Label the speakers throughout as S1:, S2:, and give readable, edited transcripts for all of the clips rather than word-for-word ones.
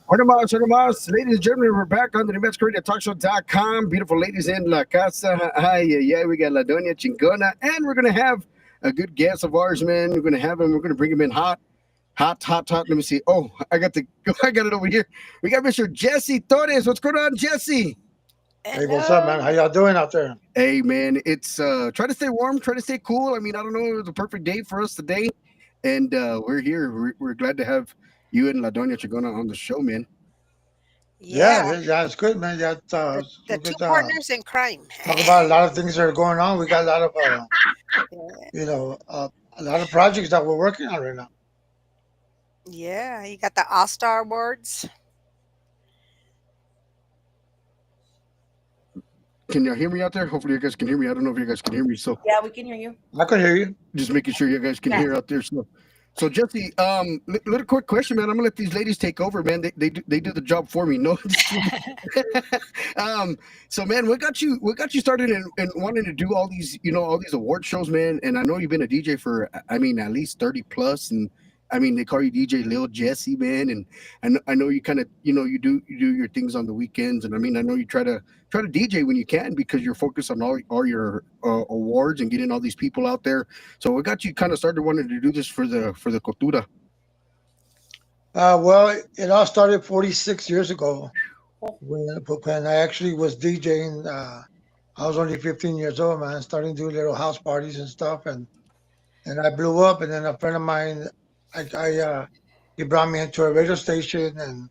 S1: Buenos más. Ladies and gentlemen, we're back on the NewMexicoRadioTalkShow.com. Beautiful ladies in La Casa. Hi, yeah, we got La Doña Chingona, and we're going to have a good guest of ours, man. We're going to have him. We're going to bring him in hot. Let me see. Oh, I got it over here. We got Mr. Jesse Torres. What's going on, Jesse?
S2: Hey, what's up, man? How y'all doing out there?
S1: Hey, man, it's try to stay warm, try to stay cool. I mean, I don't know, it was a perfect day for us today, and we're here. We're glad to have you and La Doña Chingona on the show, man.
S2: Yeah, it's good, man. Yeah,
S3: The
S2: we
S3: two
S2: could
S3: partners in crime.
S2: talk about a lot of things that are going on. We got a lot of, a lot of projects that we're working on right now.
S3: Yeah, you got the All-Star Awards.
S1: Can y'all hear me out there? Hopefully, you guys can hear me. I don't know if you guys can hear me. So
S4: Yeah, we can hear you.
S2: I can hear you.
S1: just making sure you guys can hear out there. So Jesse, little quick question, man. I'm gonna let these ladies take over, man. They do the job for me. No, so man, what got you started in wanting to do all these award shows, man? And I know you've been a DJ for, I mean, at least 30 plus, and I mean, they call you DJ Lil Jesse, man. And I know you kind of, you do your things on the weekends, and I mean, I know you try to DJ when you can because you're focused on all your awards and getting all these people out there. So what got you kind of started wanting to do this for the cultura?
S2: Well, it all started 46 years ago when I actually was DJing. I was only 15 years old, man, starting to do little house parties and stuff, and I blew up. And then a friend of mine, he brought me into a radio station, and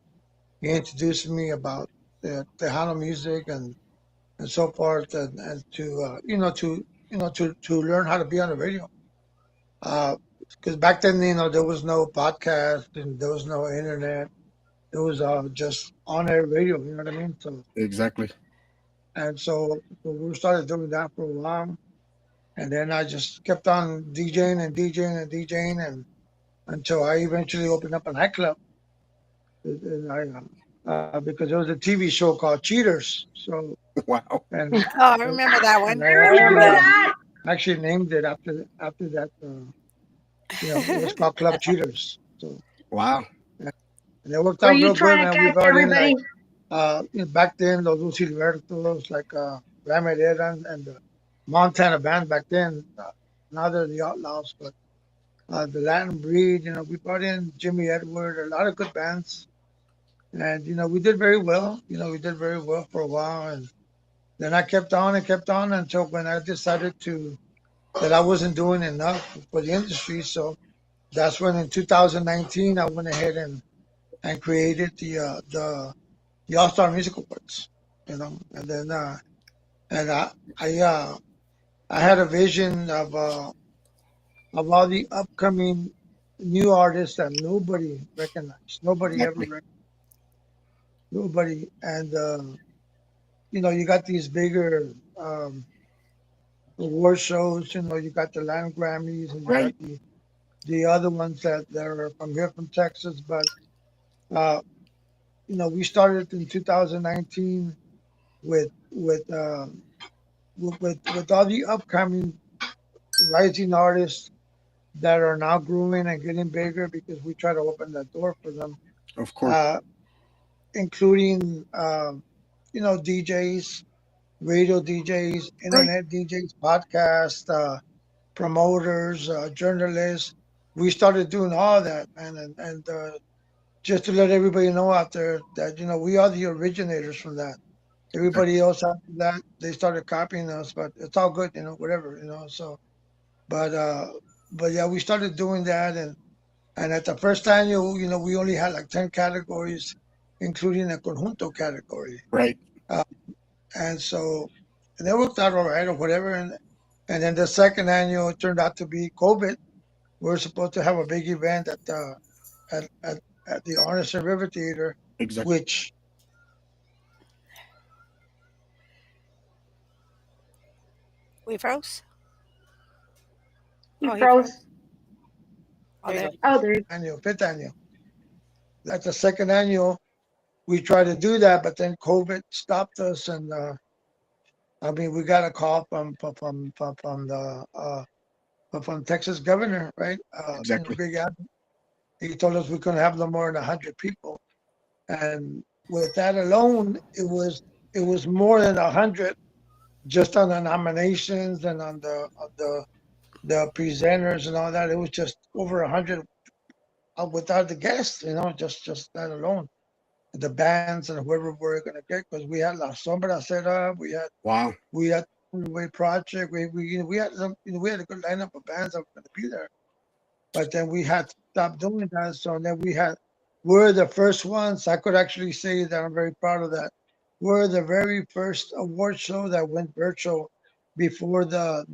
S2: he introduced me about the Tejano music and so forth, and to learn how to be on the radio. Because back then, there was no podcast and there was no internet. It was just on air radio. You know what I mean? So
S1: Exactly.
S2: and so we started doing that for a while, and then I just kept on DJing and DJing and DJing, and until I eventually opened up a nightclub. And because there was a TV show called Cheaters. So
S1: Wow.
S2: and
S3: Oh, I remember that one.
S2: and I actually named it after that. It was called Club Cheaters. So
S1: Wow.
S2: and it worked
S4: Were
S2: out
S4: you
S2: real good,
S4: trying to
S2: man. We
S4: catch
S2: brought in
S4: everybody?
S2: back then those Lucy Libertos, like Ramirez and the Montana band back then. Now they're the Outlaws, but the Latin Breed. We brought in Jimmy Edward, a lot of good bands, and we did very well. We did very well for a while, and then I kept on and kept on until when I decided that I wasn't doing enough for the industry. So that's when in 2019 I went ahead and created the All Star Music Awards. And then and I had a vision of all the upcoming new artists that nobody recognized, nobody ever
S1: Exactly.
S2: recognized, nobody. And you got these bigger award shows. You got the Latin Grammys, and you got
S1: Right.
S2: the other ones that are from here from Texas. But uh, we started in 2019 with with all the upcoming rising artists that are now growing and getting bigger because we try to open that door for them,
S1: Of course.
S2: uh, including DJs, radio DJs,
S1: Right.
S2: internet DJs, podcast promoters, journalists. We started doing all that, man, and just to let everybody know out there that we are the originators from that. Everybody else after that, they started copying us, but it's all good, whatever, So, but yeah, we started doing that, and at the first annual, we only had like 10 categories, including a conjunto category,
S1: Right.
S2: uh, and so and it worked out all right or whatever, and then the second annual it turned out to be COVID. We were supposed to have a big event at at the Arneson River Theater,
S1: Exactly.
S2: which
S3: We froze.
S4: He
S3: Oh, he froze.
S4: froze.
S3: Oh,
S5: There you
S3: there.
S5: go.
S4: Oh, there.
S2: annual, fifth annual. That's the second annual. We tried to do that, but then COVID stopped us, and I mean, we got a call from the from Texas governor, right?
S1: Exactly.
S2: Big Apple. He told us we couldn't have no more than 100 people, and with that alone, it was more than 100 just on the nominations and on the presenters and all that. It was just over 100 without the guests, just that alone. The bands and whoever we're gonna get, because we had La Sombra set up,
S1: Wow.
S2: we had Way Project, we had we had a good lineup of bands that were gonna be there, but then we had to stop doing that. So then we're the first ones. I could actually say that I'm very proud of that. We're the very first award show that went virtual before the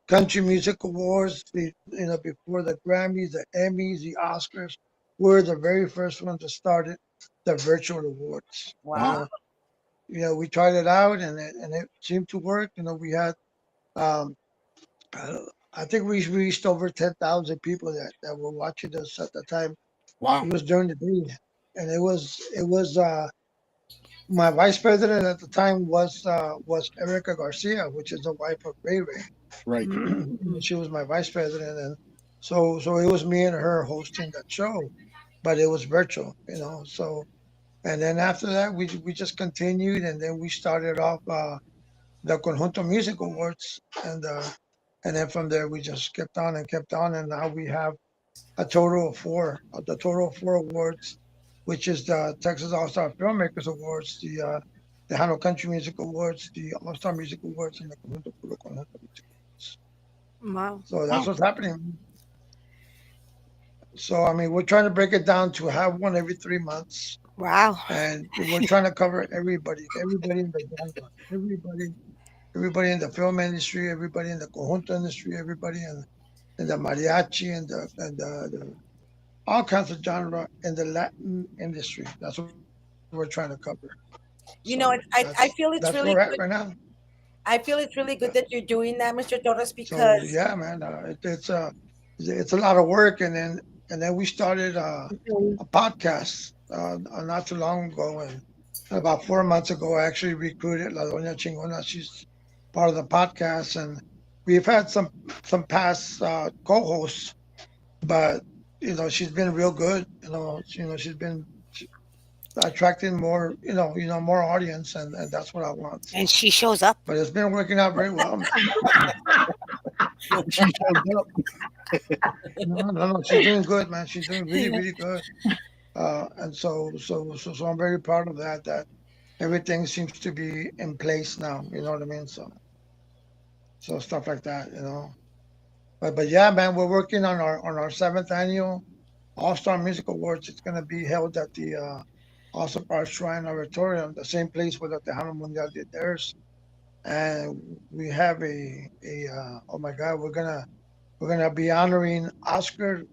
S2: country music awards, before the Grammys, the Emmys, the Oscars. We're the very first one to start it, the virtual awards.
S1: Wow.
S2: We tried it out, and it seemed to work. We had um, uh, I think we reached over 10,000 people that were watching us at the time.
S1: Wow.
S2: It was during the day, and it was my vice president at the time was Erica Garcia, which is the wife of Ray Ray.
S1: Right.
S2: She was my vice president, and so it was me and her hosting that show, but it was virtual. So and then after that we just continued, and then we started off the Conjunto Music Awards, and then from there we just kept on, and now we have a total of four, the total of four awards, which is the Texas All Star Filmmakers Awards, the Hano Country Music Awards, the All Star Music Awards, and the Conjunto Puro Conjunto Music Awards.
S3: Wow.
S2: So that's
S1: Wow.
S2: what's happening. So I mean, we're trying to break it down to have one every 3 months,
S3: Wow.
S2: and we're trying to cover everybody in the genre, everybody in the film industry, everybody in the conjunto industry, everybody in the mariachi and the all kinds of genre in the Latin industry. That's what we're trying to cover. So
S5: You know,
S2: that's
S5: I
S2: where
S5: feel
S2: we're
S5: it's
S2: at right
S5: really
S2: now.
S5: good. I feel it's really good that you're doing that, Mr. Torres,
S2: So
S5: because
S2: yeah, man, it's a lot of work, and then we started a podcast not too long ago, and about 4 months ago, I actually recruited La Doña Chingona. She's part of the podcast, and we've had some past co-hosts, but she's been real good. She's been attracting more, more audience, and that's what I want.
S3: And
S2: So,
S3: she shows up.
S2: but it's been working out very well, man.
S1: She showed up.
S2: No, no, no, she's doing good, man. She's doing really, really good. And so I'm very proud of that. That everything seems to be in place now. You know what I mean? So stuff like that. But yeah, man, we're working on our seventh annual All Star Music Awards. It's gonna be held at the Awesome Park Shrine Auditorium, the same place where the Tejano Mundial did theirs. And we have oh my God, we're gonna be honoring Oscar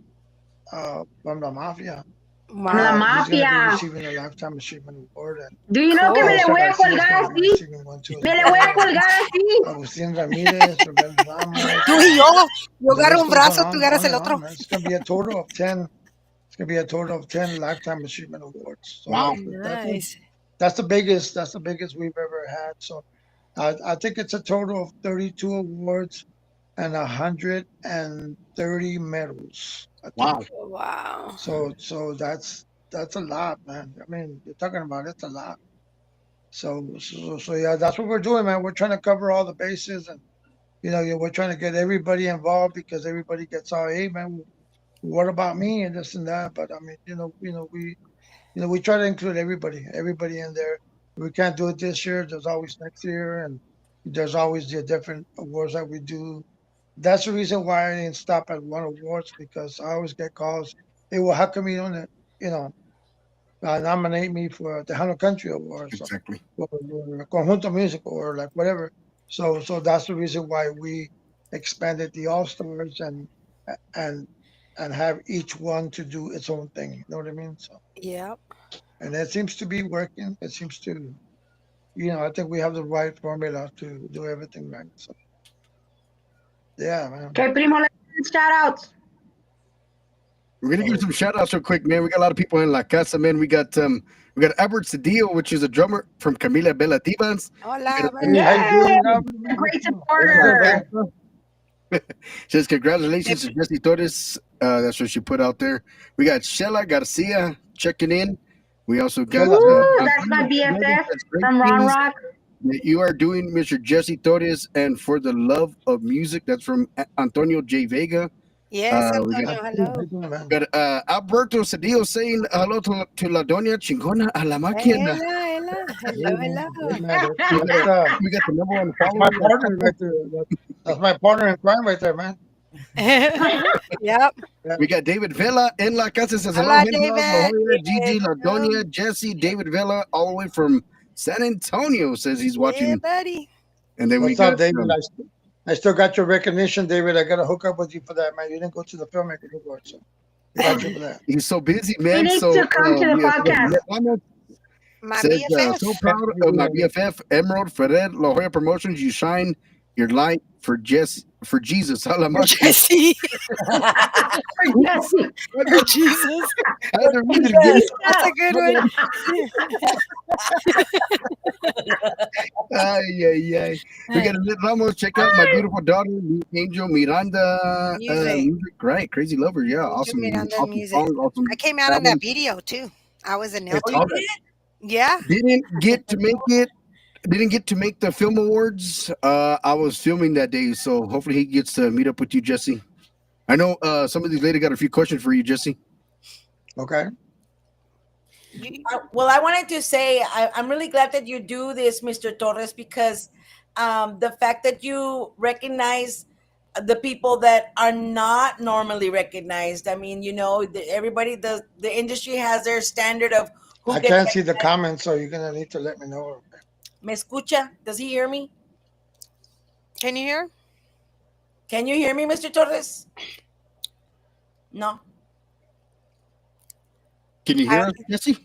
S2: from the Mafia.
S4: La
S3: Wow.
S2: He's gonna be
S4: mafia.
S2: receiving a lifetime achievement award, and
S4: Do you know que me le
S3: Cool.
S2: Melissa
S4: voy a
S2: Garcia is
S4: colgar
S2: gonna be
S4: así?
S2: receiving one too as
S4: Me le
S2: well,
S4: voy a
S2: and
S4: colgar así.
S2: Agustin Ramirez, Rebel
S3: Tú
S2: Ramos,
S3: y yo. Yo
S2: the
S3: agarro
S2: list
S3: un
S2: goes
S3: brazo, tú agarras
S2: on
S3: el
S2: and
S3: otro.
S2: on, man. It's gonna be a total of 10. It's gonna be a total of 10 lifetime achievement awards. So
S1: Wow.
S3: Nice.
S2: that's the biggest we've ever had. So I think it's a total of 32 awards and 130 medals, I think.
S1: Wow.
S3: Wow.
S2: So that's a lot, man. I mean, you're talking about it's a lot. So yeah, that's what we're doing, man. We're trying to cover all the bases, and we're trying to get everybody involved, because everybody gets all, hey, man, what about me and this and that. But I mean, we try to include everybody in there. We can't do it this year. There's always next year, and there's always the different awards that we do. That's the reason why I didn't stop at one awards, because I always get calls. Hey, well, how come you don't, you know, nominate me for the Tejano Country Awards,
S1: Exactly.
S2: or Conjunto Music, or like whatever. So that's the reason why we expanded the All Stars, and and have each one to do its own thing. You know what I mean? So,
S3: Yep.
S2: and it seems to be working. It seems to, I think we have the right formula to do everything right. So, yeah, man.
S4: Okay, primo, let's shout outs.
S1: We're gonna give
S2: So,
S1: some shout outs real quick, man. We got a lot of people in La Casa, man. We got Albert Cedillo, which is a drummer from Camila Bellativans.
S3: Hola,
S2: hey, how you
S4: Yay!
S2: doing?
S4: A great
S2: Brother?
S4: supporter.
S1: Says congratulations to Jesse Torres. That's what she put out there. We got Shella Garcia checking in. We also got
S4: Woo, that's my
S1: Antonio Fernandez.
S4: BFF
S1: That's great
S4: from Ron
S1: news
S4: Rock.
S1: that you are doing, Mr. Jesse Torres, and for the love of music. That's from Antonio J. Vega.
S3: Yes,
S1: We
S3: Antonio.
S1: got
S2: How
S3: Hello.
S2: you doing, man?
S1: got Alberto Cedillo saying hello to La Doña Chingona a la máquina.
S3: Hola, hello, hello.
S2: Hey, man,
S1: We got,
S2: that's,
S1: we got the number one
S2: that's my
S1: follower.
S2: partner right there. That's my partner in crime right there, man.
S3: Yep.
S1: We got David Vela in La Casa. Says hello,
S3: Hola,
S1: Hendros, La
S3: David.
S1: Jolla, Gigi, La
S3: Hello.
S1: Doña, Jesse, David Vela, all the way from San Antonio. Says he's
S3: Yeah,
S1: watching.
S3: buddy.
S1: And then we
S2: What's
S1: got
S2: up, David? I still got your recognition, David. I got to hook up with you for that, man. You didn't go to the filmmaker award, so I got you for that.
S1: he's so busy,
S4: He
S1: man.
S4: needs
S1: So
S4: to come to the
S1: yeah,
S4: podcast.
S1: Ahmed
S3: My
S1: says
S3: BFF.
S1: so proud of my BFF Emerald Ferrer La Jolla Promotions. You shine your light for Jesus. A la máquina.
S3: Jesse.
S4: For Jesse.
S3: For Jesus.
S1: I had to read it again.
S3: That's a good one.
S1: Ay, ay, ay. We got to Ramos. Check out my beautiful daughter, Angel Miranda.
S3: Music.
S1: Great, crazy lover. Yeah,
S3: Angel
S1: awesome.
S3: Miranda
S1: Awesome
S3: music.
S1: song, awesome.
S3: I came out on that
S1: album.
S3: video too. I was in
S1: It's
S3: Nelton.
S1: all-
S3: Yeah.
S1: Didn't get to make it. Didn't get to make the film awards. I was filming that day, so hopefully he gets to meet up with you, Jesse. I know some of these ladies got a few questions for you, Jesse.
S2: Okay.
S5: Well, I wanted to say I'm really glad that you do this, Mr. Torres, because the fact that you recognize the people that are not normally recognized. I mean, everybody, the industry has their standard of who
S2: I
S5: gets
S2: can't see the
S5: recognized.
S2: comments, so you're going to need to let me know.
S5: Me escucha? Does he hear me?
S3: Can you hear?
S5: Can you hear me, Mr. Torres? No.
S1: Can you hear us, Jesse?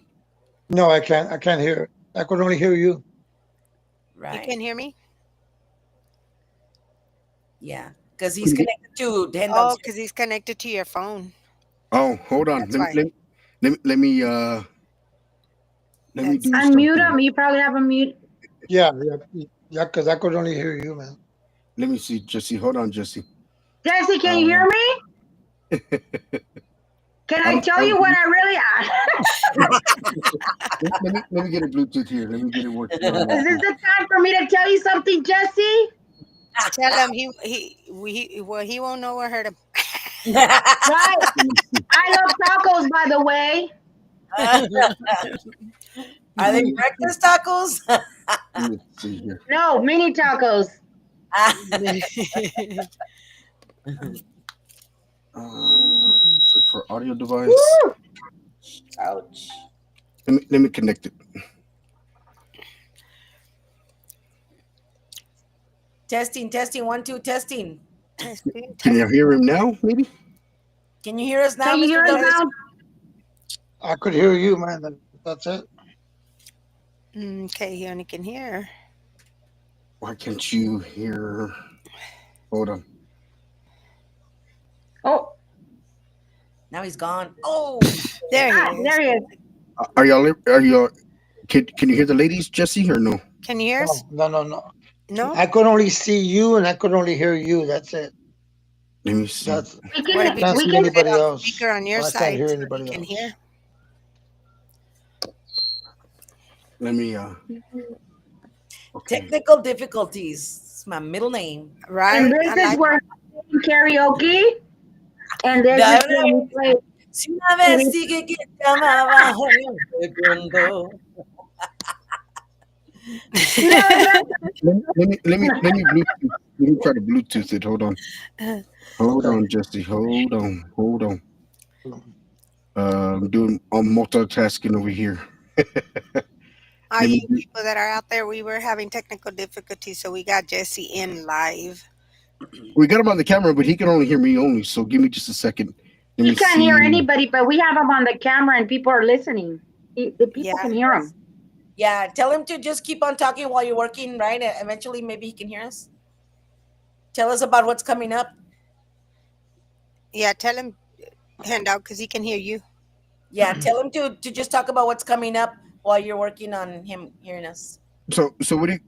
S2: No, I can't. I can't hear it. I could only hear you.
S5: Right.
S3: You can hear me?
S5: Yeah. Because he's connected to the
S3: Oh, because he's connected to your phone.
S1: Oh, hold on.
S3: That's why.
S1: Let me do
S4: Unmute
S1: something.
S4: him. You probably have a mute.
S2: Yeah, because I could only hear you, man.
S1: Let me see, Jesse. Hold on, Jesse.
S4: Jesse, can you hear me? Can I tell you what I really
S1: let me get a Bluetooth here. Let me get it working.
S4: Is this the time for me to tell you something, Jesse?
S3: Tell him he won't know or heard him.
S4: Right. I love tacos, by the way.
S5: Are they breakfast tacos?
S1: Let me see here.
S4: No, mini tacos.
S1: Search for audio device.
S4: Woo!
S5: Ouch.
S1: Let me connect it.
S5: Testing, 1, 2, testing.
S1: Can you hear him now? Maybe.
S5: Can you hear us now,
S4: Can you hear
S5: Mr.
S4: us
S5: Torres?
S4: now?
S2: I could hear you, man. That's it.
S3: Okay, he only can hear.
S1: Why can't you hear? Hold on.
S4: Oh,
S5: Now he's gone. Oh,
S3: There he is.
S4: there he is.
S1: Are y'all? Can you hear the ladies, Jesse, or no?
S3: Can you hear us?
S2: No.
S3: No?
S2: I could only see you, and I could only hear you. That's it.
S1: Let me see.
S2: That's.
S4: We
S3: What
S4: can,
S3: if you
S2: Can't
S4: we
S2: see
S4: can,
S2: anybody
S3: put it on
S2: else.
S3: speaker on your
S2: I
S3: side
S2: can't hear
S3: so
S2: anybody
S3: he can
S2: else.
S3: hear?
S1: Let me. Okay.
S5: technical difficulties. It's my middle name.
S3: Right?
S4: and this
S3: I
S4: is
S3: like
S4: where karaoke, and this is where we play.
S5: Si una vez sigue que te amaba, segundo.
S1: Let me Bluetooth. Let me try to Bluetooth it. Hold on. Hold on, Jesse. Hold on. I'm multitasking over here.
S3: all you people that are out there, we were having technical difficulties, so we got Jesse in live.
S1: We got him on the camera, but he can only hear me only. So give me just a second. Let
S4: He
S1: me
S4: can't hear
S1: see.
S4: anybody, but we have him on the camera and people are listening. The people
S3: Yeah.
S4: can hear him.
S5: Yeah, tell him to just keep on talking while you're working, right? And eventually, maybe he can hear us. Tell us about what's coming up.
S3: Yeah. Tell him handout because he can hear you.
S5: Yeah, tell him to just talk about what's coming up while you're working on him hearing us.
S1: So what do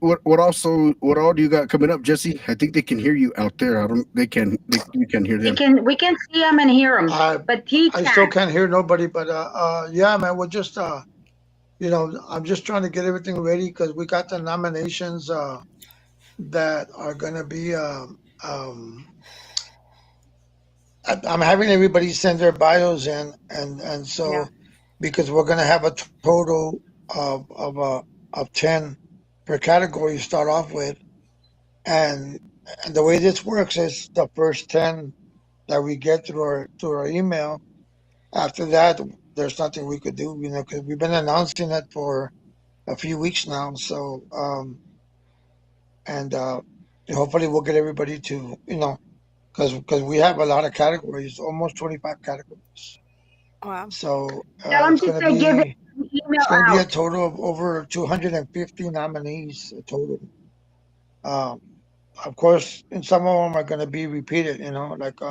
S1: what all do you got coming up, Jesse? I think they can hear you out there. I don't. They can. We can hear them.
S4: We can see him and hear him,
S2: I
S4: but he
S2: I still
S4: can't.
S2: can't hear nobody, but yeah, man, we're just I'm just trying to get everything ready because we got the nominations that are gonna be I'm having everybody send their bios in, and
S3: Yeah.
S2: so because we're gonna have a total of 10 per category to start off with, and and the way this works is the first 10 that we get through our email. After that, there's nothing we could do, because we've been announcing it for a few weeks now. So and hopefully we'll get everybody to because we have a lot of categories, almost 25 categories.
S3: Wow.
S2: So
S4: Tell him to say give it the email
S2: it's gonna be a
S4: out.
S2: total of over 250 nominees total. Um, of course, and some of them are gonna be repeated. Like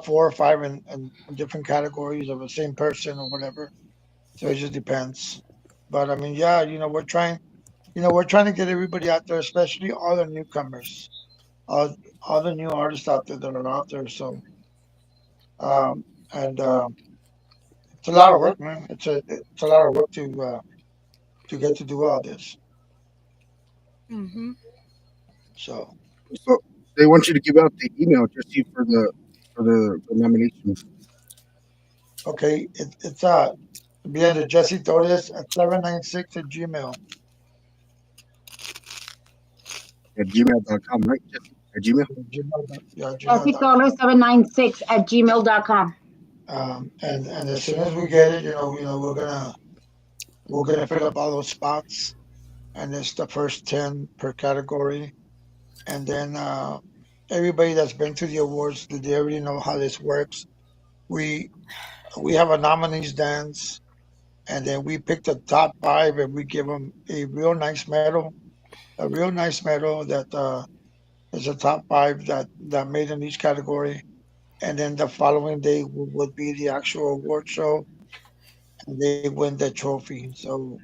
S2: 4 or 5 in different categories of the same person or whatever. So it just depends. But I mean, yeah, we're trying to get everybody out there, especially all the newcomers, all all the new artists out there that are out there. So um, and it's a lot of work, man. It's a lot of work to get to do all this.
S3: Mm-hmm.
S2: So
S1: So they want you to give out the email, Jesse, for the nominations
S2: okay, it's be under Jesse Torres at 796 at Gmail.
S1: at gmail.com, right, Jesse? At Gmail.
S2: Yeah,
S4: Jesse
S2: gmail.com.
S4: Torres 796 at gmail.com.
S2: And as soon as we get it, we're gonna fill up all those spots, and it's the first 10 per category, and then everybody that's been to the awards, they already know how this works. We we have a nominees dance, and then we pick the top 5, and we give them a real nice medal that is the top 5 that made in each category, and then the following day would be the actual award show, and they win the trophy. So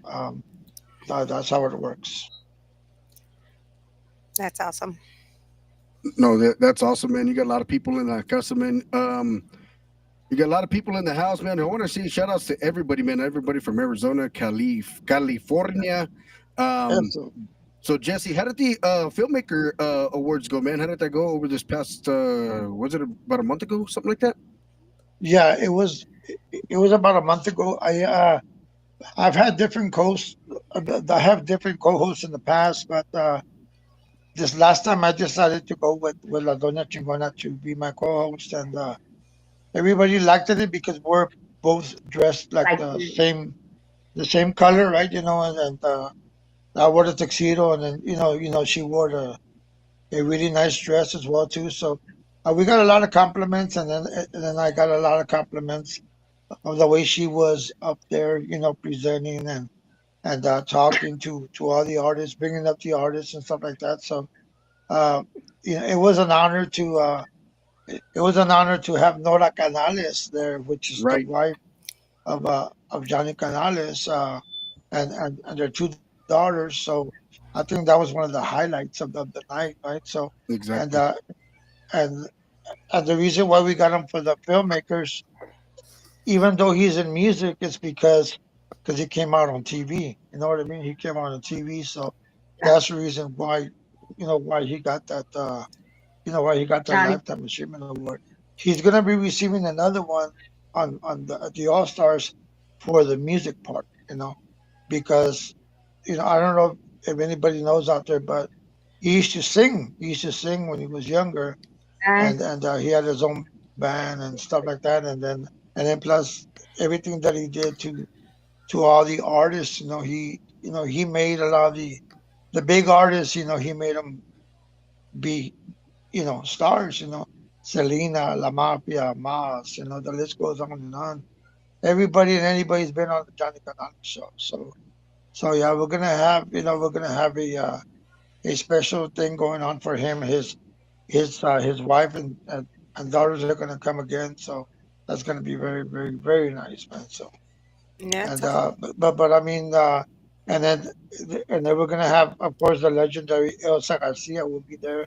S2: that's how it works.
S3: That's awesome.
S1: No, that's awesome, man. You got a lot of people in the custom, man. You got a lot of people in the house, man. I want to say shout outs to everybody, man. Everybody from Arizona, California. Um,
S2: So
S1: so Jesse, how did the filmmaker awards go, man? How did that go over this past? Was it about a month ago, something like that?
S2: yeah, it was about a month ago. I've had different hosts. I have different co-hosts in the past, but this last time I decided to go with La Doña Chingona to be my co-host, and everybody liked it because we're both dressed like
S4: Like,
S2: the same color, right? And I wore the tuxedo, and then she wore a really nice dress as well too. So we got a lot of compliments, and then I got a lot of compliments of the way she was up there, presenting and talking to all the artists, bringing up the artists and stuff like that. So uh, it was an honor to have Nora Canales there, which is the
S1: Right.
S2: wife of Johnny Canales, and their 2 daughters. So I think that was one of the highlights of the night, right? So and
S1: Exactly.
S2: uh, and and the reason why we got him for the filmmakers, even though he's in music, is because he came out on TV. You know what I mean? He came out on TV, so
S4: yeah,
S2: that's the reason why he got that
S4: Johnny.
S2: Lifetime Achievement Award. He's gonna be receiving another one on the All Stars for the music part. Because I don't know if anybody knows out there, but he used to sing. He used to sing when he was younger, and he had his own band and stuff like that. And then plus everything that he did to all the artists. He made a lot of the big artists. He made them be stars. Selena, La Mafia, Mas, the list goes on and on. Everybody and anybody's been on the Johnny Canales show. So yeah, we're gonna have a special thing going on for him. His wife and daughters are gonna come again. So that's gonna be very, very, very nice, man. So
S3: Yeah,
S2: and
S3: so
S2: but I mean, and then we're gonna have, of course, the legendary Elsa Garcia will be there,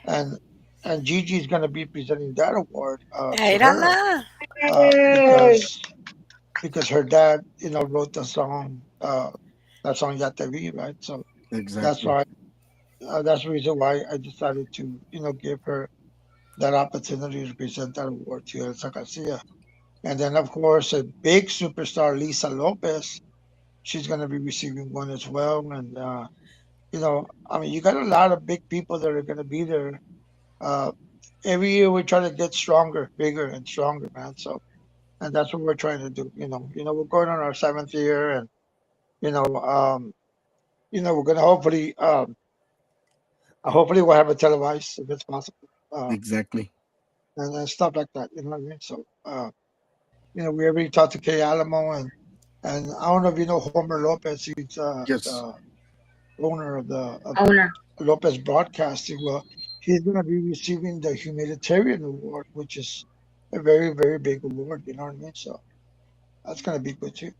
S2: and Gigi's gonna be presenting that award to her
S3: mírala.
S2: uh,
S4: Hey.
S2: because her dad, wrote that song Ya Te Vi, right? So that's
S1: Exactly.
S2: why that's the reason why I decided to, give her that opportunity to present that award to Elsa Garcia. And then, of course, a big superstar, Lisa Lopez, she's going to be receiving one as well. And, I mean, you got a lot of big people that are going to be there. Uh, every year we try to get stronger, bigger, and stronger, man. So, and that's what we're trying to do. We're going on our seventh year, and you know, um, we're going to hopefully we'll have it televised if it's possible,
S1: Exactly.
S2: and stuff like that. You know what I mean? So, we already talked to Kay Alamo, and I don't know if you know Homer Lopez. He's
S1: Yes.
S2: the owner of
S4: Owner.
S2: Lopez Broadcasting. Well, he's going to be receiving the Humanitarian Award, which is a very, very big award. You know what I mean? So that's going to be good too.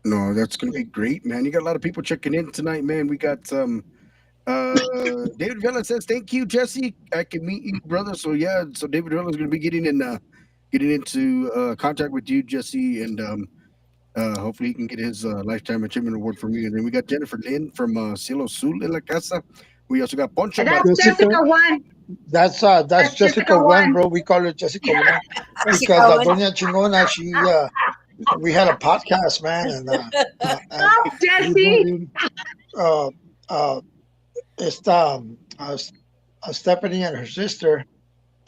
S1: No, that's gonna
S2: Yeah.
S1: be great, man. You got a lot of people checking in tonight, man. We got David Vela says, "Thank you, Jesse. I can meet you, brother." So yeah, so David Vela is gonna be getting into contact with you, Jesse, and hopefully he can get his lifetime achievement award from you. And then we got Jennifer Lynn from Cielo Sul en la Casa. We also got Poncho
S4: And that's
S2: Jessica,
S4: Jessica one.
S2: that's
S4: That's
S2: Jessica
S4: Jessica
S2: One,
S4: one.
S2: bro. We call her Jessica One because
S3: Jessica Owen.
S2: Doña Chingona, we had a podcast, man, and
S4: Oh,
S2: we brought
S4: Jesse.
S2: in uh, uh, esta, Stephanie and her sister,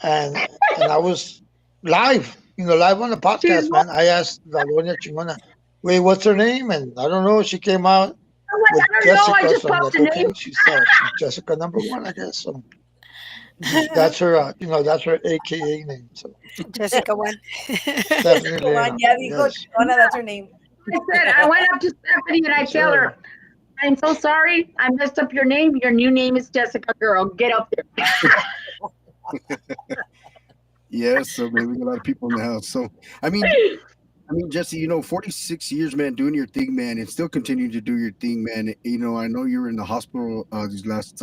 S2: and I was live, live on the
S4: She's
S2: podcast,
S4: one.
S2: man. I asked La Doña Chingona, wait, what's her name? And I don't know. She came out
S4: I'm like,
S2: with
S4: I don't know. I
S2: Jessica,
S4: just
S2: so I'm
S4: popped
S2: like,
S4: a name.
S2: okay, she's Jessica number one, I guess. So that's her, that's her AKA name. So
S3: Jessica one.
S2: Stephanie
S5: Come on,
S2: Lena,
S5: yeah, dijo
S2: yes,
S5: Chingona, that's her name.
S4: I said, I went up to Stephanie and I
S2: yes,
S4: tell
S2: sir.
S4: her, I'm so sorry. I messed up your name. Your new name is Jessica, girl. Get up there.
S1: Yes, so man, we got a lot of people in the house. So I mean, Jesse, 46 years, man, doing your thing, man, and still continuing to do your thing, man. I know you were in the hospital these last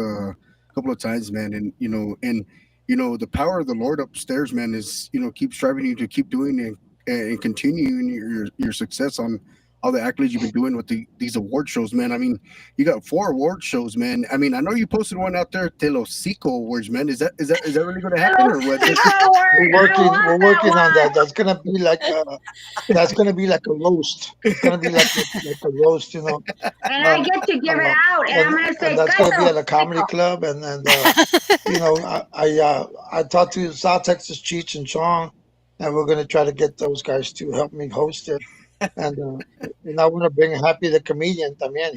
S1: couple of times, man, and the power of the Lord upstairs, man, is keep striving you to keep doing it and continuing your success on all the accolades you've been doing with these award shows, man. I mean, you got 4 award shows, man. I mean, I know you posted one out there, Telosico Awards, man. Is that really going to happen
S4: Hello,
S1: or what?
S4: Sicko word. I
S2: We're
S4: want that
S2: working on that.
S4: one.
S2: That's gonna be like a roast. It's gonna be like a roast,
S4: And I
S2: um,
S4: get to give it
S2: uh,
S4: out. And I'm going to
S2: and
S4: say,
S2: that's gonna be
S4: Cállate,
S2: at a comedy
S4: Sicko.
S2: club, I talked to South Texas Cheech and Chong, and we're gonna try to get those guys to help me host it, and I want to bring Happy the comedian. También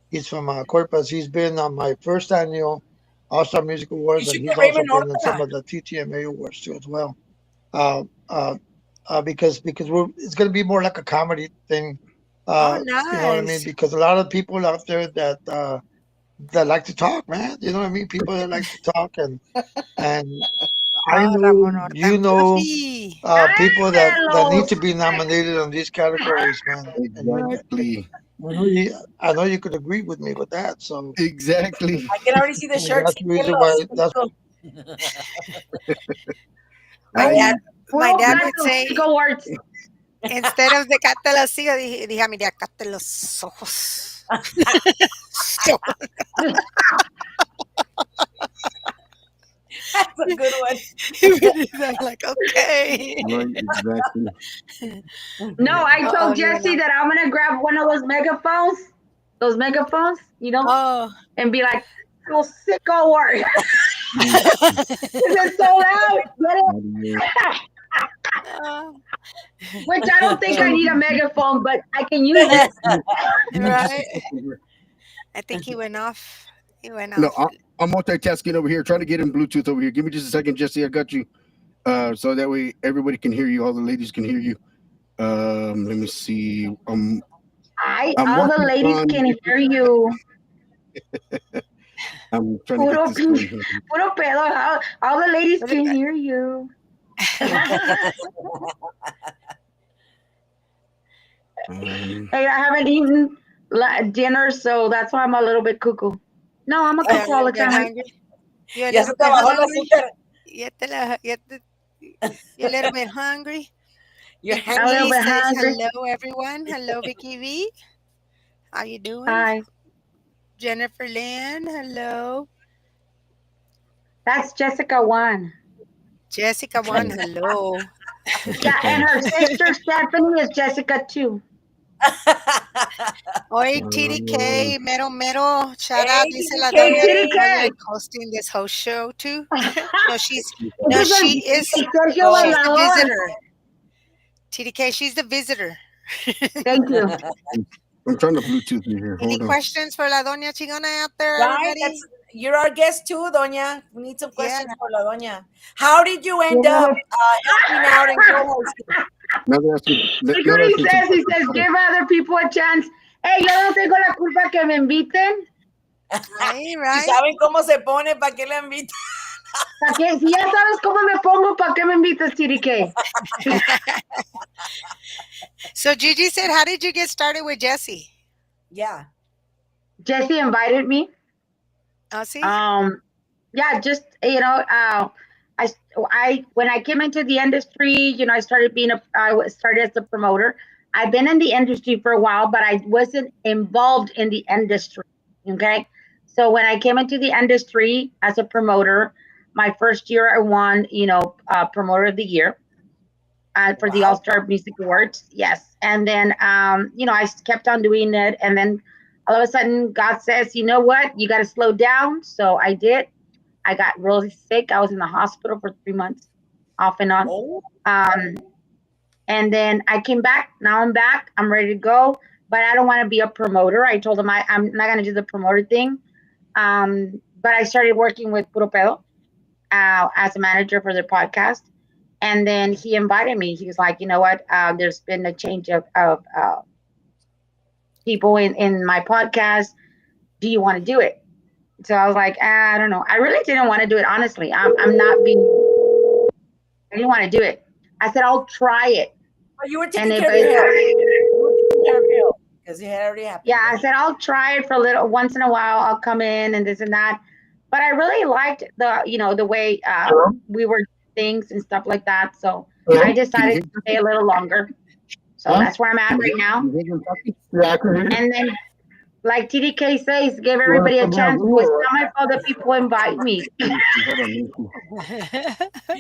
S2: he's from Corpus. He's been on my first annual All Star Music
S5: You
S2: Awards, and
S5: should get
S2: he's also
S5: Raymond
S2: been in some
S5: Ortega.
S2: of the TTMA awards too as well. Uh, uh, because it's going to be more like a comedy thing.
S3: Oh,
S2: You know what I mean?
S3: nice.
S2: Because a lot of people out there that like to talk, man. You know what I mean? People that like to talk, and I
S3: Oh,
S2: know
S3: Ramon Horta
S2: you
S3: and
S2: know
S3: Fluffy.
S2: people that need
S4: Cálmelos.
S2: to be nominated on these categories, man.
S1: Exactly.
S2: I know you could agree with me with that. So
S1: Exactly.
S5: I can already see the shirts.
S2: that's the reason why. That's
S3: My
S1: I
S3: dad, my
S4: Well,
S3: dad
S4: got
S3: would
S4: those
S3: say,
S4: Sicko words.
S3: instead of decate los hijos, dije, mira, acate los ojos. So,
S5: That's a good one.
S3: I'm like, okay.
S1: right. Exactly.
S4: No, I
S3: Oh,
S4: told Jesse that I'm going to grab one of those megaphones,
S3: oh.
S4: and be like, those Sicko words.
S1: Mm,
S4: It's so loud. Get
S1: mm,
S4: it?
S3: Oh,
S4: Which I don't think I
S1: So
S4: need a megaphone, but I can use it.
S1: you just
S3: right. I think he went off. He went
S1: no,
S3: off.
S1: I'm multitasking over here, trying to get in Bluetooth over here. Give me just a second, Jesse. I got you. So that way everybody can hear you. All the ladies can hear you. Let me see. I'm
S4: all the
S1: working
S4: ladies
S1: on.
S4: can hear you.
S1: I'm trying to get
S4: Puro,
S1: this going here.
S4: puro pedo. All the ladies
S3: What
S4: can
S3: it-
S4: hear you. Hey, I haven't eaten dinner, so that's why I'm a little bit cuckoo. No, I'm a
S3: You're a
S4: cuckoo all
S3: little
S4: the
S3: bit
S4: time.
S3: hungry. You're a
S5: Ya se
S3: little
S5: te
S3: bit
S5: bajó el
S3: hungry.
S5: azúcar.
S3: You you're a little bit hungry.
S5: You're
S4: I'm
S3: Vicky
S4: a little
S5: hangry.
S3: V
S4: bit
S3: says
S4: hungry.
S3: hello, everyone. Hello, Vicky V. How you doing?
S4: Hi.
S3: Jennifer Lynn. Hello.
S4: That's Jessica one.
S3: Jessica One. Hello.
S4: Yeah, and her sister Stephanie is Jessica two.
S3: Oi, TDK, Mero Mero, shout out,
S5: Hey,
S3: dice la
S4: Hey,
S3: doña
S5: TDK.
S3: que you're
S4: TDK.
S3: like hosting this whole show too. No, she's
S4: Ese
S3: no,
S4: es
S3: she is
S4: Sergio
S3: she's
S5: Oh,
S3: the
S4: Bailador.
S3: visitor. TDK, she's the visitor.
S4: Thank you.
S1: I'm trying to Bluetooth you here.
S3: Any
S1: Hold on.
S3: questions for la doña chingona out there,
S5: right. That's
S3: everybody?
S5: you're our guest too, Doña. We need some
S3: Yeah.
S5: questions for La Doña. How did you end
S4: Yeah,
S5: up helping out and co-hosting?
S1: Now they're asking.
S4: look
S1: Now
S4: what
S1: they're
S4: he
S1: asking some
S4: says. He
S1: questions.
S4: says, give other people a chance. Hey, yo no tengo la culpa que me inviten.
S3: Right,
S5: Si
S3: right.
S5: saben cómo se pone, ¿para qué la invitan?
S4: ¿Para qué? Si ya sabes cómo me pongo, ¿para qué me invitas, TDK?
S3: So Gigi said, how did you get started with Jesse?
S5: Yeah.
S4: Jesse invited me.
S3: Oh, see?
S4: Yeah, just I when I came into the industry, I started started as a promoter. I've been in the industry for a while, but I wasn't involved in the industry. Okay, so when I came into the industry as a promoter, my first year I won, promoter of the year for the All
S5: Wow.
S4: Star Music Awards. Yes, and then I kept on doing it, and then all of a sudden God says, you know what, you got to slow down. So I did. I got really sick. I was in the hospital for 3 months, off and on.
S5: Oh,
S4: Um, and then I came back. Now I'm back. I'm ready to go. But I don't want to be a promoter. I told him I'm not going to do the promoter thing. But I started working with Puro Pedo as a manager for their podcast. And then he invited me. He was like, you know what? There's been a change of people in my podcast. Do you want to do it? So I was like, I don't know. I really didn't want to do it, honestly. I'm not being, I didn't want to do it. I said, I'll try it.
S5: but you were
S4: And
S5: taking
S4: if
S5: care of your
S4: it,
S5: health. You were taking care of your health because it had already
S4: yeah,
S5: happened.
S4: I said, I'll try it for a little, once in a while, I'll come in and this and that. But I really liked the way
S1: Hello?
S4: we were doing things and stuff like that. So
S1: Hello?
S4: I
S1: Can you
S4: decided
S1: hear?
S4: to stay a little longer. So
S1: Huh?
S4: that's where I'm at
S1: Can
S4: right now.
S1: you hear them talking? Yeah, I can hear you.
S4: And then, like TDK says, give
S1: You want
S4: everybody
S1: to
S4: a
S1: come have
S4: chance.
S1: me
S4: Well, it's
S1: or
S4: not my fault that people invite me.
S1: let me see. Hold on. Let me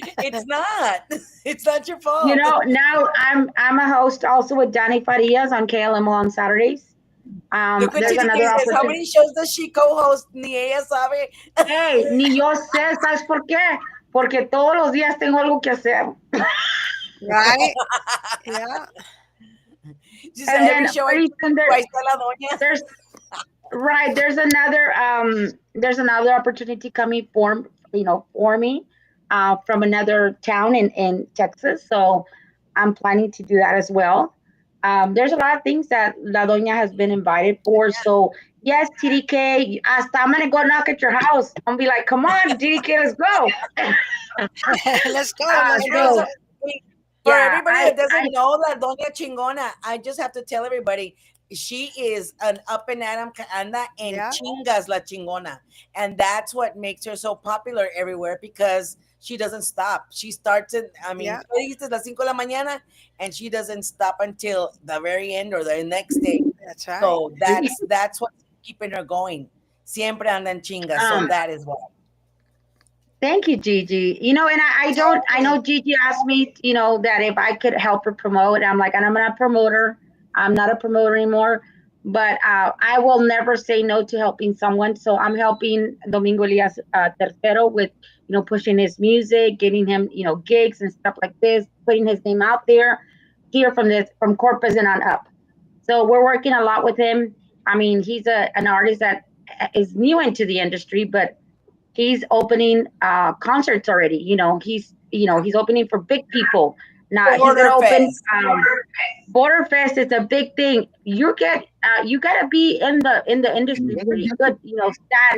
S1: see.
S5: It's not. It's not your fault.
S4: Now I'm a host also with Danny Farias on KLMO on Saturdays.
S5: Look what
S4: There's
S5: TDK
S4: another
S5: says. How
S4: opportunity.
S5: many shows does she co-host? Ni ella sabe.
S4: Hey, ni yo sé, ¿sabes por qué? Porque todos los días tengo algo que hacer.
S3: Right? Yeah.
S5: She said
S4: And
S5: every
S4: then
S5: show I
S4: pretty
S5: do,
S4: soon
S5: I está la doña.
S4: there's right, there's another opportunity coming for me from another town in Texas. So I'm planning to do that as well. There's a lot of things that La Doña has been invited for. So yes, TDK, hasta I'm gonna go knock at your house. I'm gonna be like, come on, TDK, let's go.
S3: Let's go. Let's
S5: And
S3: roll.
S5: there's
S4: So
S5: for
S4: yeah,
S5: everybody that doesn't know that Doña Chingona, I just have to tell everybody she is an up and atom anda en
S3: Yeah.
S5: chingas la chingona, and that's what makes her so popular everywhere because she doesn't stop. She starts at
S3: Yeah.
S5: tú dijiste las 5 de la mañana, and she doesn't stop until the very end or the next day.
S3: That's right.
S5: So that's what's keeping her going. Siempre anda en chingas, so
S4: um,
S5: that is why.
S4: thank you, Gigi. And I know Gigi asked me, that if I could help her promote. I'm like, and I'm not a promoter. I'm not a promoter anymore. But I will never say no to helping someone. So I'm helping Domingo Elias Tercero with, pushing his music, getting him, gigs and stuff like this, putting his name out there here from Corpus and on up. So we're working a lot with him. I mean, he's an artist that is new into the industry, but he's opening concerts already. He's opening for big people. Now he's
S5: Border
S4: gonna open
S5: Fest.
S4: Border Fest is a big thing. You gotta be in the
S1: Can you
S4: industry
S1: hear that,
S4: pretty
S1: Jesse?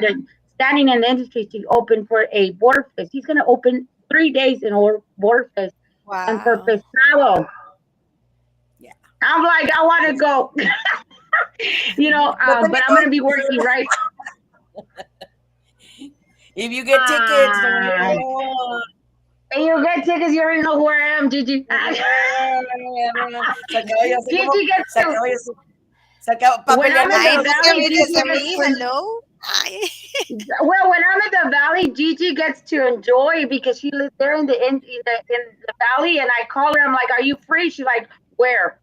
S4: good. Standing in the industry to open for a Border Fest. He's gonna open 3 days in Border Fest and for
S3: Wow.
S4: Pescado.
S5: Yeah.
S4: I'm like, I want to go.
S5: But let me
S4: But I'm
S5: tell
S4: gonna be
S5: you,
S4: working right.
S5: if you get tickets,
S4: Ah, and you get tickets. You already know who I am, Gigi.
S5: se acaba ya así como,
S4: Gigi gets
S5: se
S4: to
S5: acaba ya así, se acaba para
S4: when I'm
S5: pelearnos
S4: in
S5: de
S3: Ay,
S4: the
S5: los
S3: no se
S4: valley.
S3: olvides
S4: Gigi
S3: de
S5: tickets.
S4: gets
S3: mí.
S4: to
S3: Hello. Ay.
S4: Well, when I'm in the valley, Gigi gets to enjoy because she lives there in the valley, and I call her. I'm like, "Are you free?" She's like, "Where?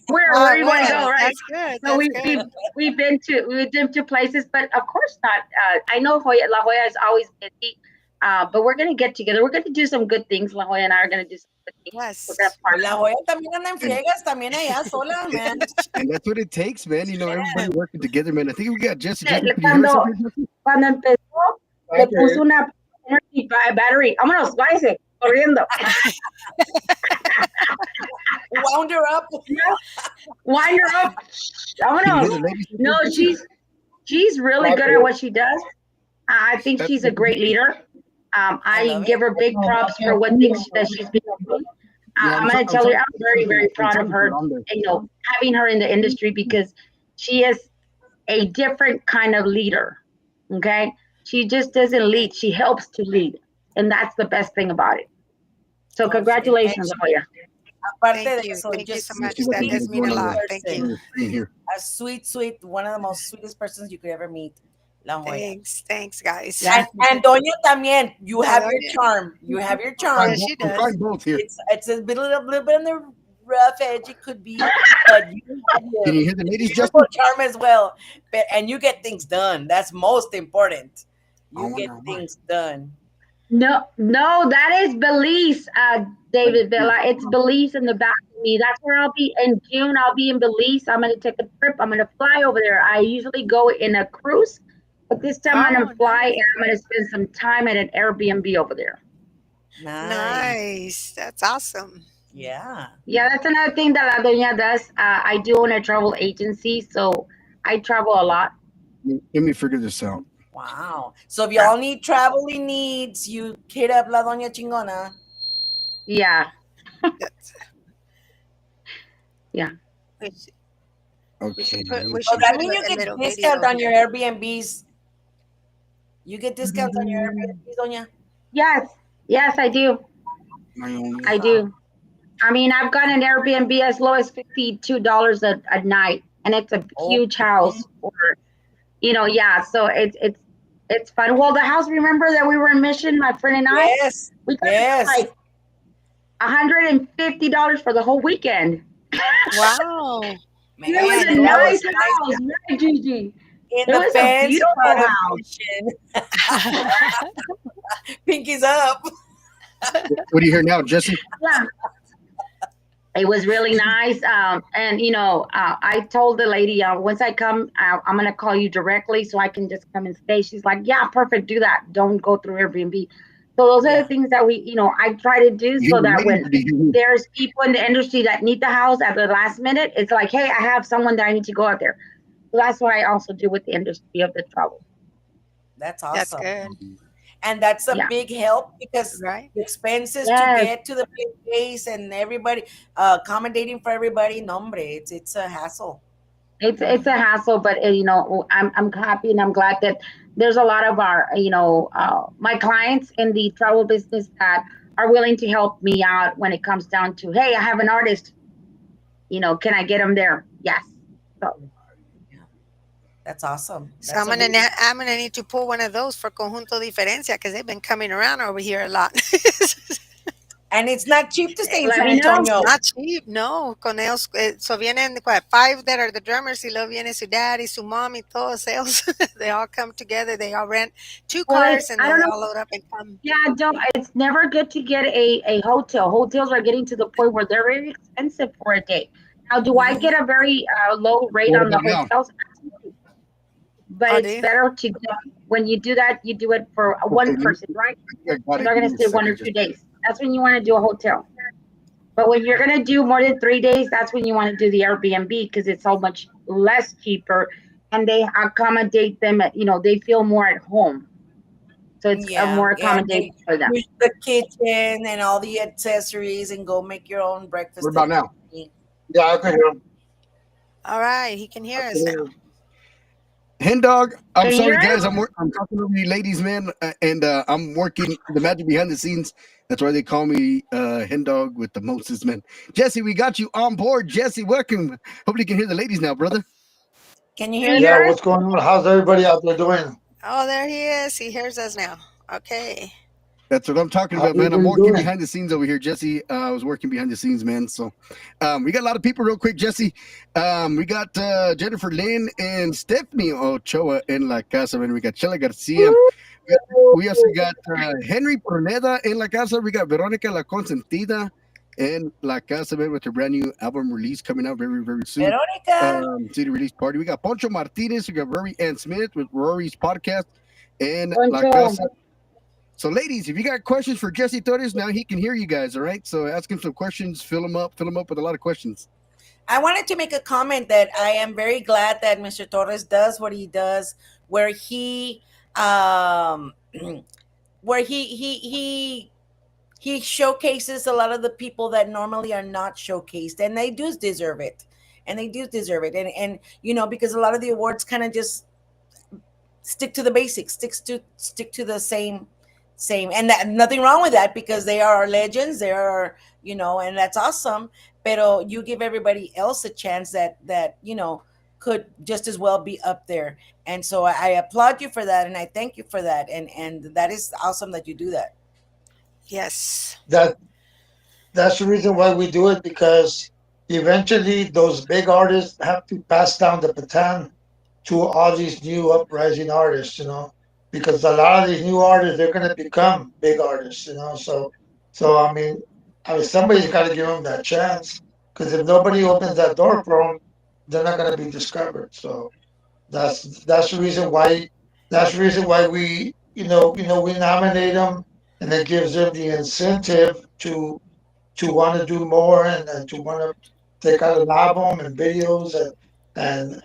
S4: Where
S3: Ah,
S4: do you want to go?"
S3: well,
S4: Right.
S3: that's good.
S4: So
S3: That's good.
S4: we've been to places, but of course not. I know La Jolla is always busy, but we're gonna get together. We're gonna do some good things. La Jolla and I are gonna do some good things. We're gonna
S3: Yes.
S4: party.
S5: La Joya también anda en
S1: And
S5: friegas, también allá sola, man.
S1: and that's what it takes, man. Everybody working together, man. I think we got Jesse. Jesse, can you hear us
S4: Cuando
S1: over here, Jesse?
S4: cuando empezó, le puso una energy battery. Vámonos, váyase, corriendo.
S5: Wound her up.
S4: Wind her up.
S1: Can you hear
S4: Vámonos.
S1: the ladies?
S4: No, she's really good at what she does. I think
S1: That's
S4: she's a great leader.
S5: I
S4: I
S5: love
S4: give
S5: it.
S4: her big props for what things that she's been doing.
S1: yeah.
S4: I'm gonna
S1: I'm
S4: tell you,
S1: trying
S4: I'm very, very
S1: I'm
S4: proud
S1: trying
S4: of
S1: to get
S4: her.
S1: on there.
S4: Having her in the industry because she is a different kind of leader. Okay, she just doesn't lead; she helps to lead, and that's the best thing about it. So,
S5: Oh, and
S4: congratulations, Avoya.
S5: aparte
S3: Thank
S5: de
S3: you.
S5: eso,
S3: Thank you
S5: just
S3: so
S1: Let me
S3: much.
S1: see what I
S3: That
S1: can
S5: sweet,
S3: does
S1: get
S3: mean
S1: going
S3: a
S1: on
S5: sweet
S3: lot.
S1: the
S3: Thank you.
S5: person.
S1: screen here.
S5: A sweet, one of the most sweetest persons you could ever meet. La Joya.
S3: Thanks. Thanks, guys.
S4: Yeah,
S5: And Doña también, you
S3: La
S5: have your
S3: doña.
S5: charm. You have your
S3: Yeah,
S5: charm.
S3: she
S1: I'm
S3: does.
S1: trying both here.
S5: It's a little bit on the rough edge it could be, but you have
S1: Can
S5: your
S1: you hear the ladies,
S5: beautiful
S1: Justin?
S5: charm as well. And you get things done. That's most important.
S1: I
S5: You get
S1: wonder why.
S5: things done.
S4: no, that is Belize, David Villa. It's Belize in the back of me. That's where I'll be in June. I'll be in Belize. I'm gonna take a trip. I'm gonna fly over there. I usually go in a cruise, but this time I'm
S3: Oh,
S4: gonna fly
S3: nice.
S4: and I'm gonna spend some time at an Airbnb over there.
S5: Nice.
S3: Nice. That's awesome.
S5: Yeah.
S4: Yeah, that's another thing that La Doña does. I do own a travel agency, so I travel a lot.
S1: Let me figure this out.
S5: Wow. So if
S4: Yeah,
S5: y'all need traveling needs, you hit up La Doña Chingona.
S4: yeah,
S3: That's,
S4: yeah.
S3: we, should, we
S1: Okay.
S3: should put we
S5: So
S3: should
S5: that
S3: put
S5: means you
S3: a
S5: get
S3: little
S5: discount
S3: video.
S5: on your Airbnbs. You get discounts on your
S4: Mm,
S5: Airbnbs, Doña.
S4: yes, yes, I do.
S1: Naomi.
S4: I do. I mean, I've got an Airbnb as low as $52 a night, and it's a huge
S5: Okay.
S4: house. Yeah. So it's fun. Well, the house, remember that we were in Mission, my friend and I,
S5: Yes.
S4: we got it for
S5: Yes.
S4: like $150 for the whole weekend.
S3: Wow.
S4: And it was
S5: Man,
S4: a
S5: and that was
S4: nice
S5: nice
S4: house, right, Gigi?
S5: in
S4: It
S5: the
S4: was a
S5: fancy part
S4: beautiful
S5: of
S4: house.
S5: Mission. Pinkies up.
S1: What do you hear now, Jesse?
S4: Yeah, it was really nice. And I told the lady, once I come, I'm gonna call you directly so I can just come and stay. She's like, yeah, perfect. Do that. Don't go through Airbnb. So those are
S5: Yeah.
S4: the things that I try to do
S1: You hear
S4: so
S1: the
S4: that
S1: ladies
S4: when
S1: or do you hear me?
S4: there's people in the industry that need the house at the last minute, it's like, hey, I have someone that I need to go out there. So that's what I also do with the industry of the travel.
S5: That's
S3: That's
S5: awesome.
S3: good.
S5: And that's a
S4: Yeah.
S5: big help because
S3: Right?
S5: the expenses to
S4: Yes.
S5: get to the place and everybody accommodating for everybody, no, hombre, it's a hassle.
S4: It's a hassle, but I'm happy and I'm glad that there's a lot of our my clients in the travel business that are willing to help me out when it comes down to, hey, I have an artist, can I get them there? Yes. So
S5: Yeah, that's awesome.
S3: So
S5: That's amazing.
S3: I'm gonna need to pull one of those for Conjunto Diferencia because they've been coming around over here a lot.
S5: And it's not cheap to stay in
S4: let
S5: San
S4: me know.
S3: It's
S5: Antonio.
S3: not cheap, no. Con ellos, so vienen what, five that are the drummers, y luego viene su daddy, su mom, y todos ellos. They all come together. They all rent two
S4: Well,
S3: cars and
S4: I
S3: then
S4: don't
S3: they
S4: know.
S3: all load up and come.
S4: Yeah, don't. It's never good to get a hotel. Hotels are getting to the point where they're very expensive for a day. Now, do I
S5: Mhm.
S4: get a very low rate
S1: What
S4: on the
S1: about now?
S4: hotels? but
S3: Oh, do
S4: it's
S3: you?
S4: better to when you do that, you do it for
S1: Okay,
S4: one person, right?
S1: I got
S4: And
S1: it.
S4: they're
S1: Give
S4: gonna
S1: me a
S4: stay one or
S1: second.
S4: two
S1: Just
S4: days. That's when you want to do a hotel. But when you're gonna do more than 3 days, that's when you want to do the Airbnb because it's so much less cheaper, and they accommodate them. They feel more at home, so it's
S5: Yeah,
S4: more
S5: yeah. They
S4: accommodating for them.
S5: use the kitchen and all the accessories and go make your own
S1: what
S5: breakfast and
S1: about now?
S5: everything.
S2: Yeah, I can hear him.
S3: All right, he can
S2: I
S3: hear us
S2: can hear
S3: now.
S2: him.
S1: Hen dog, I'm
S4: Can you
S1: sorry,
S4: hear
S1: guys.
S4: us?
S1: I'm talking over you, ladies, man, and I'm working the magic behind the scenes. That's why they call me Hen dog with the Moses, man. Jesse, we got you on board. Jesse, welcome. Hopefully, you can hear the ladies now, brother.
S5: Can you
S4: Can
S5: hear
S4: you
S5: us?
S2: Yeah,
S4: hear us?
S2: what's going on? How's everybody out there doing?
S3: Oh, there he is. He hears us now. Okay.
S1: That's what I'm talking
S2: How's
S1: about, man. I'm
S2: everybody
S1: working
S2: doing?
S1: behind the scenes over here, Jesse. I was working behind the scenes, man. So we got a lot of people, real quick, Jesse. We got Jennifer Lynn and Stephanie Ochoa in La Casa, man. We got Chela Garcia. We also got Henry Pruneda in La Casa. We got Veronica La Consentida in La Casa, man, with her brand new album release coming out very, very soon.
S5: Veronica.
S1: CD release party. We got Poncho Martinez. We got Rory Ann Smith with Rory's podcast and La
S4: Poncho.
S1: Casa. So, ladies, if you got questions for Jesse Torres, now he can hear you guys. All right. So, ask him some questions. Fill him up with a lot of questions.
S5: I wanted to make a comment that I am very glad that Mr. Torres does what he does, where he, um, where he showcases a lot of the people that normally are not showcased, and they do deserve it, and they do deserve it, and because a lot of the awards kind of just stick to the basics, stick to the same, and that, nothing wrong with that because they are legends, they are, and that's awesome. Pero you give everybody else a chance that could just as well be up there, and so I applaud you for that, and I thank you for that, and that is awesome that you do that.
S3: Yes.
S2: That that's the reason why we do it because eventually those big artists have to pass down the baton to all these new uprising artists, because a lot of these new artists they're going to become big artists, so I mean somebody's got to give them that chance because if nobody opens that door for them, they're not going to be discovered. So that's the reason why we we nominate them, and it gives them the incentive to want to do more and to want to take out an album and videos and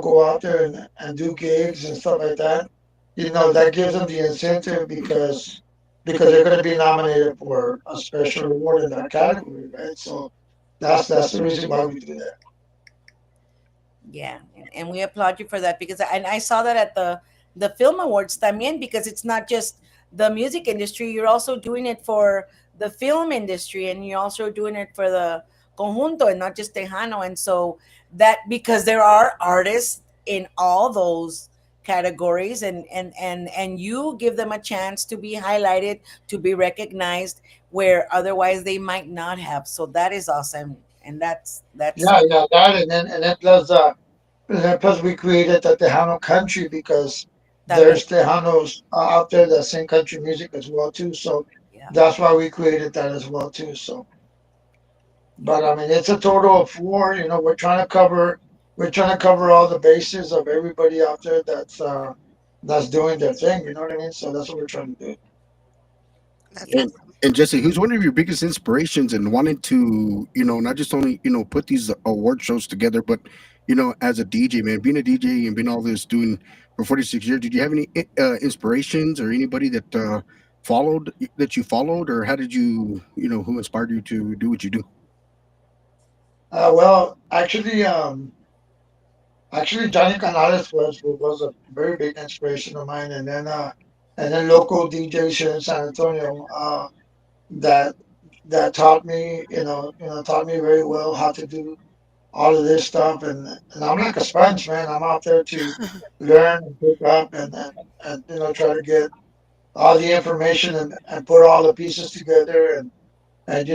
S2: go out there and do gigs and stuff like that. That gives them the incentive because they're going to be nominated for a special award in that category, right? So that's the reason why we do that.
S5: Yeah, and we applaud you for that because and I saw that at the film awards también, because it's not just the music industry, you're also doing it for the film industry, and you're also doing it for the conjunto and not just Tejano. And so that, because there are artists in all those categories, and you give them a chance to be highlighted, to be recognized where otherwise they might not have. So that is awesome, and that's
S2: Yeah, that and then plus we created the Tejano country because
S5: también.
S2: there's Tejanos out there that sing country music as well too. So
S5: Yeah.
S2: that's why we created that as well too. So, but I mean, it's a total of four. We're trying to cover all the bases of everybody out there that's doing their thing. You know what I mean? So that's what we're trying to do.
S3: That's
S1: And,
S3: awesome.
S1: and Jesse, who's one of your biggest inspirations in wanting to, not just only, put these award shows together, but, as a DJ, man, being a DJ and being all this doing for 46 years, did you have any inspirations or anybody that you followed, or how did you, who inspired you to do what you do?
S2: Well, actually, Johnny Canales was a very big inspiration of mine, and then local DJs here in San Antonio that taught me, taught me very well how to do all of this stuff, and I'm like a sponge, man. I'm out there to learn and pick up and try to get all the information and put all the pieces together and like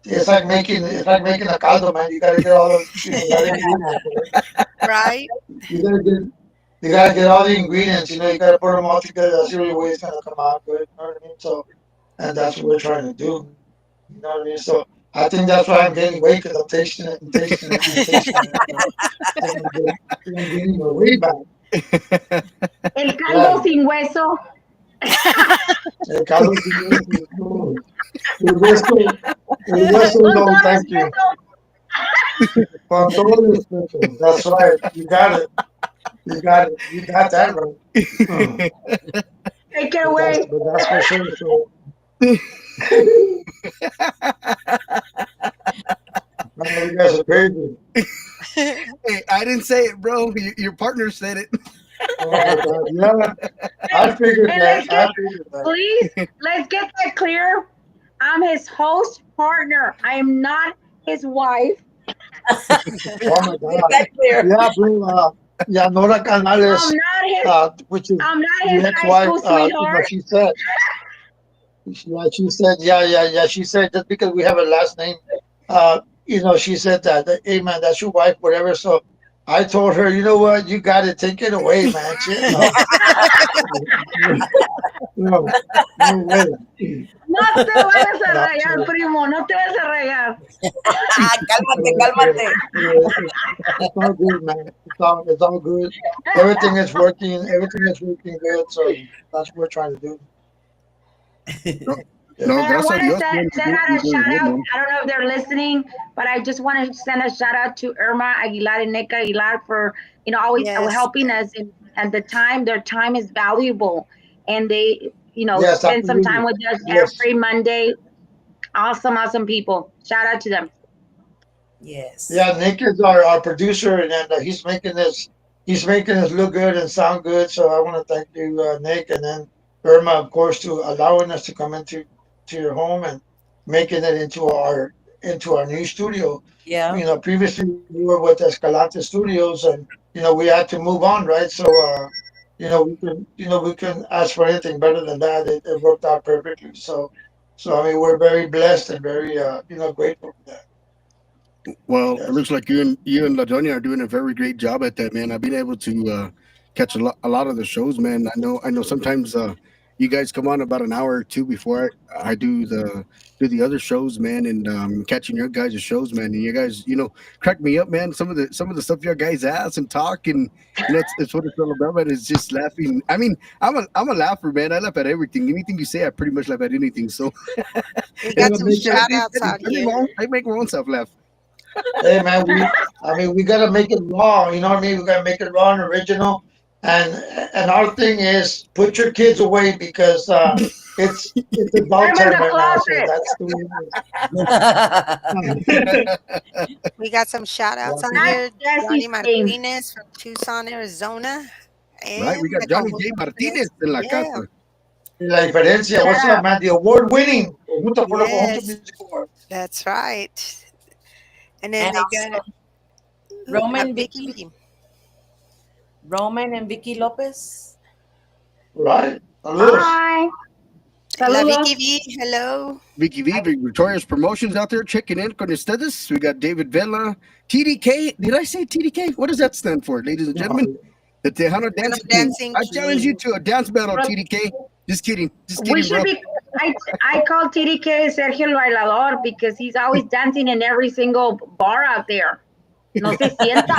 S2: it's like making a caldo, man. You gotta get all the ingredients.
S3: Right?
S2: You gotta get all the ingredients. You gotta put them all together. That's the only way it's gonna come out good. You know what I mean? So, and that's what we're trying to do. You know what I mean? So I think that's why I'm gaining weight because I'm tasting it and tasting it and tasting it. So I'm gaining my weight back.
S4: El
S2: Yeah,
S4: caldo sin hueso.
S2: el caldo sin hueso. No. El hueso,
S4: Con
S2: no,
S4: todo
S2: thank you.
S4: respeto.
S2: Con todo respeto. That's right. You got it. You got it. You got that right. Uh,
S4: Take it away.
S2: but that's for sure. So, man, you guys are crazy.
S1: Hey, I didn't say it, bro. Your partner said it.
S2: Oh my God. Yeah, I figured
S4: And
S2: that.
S4: let's
S2: I
S4: get,
S2: figured that.
S4: please, let's get that clear. I'm his host partner. I am not his wife.
S2: Oh my
S5: Make
S2: God.
S5: that clear.
S2: Yeah, bro. Yeah, Nora
S4: I'm
S2: Canales,
S4: not his.
S2: which is
S4: I'm not
S2: the
S4: his high
S2: ex-wife,
S4: school sweetheart.
S2: she said, yeah. She said just because we have a last name, she said that, hey man, that's your wife, whatever. So I told her, you know what, you got to take it away, man. Shit, no, no, no way.
S4: No te vayas a
S2: No,
S4: rayar,
S2: so,
S4: primo. No te vayas a rayar.
S5: Cálmate,
S2: uh,
S5: cálmate.
S2: it's all good, man. It's all good. Everything is working. Everything is working good. So that's what we're trying to do.
S1: No,
S2: Yeah.
S1: no,
S4: And I
S1: gracias a
S4: want to
S1: Dios, man.
S4: send out
S1: You're
S4: a
S1: doing
S4: shout
S1: good,
S4: out.
S1: man.
S4: I don't know if they're listening, but I just want to send a shout out to Irma Aguilar and Nick Aguilar for always
S3: Yes.
S4: helping us and the time. Their time is valuable, and they
S2: Yes,
S4: spend some time
S2: absolutely.
S4: with us
S2: Yes.
S4: every Monday. Awesome, awesome people. Shout out to them.
S5: Yes.
S2: Yeah, Nick is our producer, and he's making us look good and sound good. So I want to thank you, Nick, and then Irma, of course, to allowing us to come into to your home and making it into our new studio.
S5: Yeah.
S2: Previously we were with Escalante Studios, and we had to move on, right? So we can ask for anything better than that. It worked out perfectly. So I mean, we're very blessed and very grateful for that.
S1: Well, it
S2: Yes.
S1: looks like you and La Doña are doing a very great job at that, man. I've been able to catch a lot of the shows, man. I know. Sometimes you guys come on about an hour or two before I do the other shows, man, and catching your guys' shows, man. And you guys, crack me up, man. Some of the stuff your guys ask and talk, and it's what it's all about, man. It's just laughing. I mean, I'm a laugher, man. I laugh at everything. Anything you say, I pretty much laugh at anything. So
S3: We
S2: Yeah,
S3: got
S1: it's
S3: some
S2: make it.
S3: shout outs out here.
S1: I make my own self laugh.
S2: Hey man, I mean, we gotta make it raw. You know what I mean? We gotta make it raw and original. And and our thing is put your kids away because it's
S4: Put
S2: adult
S4: them in
S2: time
S4: the
S2: right now. So
S4: closet.
S2: that's the way
S3: We got some shout outs on
S4: That's
S3: here. Johnny
S4: Jesse's thing.
S3: Martinez from Tucson, Arizona.
S1: Right? We
S3: And
S1: got
S3: the
S1: Johnny J.
S3: conjunto
S1: Martinez in la casa.
S3: Yeah.
S2: La diferencia.
S4: Shout
S2: What's up,
S4: out.
S2: man? The award winning Conjunto por el Conjunto
S3: Yes.
S2: Music Award.
S3: That's right. And then
S5: And
S3: they
S5: also
S3: got
S5: Roman,
S3: Vicky
S5: Vicky,
S3: V.
S5: Roman and Vicky Lopez.
S2: Right? Saludos.
S4: Hi.
S3: La Vicky
S4: Saludos.
S3: V. Hello.
S1: Vicky V, Victoria's Promotions out there checking in con ustedes. We got David Vela, TDK. Did I say TDK? What does that stand for, ladies and gentlemen?
S2: No,
S1: The Tejano
S3: Ano
S1: Dancing King.
S3: Dancing
S1: I challenge you
S3: King.
S1: to a dance battle, TDK. Just kidding. Just
S4: We
S1: kidding,
S4: should
S1: bro.
S4: be. I call TDK Sergio el Bailador because he's always dancing in every single bar out there. No se sienta.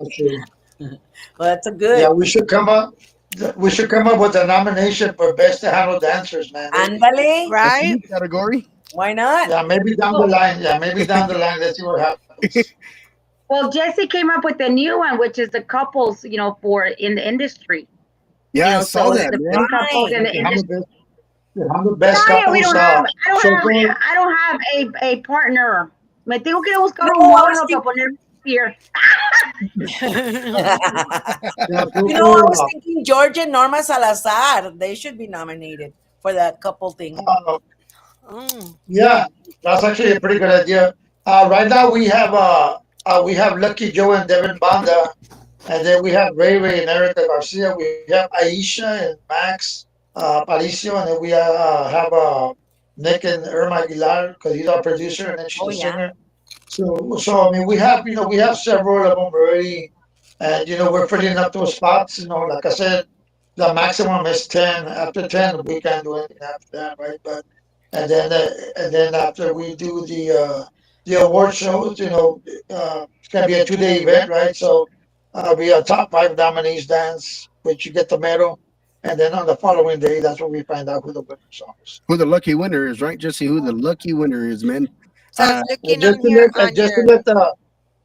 S2: actually,
S5: Well, that's a
S2: yeah,
S5: good.
S2: we should come up. We should come up with a nomination for best Tejano dancers, man. Maybe.
S5: Ándale.
S1: That's a
S3: Right?
S1: new category.
S5: Why not?
S2: Yeah, maybe down the
S4: Well,
S2: line. Yeah, maybe down the line. Let's see what happens.
S4: well, Jesse came up with a new one, which is the couples, for in the industry.
S1: Yeah, I saw
S4: So
S1: that,
S4: the
S1: man.
S4: best couples
S5: Right.
S4: in the
S2: Tejano
S4: industry.
S2: best, Tejano best
S4: Tanya, we
S2: couples
S4: don't have. I don't
S2: so
S4: have.
S2: far.
S4: I don't have a partner. Me tengo que ir a buscar
S5: No,
S4: un
S5: I was
S4: mono para
S5: thinking.
S4: poner here.
S2: Yeah, so
S5: I was
S2: far.
S5: thinking George and Norma Salazar. They should be nominated for that couple thing.
S3: Mm.
S2: Yeah, that's actually a pretty good idea. Right now we have Lucky Joe and Devin Banda, and then we have Ray Ray and Erica Garcia. We have Aisha and Max Paricio, and then we have Nick and Irma Aguilar because he's our producer, and then she's
S5: Oh
S2: a
S5: yeah.
S2: singer. So I mean, we have several of them already, and we're filling up those spots. Like I said, the maximum is 10. After 10, we can't do anything after that, right? But and then after we do the award shows, it's gonna be a 2 day event, right? So we have top five nominees dance, which you get the medal, and then on the following day, that's when we find out who the winners are.
S1: Who the lucky winner is, right, Jesse? Who the lucky winner is, man?
S3: So I was
S1: Uh,
S3: looking
S2: Just
S3: on
S2: to
S3: here
S2: let
S3: on
S2: just to
S3: your.
S2: let the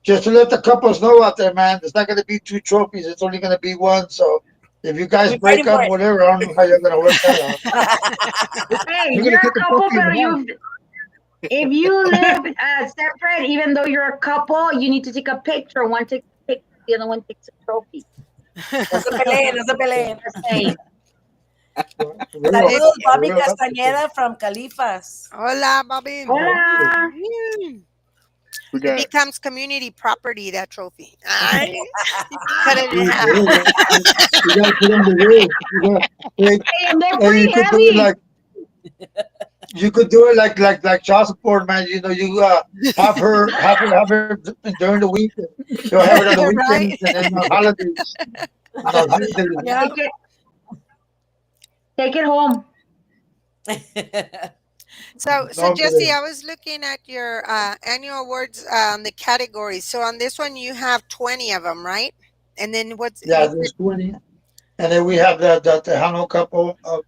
S2: just to let the couples know out there, man, it's not gonna be two trophies. It's only gonna be one. So if you guys
S5: We're
S2: break
S5: fighting for
S2: up,
S5: it.
S2: whatever, I don't know how you're gonna work that out.
S4: Hey,
S1: we're
S4: you're
S1: gonna
S4: a
S1: take the
S4: couple,
S1: trophy in
S4: but
S1: the house.
S4: if you live separate, even though you're a couple, you need to take a picture. One takes a picture, the other one takes a trophy.
S5: No se peleen, no se peleen.
S4: Just saying.
S2: For real,
S3: If,
S5: Saludos,
S2: for
S5: Bobby
S2: real. That's for sure.
S5: Castañeda from Califas.
S3: hola, Bobby.
S2: Oh,
S4: Hola.
S3: Mm.
S1: We
S3: It
S1: got
S3: becomes community property, that trophy. Alright? You can cut it in
S2: for
S3: half.
S2: real, man. You gotta put them to work. Hey,
S4: Hey, and they're
S2: hey, you
S4: pretty
S2: could do it
S4: heavy.
S2: like you could do it like child support, man. You have her during the week. You'll have it on the weekends
S3: Right?
S2: and then on holidays. On holidays.
S3: Yeah.
S4: Take it, take it home.
S3: So
S2: No,
S3: Jesse, I was looking at your annual awards the categories. So on this one, you have 20 of them, right? And then what's
S2: yeah,
S3: you said?
S2: there's 20. And then we have the Tejano couple of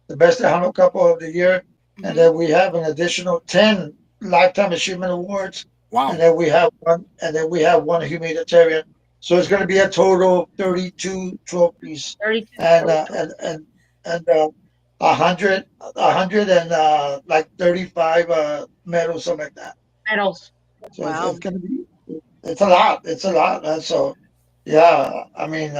S2: the best Tejano couple of the year. And
S3: Hmm.
S2: then we have an additional 10 lifetime achievement awards.
S1: wow.
S2: And then we have one humanitarian. So it's going to be a total of 32 trophies
S4: 32
S2: and
S4: trophies.
S2: uh, and and and 100 and like 35 medals, something like that.
S4: Medals.
S2: So it's
S3: Wow.
S2: going to be it's a lot. It's a lot. Man. So yeah, I mean,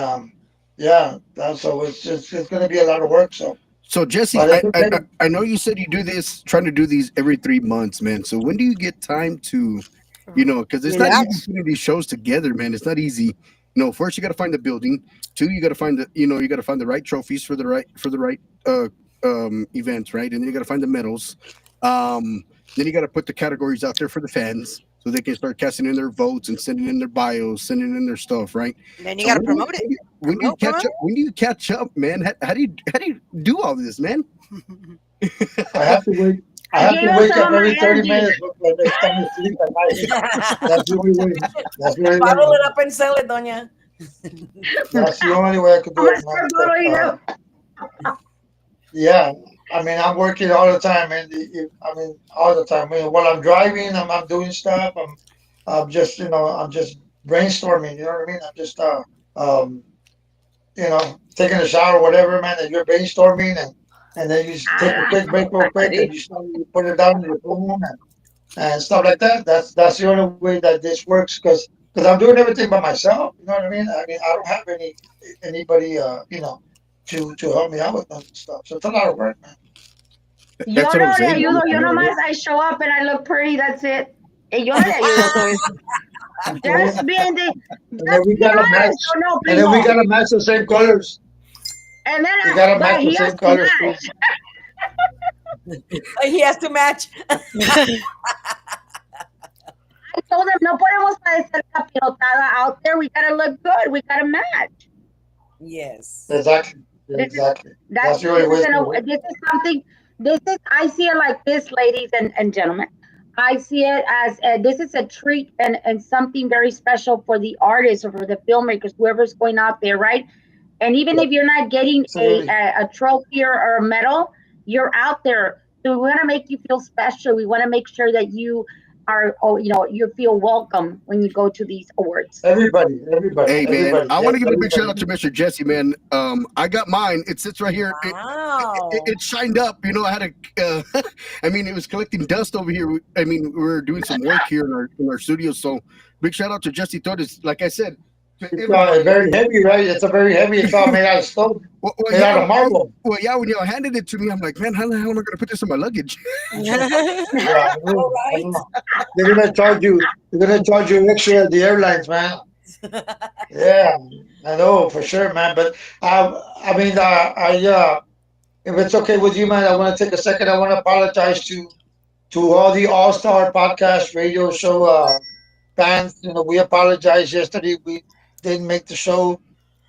S2: yeah. So it's going to be a lot of work. So,
S1: So Jesse,
S2: but
S1: I,
S2: it's
S1: I
S2: okay.
S1: I I know you said you do this, trying to do these every 3 months, man. So when do you get time to, because it's not easy
S3: Relax.
S1: putting these shows together, man. It's not easy. First you got to find the building. Two, you got to find you got to find the right trophies for the right uh events, right? And then you got to find the medals. Then you got to put the categories out there for the fans so they can start casting in their votes and sending in their bios, sending in their stuff, right?
S3: Then you
S1: So
S3: got to promote it.
S1: when do you catch
S3: Promote.
S1: up? When do you catch up, man? How do you do all this, man?
S2: I have to wake. I
S4: I
S2: have
S4: gave
S2: to
S4: him
S2: wake
S4: some
S2: up
S4: of my
S2: every 30
S4: energy.
S2: minutes when it's time to sleep at night. That's the only way. That's the only
S5: Bottle
S2: way.
S5: it up and sell it, Doña.
S2: That's the only way I could
S4: I'm
S2: do
S4: gonna
S2: it, man.
S4: start
S2: But
S4: bottling up.
S2: yeah, I mean, I'm working all the time, and I mean, all the time. I mean, while I'm driving, I'm doing stuff. I'm just brainstorming. You know what I mean? I'm just um, taking a shower, whatever, man. And you're brainstorming, and then you just take a quick break, real quick, and you put it down on your phone and stuff like that. That's the only way that this works because I'm doing everything by myself. You know what I mean? I mean, I don't have anybody to help me out with that stuff. So it's a lot of work, man.
S4: Yo
S1: That's what I'm
S4: no le
S1: saying, man.
S4: ayudo,
S1: It's a
S4: yo
S1: lot of
S4: nomás
S1: work.
S4: I show up and I look pretty, that's it. Y yo no le ayudo todo eso. Just being the,
S2: And then
S4: just
S2: we
S4: be
S2: gotta
S4: honest,
S2: match,
S4: yo no,
S2: and then we
S4: primo.
S2: gotta match the same colors.
S4: And then,
S2: We gotta
S4: but
S2: match the
S4: he has
S2: same
S4: to
S2: colors too.
S4: match.
S5: He has to match.
S4: I told him, no podemos parecer capirotada out there. We gotta look good. We gotta match.
S5: Yes.
S2: Exactly,
S4: This is
S2: exactly.
S4: that.
S2: That's the only way it's gonna work.
S4: This is something. This is. I see it like this, ladies and gentlemen. I see it as this is a treat and something very special for the artists or for the filmmakers, whoever's going out there, right? And even if you're not getting
S2: Absolutely.
S4: a trophy or a medal, you're out there. So we want to make you feel special. We want to make sure that you are, oh, you feel welcome when you go to these awards.
S2: Everybody, everybody,
S1: Hey, man,
S2: everybody.
S1: I want
S2: Yes,
S1: to give a big shout
S2: everybody.
S1: out to Mr. Jesse, man. I got mine. It sits right here. It
S5: Wow.
S1: shined up. I had I mean, it was collecting dust over here. I mean, we were doing some work here in our studio. So big shout out to Jesse Torres. Like I said, to
S2: It's
S1: everybody.
S2: very heavy, right? It's a very heavy. It's all made out of stone,
S1: Well,
S2: made
S1: yeah.
S2: out of marble.
S1: Well, yeah. When y'all handed it to me, I'm like, man, how the hell am I going to put this in my luggage?
S2: Yeah, I
S5: All
S2: know. I
S5: right.
S2: know. They're gonna charge you. They're gonna charge you extra at the airlines, man. Yeah, I know for sure, man. But I mean, if it's okay with you, man, I want to take a second. I want to apologize to all the All Star Podcast Radio Show fans. We apologize yesterday. We didn't make the show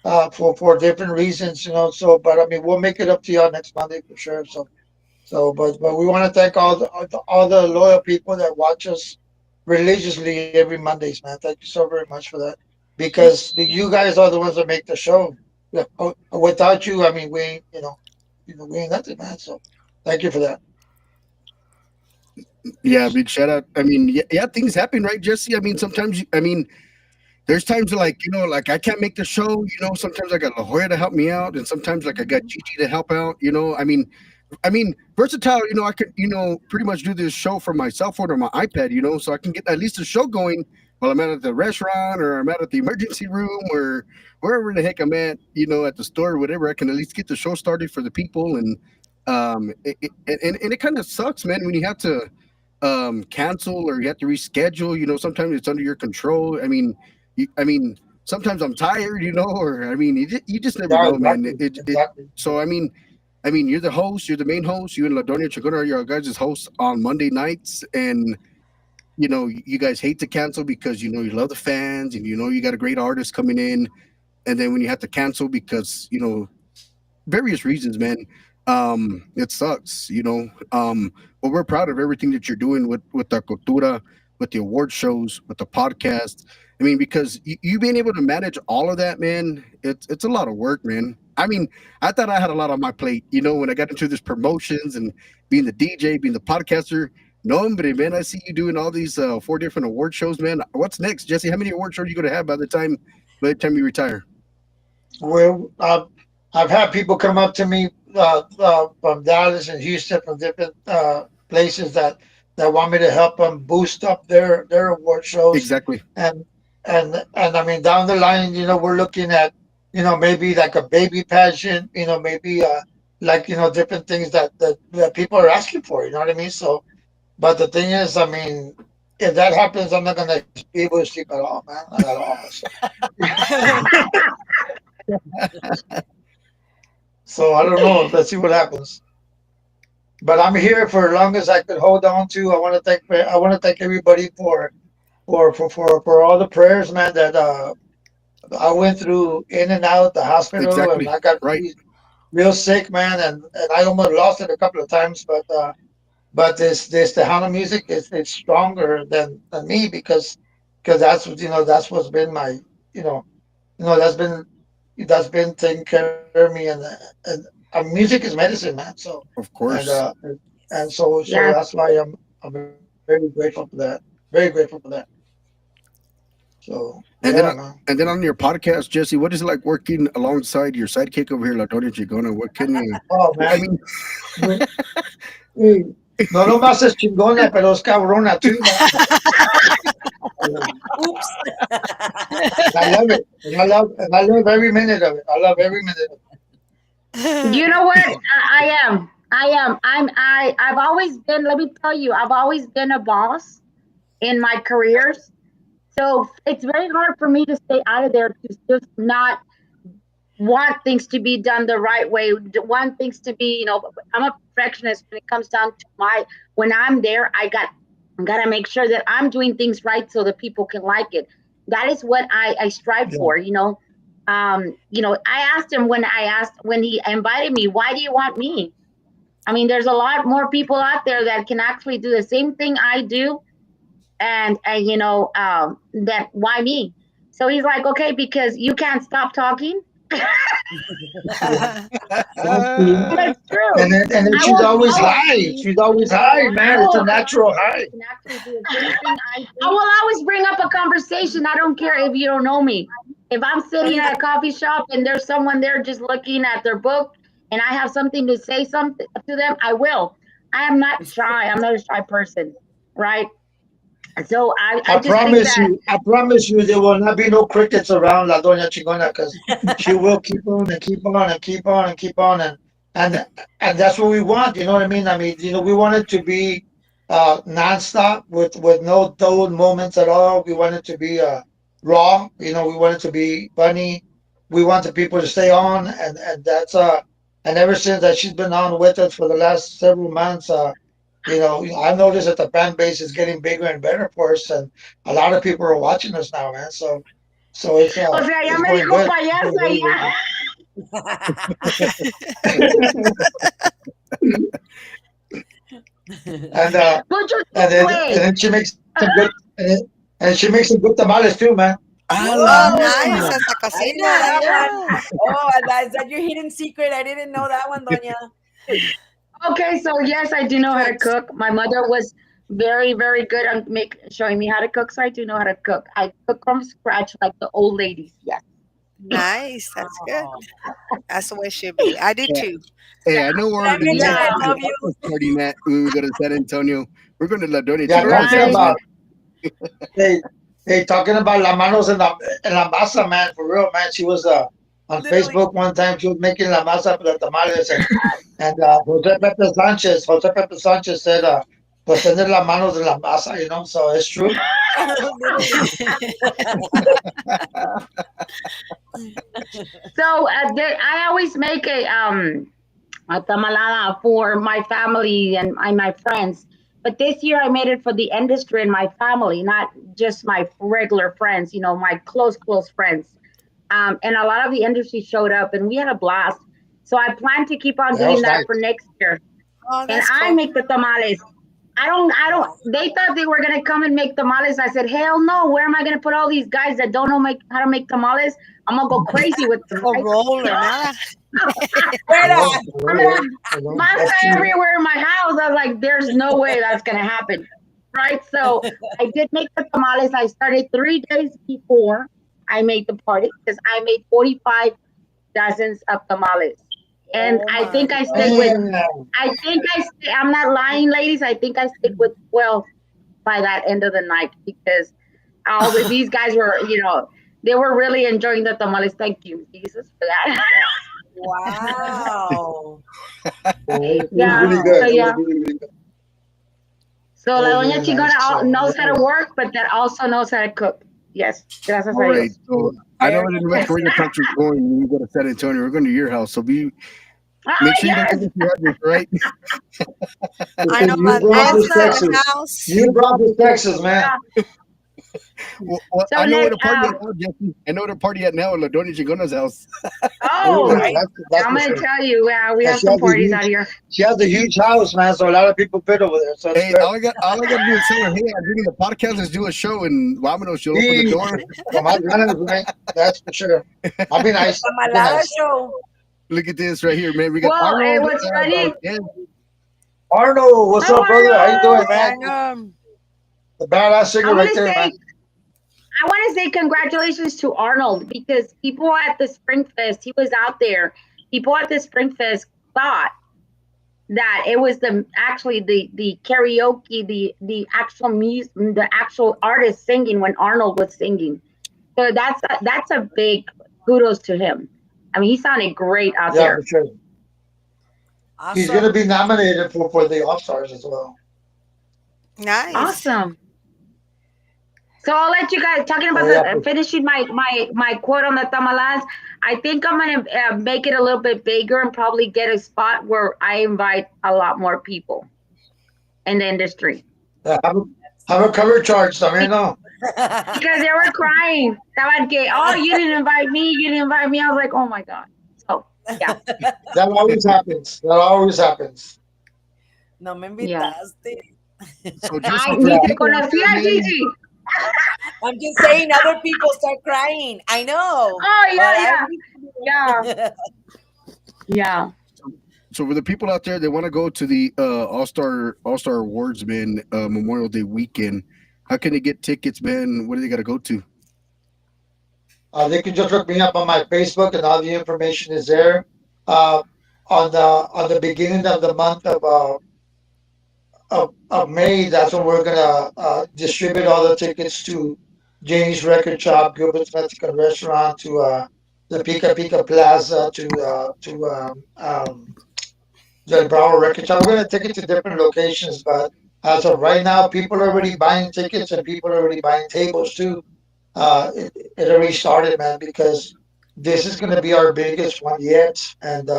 S2: for different reasons. So but I mean, we'll make it up to y'all next Monday for sure. So But we want to thank all the loyal people that watch us religiously every Mondays, man. Thank you so very much for that. Because you guys are the ones that make the show. Yeah, without you, I mean, we ain't, we ain't nothing, man. So thank you for that.
S1: Yeah, big shout out. I mean, yeah, yeah, things happen, right, Jesse? I mean, sometimes, I mean, there's times like, like I can't make the show, sometimes I got La Jolla to help me out, and sometimes like I got Gigi to help out, I mean, versatile. I could, pretty much do this show from my cell phone or my iPad. So I can get at least a show going while I'm at the restaurant or I'm at the emergency room or wherever the heck I'm at. At the store or whatever. I can at least get the show started for the people, and and it kind of sucks, man, when you have to cancel or you have to reschedule. Sometimes it's under your control. I mean, sometimes I'm tired, or I mean, you just never
S2: Yeah,
S1: know, man.
S2: exactly, exactly.
S1: So I mean, you're the host, you're the main host. You and La Doña Chingona are your guys' hosts on Monday nights, and you guys hate to cancel because you love the fans, and you got a great artist coming in, and then when you have to cancel because various reasons, man. It sucks, but we're proud of everything that you're doing with the cultura, with the award shows, with the podcast. I mean, because you being able to manage all of that, man, it's a lot of work, man. I mean, I thought I had a lot on my plate, when I got into this promotions and being the DJ, being the podcaster. No, hombre, man, I see you doing all these 4 different award shows, man. What's next, Jesse? How many award shows are you gonna have by the time you retire?
S2: Well, I've had people come up to me from Dallas and Houston, from different places that want me to help them boost up their award shows,
S1: Exactly.
S2: and and I mean down the line, we're looking at maybe like a baby pageant, maybe like different things that people are asking for. You know what I mean? So, but the thing is, I mean, if that happens, I'm not gonna be able to sleep at all, man, at all. So, so I don't know. Let's see what happens. But I'm here for as long as I could hold on to. I want to thank everybody for all the prayers, man. That I went through in and out the hospital, and
S1: Exactly.
S2: I got
S1: Right.
S2: real sick, man, and I almost lost it a couple of times. But this Tejano music is it's stronger than me because that's what's been my you know that's been taking care of me, and music is medicine, man. So
S1: Of
S2: and
S1: course.
S2: so
S4: Yeah.
S2: that's why I'm very grateful for that. Very grateful for that. So yeah,
S1: And then,
S2: man.
S1: and then on your podcast, Jesse, what is it like working alongside your sidekick over here, La Doña Chigona? What can you?
S2: Oh
S1: I
S2: man,
S1: mean,
S2: no, hey, no nomás es chingona, pero es cabrona too, man.
S5: Oops.
S2: And I love it. And I love every minute of it. I love every minute of
S4: You know what? I am. I am. I've always been. Let me tell you, I've always been a boss in my careers. So it's very hard for me to stay out of there to just not want things to be done the right way, want things to be, I'm a perfectionist when it comes down to when I'm there, I gotta make sure that I'm doing things right so that people can like it. That is what I strive
S2: it.
S4: for, I asked him when he invited me, why do you want me? I mean, there's a lot more people out there that can actually do the same thing I do, and that why me? So he's like, okay, because you can't stop talking.
S2: Yeah. That's true.
S4: And it's true.
S2: And then
S4: I
S2: she's
S4: will.
S2: always
S4: I will.
S2: high. She's always high, man. It's a natural high.
S4: Can actually do the same thing I do. I will always bring up a conversation. I don't care if you don't know me. If I'm sitting at a coffee shop and there's someone there just looking at their book, and I have something to say something to them, I will. I am not shy. I'm not a shy person, right? So I just think that
S2: I promise you, there will not be no crickets around La Doña Chingona because she will keep on and keep on and keep on and keep on and and that's what we want. You know what I mean? I mean, we want it to be nonstop with no dull moments at all. We want it to be raw. We want it to be funny. We want the people to stay on, and that's and ever since that she's been on with us for the last several months. I've noticed that the fan base is getting bigger and better for us, and a lot of people are watching us now, man. So
S4: o sea, ya
S2: it's
S4: me
S2: going
S4: dijo
S2: good. It's going
S4: payasa
S2: very, very
S4: ya.
S2: good. and
S4: Put your
S2: and
S4: tools away.
S2: then she makes some good and she makes some good tamales too, man.
S1: A la
S3: Oh,
S1: máquina.
S3: nice. Hasta
S5: I didn't know
S3: cocina.
S5: that one.
S3: Yeah.
S5: Oh, is that your hidden secret? I didn't know that one, Doña.
S4: Okay, so yes, I do know how to
S3: Cooks.
S4: cook. My mother was very, very good on make showing me how to cook, so I do know how to cook. I cook from scratch like the old ladies. Yes.
S3: Nice. That's good.
S5: Oh.
S3: That's the way it should be. I do
S1: Yeah.
S3: too.
S1: Hey, I know we're
S5: Did I
S1: already
S5: mention
S1: next
S4: Yeah.
S5: I
S1: to the
S5: love you?
S1: tacos party, Matt. When we go to San Antonio, we're going to La Doña
S2: Yeah,
S1: Chingona's
S2: talking
S1: house,
S4: Right.
S1: man.
S2: about hey, hey, talking about la manos en la masa, man, for real, man. She was on
S5: Literally.
S2: Facebook one time. She was making la masa for the tamales, and Jose Pepe Sanchez said, "Pues tener la manos en la masa," you know. So it's true.
S5: Literally.
S4: So I always make a tamalada for my family and my friends. But this year I made it for the industry and my family, not just my regular friends. You know, my close friends. And a lot of the industry showed up, and we had a blast. So I plan to keep on
S2: That
S4: doing
S2: was
S4: that
S2: nice.
S4: for next year.
S3: Oh,
S4: And
S3: that's
S4: I
S3: cool.
S4: make the tamales. I don't.
S5: Wow.
S4: They thought they were gonna come and make tamales. I said, hell no. Where am I gonna put all these guys that don't know how to make tamales? I'm gonna go crazy with them,
S3: Or
S4: right?
S3: roll or nada.
S5: Fuera.
S4: I'm gonna have
S2: I know.
S4: masa
S2: That's true.
S4: everywhere in my house. I was like, there's no way that's gonna happen, right? So I did make the tamales. I started 3 days before I made the party because I made 45 dozens of tamales. And
S5: Oh
S4: I
S5: my
S4: think I stayed with,
S5: God.
S2: Damn.
S4: I'm not lying, ladies. I think I stayed with 12 by that end of the night because these guys were, they were really enjoying the tamales. Thank you, Jesus, for that.
S5: Wow.
S2: It was
S4: Yeah.
S2: really
S5: Wow.
S2: good.
S4: So
S2: It was
S4: yeah.
S2: really, really good.
S4: So
S2: It
S4: La
S2: was
S4: Doña
S2: really
S4: Chingona
S2: nice. So
S4: knows how
S2: yes.
S4: to work, but that also knows how to cook. Yes. Gracias
S1: All
S4: a
S1: right.
S4: Dios.
S1: So I know
S5: Very
S1: in the next we're
S5: impressive.
S1: going to talk to you going when we go to San Antonio. We're going to your house. So make
S4: Oh,
S1: sure you don't
S4: yes.
S1: forget your address, right?
S3: I know
S2: You
S3: my
S2: brought
S3: dad's
S2: this
S3: in
S4: Also,
S3: the
S2: Texas.
S3: house.
S2: You brought this Texas, man.
S4: yeah.
S1: Well,
S4: So
S1: I know where
S4: next,
S1: to party at now, Jesse. I know where to party at now at La Doña Chingona's house.
S2: Oh
S4: oh,
S2: yeah,
S5: Right.
S2: that's
S4: I'm
S2: for
S4: gonna
S2: sure.
S4: tell you, yeah, we
S2: And
S4: have some parties out here.
S2: she has a huge house, man. So a lot of people fit over there. So it's
S1: Hey,
S2: good.
S1: all I got to do is tell her, hey, I'm doing the podcast. Let's do a show, and Vamano, she'll open the
S2: Sí,
S1: door.
S2: con más ganas, man. That's for sure. I'll be
S5: The
S2: nice. I'll be
S5: Tamalada
S2: nice.
S5: show.
S1: Look at this right here, man. We got
S4: Well,
S1: Arnold,
S4: what's funny?
S1: Valdez.
S2: Arnold, what's
S4: Oh,
S2: up, brother? How you doing,
S4: Arnold!
S2: man?
S3: I know.
S2: The badass
S4: I
S2: singer
S4: want
S2: right
S4: to
S2: there, man.
S4: say, I want to say congratulations to Arnold because people at the Spring Fest, he was out there. People at the Spring Fest thought that it was the karaoke, the actual music, the actual artist singing when Arnold was singing. So that's a big kudos to him. I mean, he sounded great out
S2: Yeah, for
S4: there.
S2: sure. He's
S5: Awesome.
S2: gonna be nominated for the All Stars as well.
S3: Nice.
S4: Awesome. So I'll let you guys talking
S2: Oh
S4: about
S2: yeah,
S4: the finishing my quote on the tamalas. I think I'm gonna make it a little bit bigger and probably get a spot where I invite a lot more people in the industry
S2: yeah, have a cover charge también, no?
S4: because they were crying. Estaban que, oh, you didn't invite me. You didn't invite me. I was like, oh my god. So yeah,
S2: That always happens. That always happens.
S5: No me
S4: yeah.
S5: invitaste.
S1: So
S4: I
S1: Jesse, for
S4: ni
S1: the
S4: te
S1: people out there,
S4: conocía,
S1: man.
S4: Gigi.
S5: I'm just saying other people start crying. I know.
S4: Oh
S5: But
S4: yeah,
S5: I
S4: yeah, yeah, yeah.
S1: So for the people out there that want to go to the All Star Awards, man, Memorial Day weekend, how can they get tickets, man? What do they got to go to?
S2: They can just look me up on my Facebook, and all the information is there. Uh, on the beginning of the month of May, that's when we're gonna distribute all the tickets to Janie's Record Shop, Gilbert's Mexican Restaurant, to the Pika Pika Plaza, to the Broward Record Shop. We're gonna take it to different locations, but as of right now, people are already buying tickets and people are already buying tables too. It already started, man, because this is gonna be our biggest one yet, and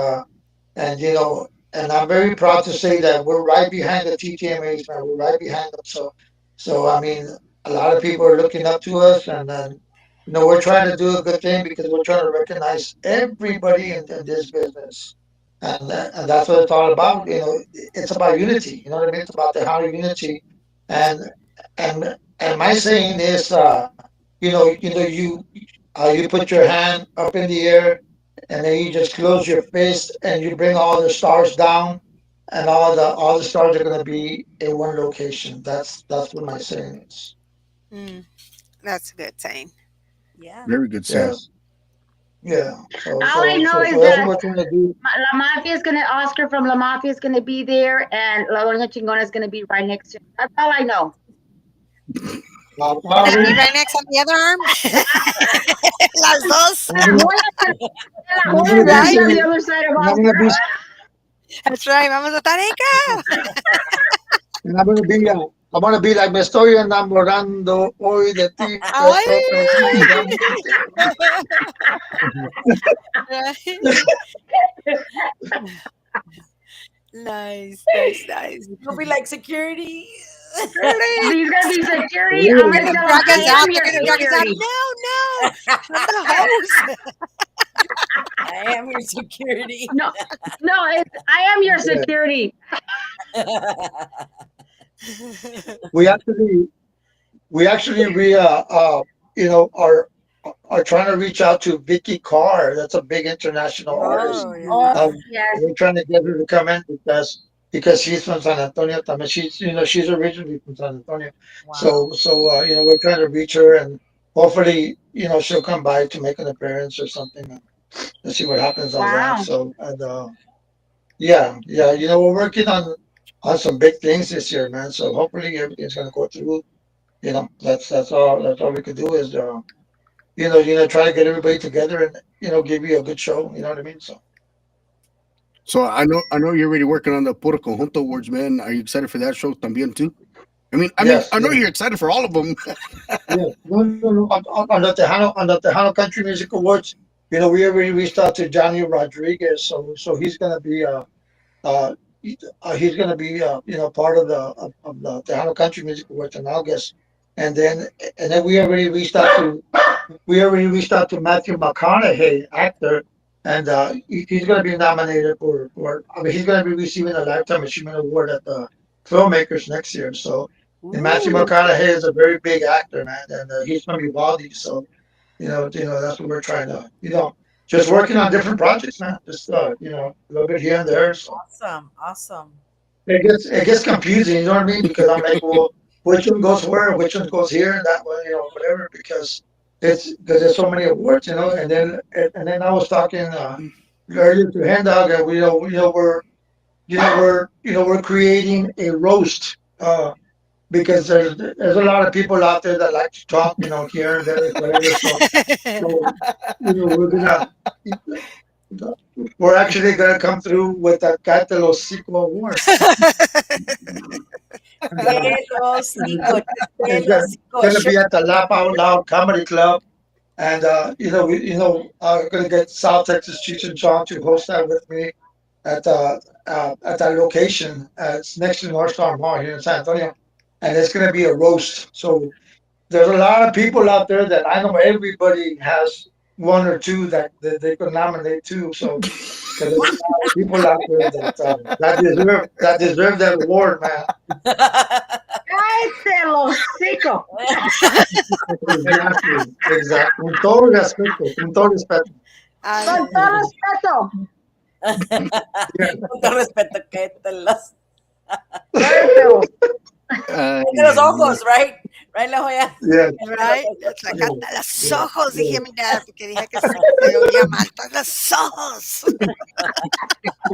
S2: and I'm very proud to say that we're right behind the TTMAs, man. We're right behind them. So I mean, a lot of people are looking up to us, and then we're trying to do a good thing because we're trying to recognize everybody in this business, and that's what it's all about. It's about unity. You know what I mean? It's about the Hano unity, and and my saying is, you put your hand up in the air, and then you just close your fist, and you bring all the stars down, and all the stars are gonna be in one location. That's what my saying is.
S3: Mm, that's a good saying.
S5: Yeah.
S1: Very good saying.
S2: Yes. Yeah. So
S4: All I
S2: so
S4: know
S2: so
S4: is
S2: so that's what
S4: that
S2: we're trying to do.
S4: La Mafia is gonna Oscar from La Mafia is gonna be there, and La Doña Chingona is gonna be right next to him. That's all I know.
S3: We're gonna be
S2: Probably,
S3: right next on the other arm. Las dos.
S2: and
S4: La
S2: I'm
S4: Joya
S2: gonna
S4: is
S2: be
S4: gonna
S3: Right?
S4: be on
S2: singing,
S4: the other side of
S2: and I'm gonna
S4: Oscar.
S2: be
S3: That's right. Vamos a Tareca.
S2: And I'm gonna be like me estoy enamorando hoy de ti, me
S3: Ay.
S2: estoy enamorando de
S3: Right. Nice, nice, nice.
S5: You'll be like security.
S3: Security.
S4: He's gonna be security. I'm
S3: They're
S2: ti.
S4: gonna
S3: gonna
S4: tell him
S3: drag us
S4: I
S3: out.
S4: am
S3: They're
S4: your
S3: gonna drag us out.
S4: security.
S3: No, no. I'm the host.
S5: I am your security.
S4: No, no, I am your
S2: Yeah.
S4: security.
S2: We actually, we are trying to reach out to Vicky Carr. That's a big international artist.
S5: Oh yeah.
S4: Oh
S2: Um,
S4: yes.
S2: we're trying to get her to come in because she's from San Antonio. También. She's originally from San Antonio.
S5: Wow.
S2: So we're trying to reach her, and hopefully, she'll come by to make an appearance or something, and see what happens on that.
S4: Wow.
S2: So, and yeah, yeah, we're working on some big things this year, man. So hopefully everything's gonna go through. That's all we could do is try to get everybody together and give you a good show. You know what I mean? So.
S1: So I know you're already working on the Puro Conjunto Awards, man. Are you excited for that show también too? I mean,
S2: Yes,
S1: I know
S2: yes,
S1: you're excited for all of them.
S2: yes. No, no, no. On the Tejano Country Music Awards, we already reached out to Johnny Rodriguez, so he's gonna be uh he's gonna be part of the Tejano Country Music Awards in August, and then we already reached out to Matthew McConaughey, actor, and he's gonna be nominated I mean, he's gonna be receiving a Lifetime Achievement Award at the Filmmakers next year. So. And Matthew
S5: Ooh.
S2: McConaughey is a very big actor, man, and he's from Uvalde. So that's what we're trying to, just working on different projects, man. Just a little bit here and there. So
S5: Awesome. Awesome.
S2: it gets confusing, you know what I mean? Because I'm like, well, which one goes where, which one goes here, and that one, whatever. Because there's so many awards, and then I was talking earlier to Hand Dog, and we're creating a roast. Because there's a lot of people out there that like to talk, here and there, whatever. So we're gonna we're actually gonna come through with a Cállate los Hocico Award. And,
S5: El hocico.
S2: it's
S5: El
S2: gonna,
S5: hocico.
S2: gonna
S5: Sure.
S2: be at the Laugh Out Loud Comedy Club, and I'm gonna get South Texas Cheech and Chong to host that with me at that location. It's next to North Star Mall here in San Antonio, and it's gonna be a roast. So there's a lot of people out there that I know everybody has one or two that they could nominate too. So because there's a lot of people out there that deserve that award, man.
S4: Cállate los hocico.
S2: Exactly, exactly. Con todo respeto.
S4: Con
S3: Ay,
S4: todo respeto.
S2: Yeah,
S5: Con todo respeto, que te los,
S4: Very feo.
S1: Ay,
S5: de los
S1: ay, ay.
S5: ojos, right? Right, La Joya?
S2: yeah,
S3: right? It's like
S2: yeah,
S3: hasta los
S2: yeah,
S3: ojos,
S2: yeah.
S3: dije mi dad, porque dije que se oía mal. Hasta los ojos.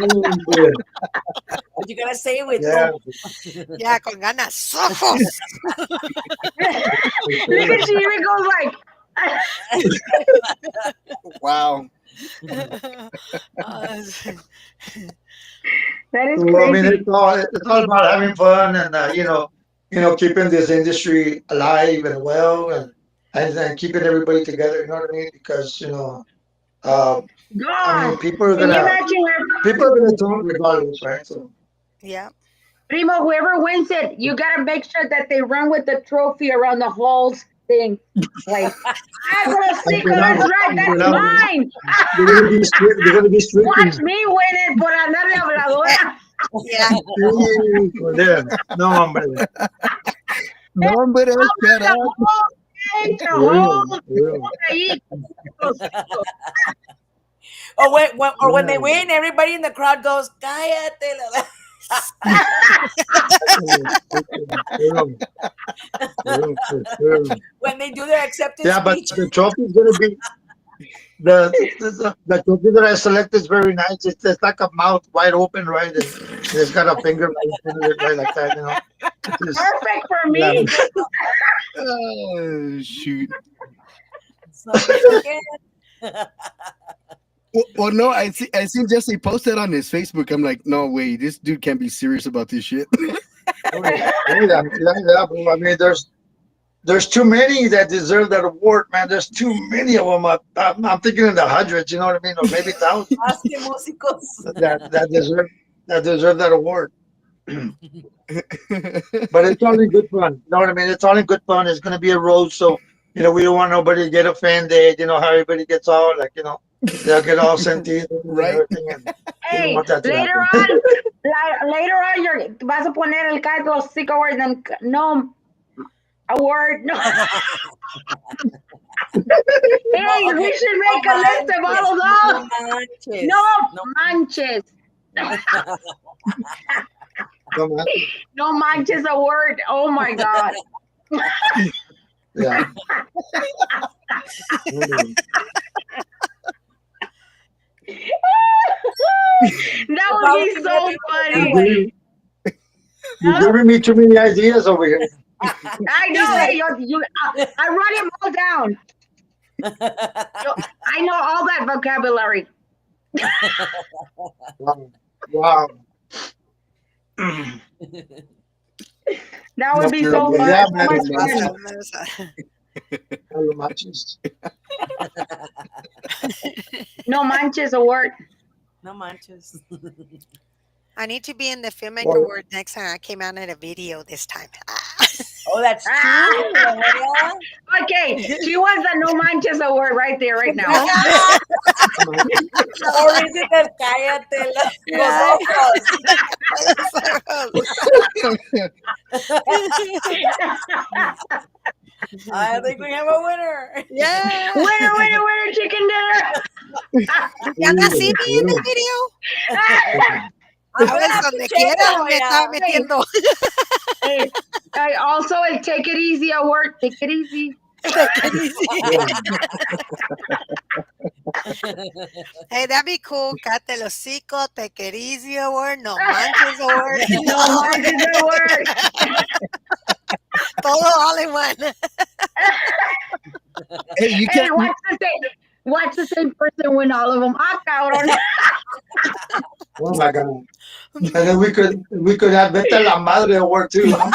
S2: Oh, yeah,
S5: But you gotta say it with
S2: yeah.
S3: Ya, con ganas, ojos.
S4: Look at she even goes like.
S1: Wow.
S3: Ah,
S4: That is
S2: So I mean,
S4: crazy.
S2: it's all about having fun and keeping this industry alive and well and keeping everybody together. You know what I mean? Because uh, I
S4: God,
S2: mean, people are
S4: can you
S2: gonna
S4: imagine
S2: people are gonna talk regardless, right? So
S3: yeah.
S4: Primo, whoever wins it, you gotta make sure that they run with the trophy around the halls thing. Like, Agrosico, that's right, that's
S2: They're
S4: mine.
S2: gonna be
S4: Watch
S2: stricken.
S4: me win it por andarle habladora.
S3: Yeah.
S2: Joder. No, hombre.
S1: No, but shut
S4: The
S1: up.
S4: whole thing, the
S2: Real,
S4: whole
S2: real.
S4: ahí.
S5: Or when they
S2: Yeah.
S5: win, everybody in the crowd goes, "Cállate."
S2: Real, real, for sure.
S5: When they do their acceptance
S2: Yeah, but
S5: speech.
S2: the trophy is gonna be the trophy that I select is very nice. It's like a mouth wide open, right? And it's got a finger right in front of it, right, like that, you know. It's just,
S4: Perfect for
S2: yeah.
S4: me.
S1: Oh, shoot.
S5: So it's okay.
S1: Well, no, I seen Jesse post that on his Facebook. I'm like, no way, this dude can't be serious about this shit.
S2: Oh, yeah, yeah, bro. I mean, there's too many that deserve that award, man. There's too many of them. I'm thinking in the hundreds, you know what I mean, or maybe thousands
S5: Más que músicos.
S2: that deserve that award. But it's all in good fun. You know what I mean? It's all in good fun. It's gonna be a roast, so we don't want nobody to get offended. You know how everybody gets all like, they'll get all sentido and
S1: Right?
S2: everything, and we don't
S4: Hey,
S2: want that to
S4: later
S2: happen.
S4: on, later on, you're vas a poner el Agrosico word, then no award, no. Hey,
S5: No, okay.
S4: we should make a list of all of those.
S5: No
S4: No
S5: manches.
S4: manches.
S2: Come on.
S4: No manches award. Oh my God.
S2: Yeah.
S4: That would be so funny.
S2: You're giving me too many ideas over here.
S4: I know. Hey, I run them all down. I know all that vocabulary.
S2: Wow.
S4: That would be so
S2: Okay,
S4: fun.
S2: yeah,
S4: So
S2: man.
S4: much fun.
S2: Hello, matches.
S4: No manches award.
S5: No manches.
S3: I need to be in the filmmaker
S2: Well-
S3: award next time. I came out in a video this time.
S5: Oh, that's true. Yeah.
S4: Okay, she wants the no manches award right there, right now.
S5: Or is it the cállate los ojos? I think we have a winner.
S3: Yeah.
S4: Winner, chicken dinner.
S3: ¿Ya no see me en el video? A ver, donde quiera me estaba metiendo.
S4: Hey, I also a take it easy award. Take it easy.
S3: Hey, that'd be cool. Cállate el hocico, take it easy award, no manches award.
S4: No manches award.
S3: Todo all in one.
S1: Hey, you
S4: Hey,
S1: can't.
S4: watch the same person win all of them. Ah, cabrón.
S2: Oh my God. And then we could have Vete la Madre award too, huh?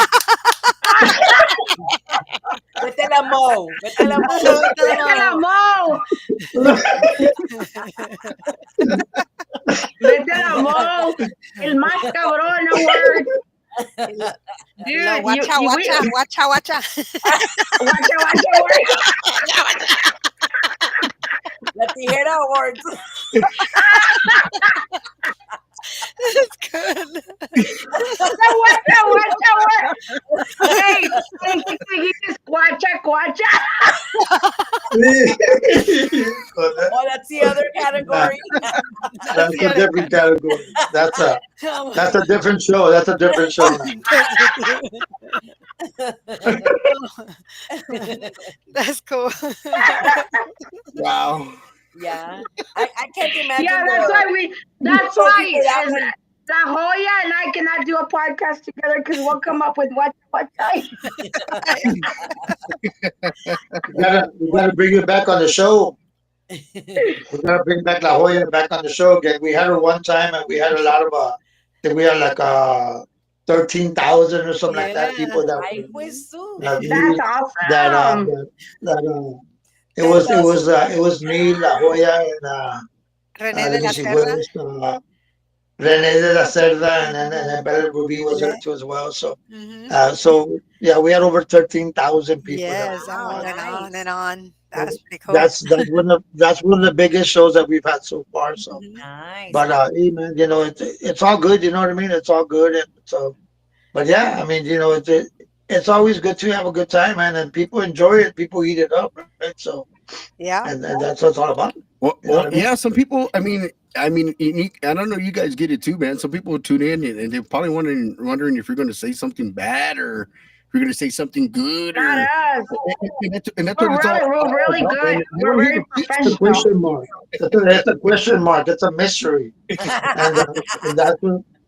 S5: Vete la mo. Vete la mo.
S4: Vete la mo. Vete la mo. El más cabrón award. Dude,
S3: No, watcha, watcha.
S4: Watcha award.
S5: La tijera awards.
S3: That's good.
S4: Watcha. Hey, watcha.
S5: Oh, that's the other category.
S2: That's a different category. That's a different show. That's a different show.
S3: That's cool.
S1: Wow.
S5: Yeah. I can't imagine.
S4: Yeah, that's why La Joya and I cannot do a podcast together because we'll come up with what time.
S2: We gotta bring it back on the show. We gotta bring back La Joya back on the show again. We had her one time, and we had a lot of we had like 13,000 or something like that people that
S5: Ay, pues tú.
S2: that
S4: That's awesome.
S2: it was me, La Joya, and
S3: René
S2: let
S3: de
S2: me
S3: la
S2: see,
S3: Serra.
S2: Rene de la Cerda, and Bella Ruby was there too as well. So,
S3: Hmm.
S2: yeah, we had over 13,000 people there.
S3: Yes, and
S5: Wow,
S3: on and on and
S5: nice,
S3: on.
S2: So
S3: That's pretty cool.
S2: that's one of the biggest shows that we've had so far. So,
S3: Hmm.
S5: nice.
S2: but hey, man, it's all good. You know what I mean? It's all good. And so, but yeah, I mean, it's always good to have a good time, man, and people enjoy it. People eat it up, right? So,
S3: Yeah.
S2: and that's what it's all about.
S1: Well,
S2: You know what I mean?
S1: yeah. Some people. I don't know. You guys get it too, man. Some people tune in and they're probably wondering if you're going to say something bad or if you're going to say something good
S4: Not
S1: or
S4: us.
S1: and that's what it's
S4: We're
S1: all
S4: really
S1: about, man.
S4: good.
S1: They
S4: We're
S1: don't hear
S4: very
S1: the
S2: It's a
S4: professional.
S2: question mark. It's a question mark. It's a mystery, and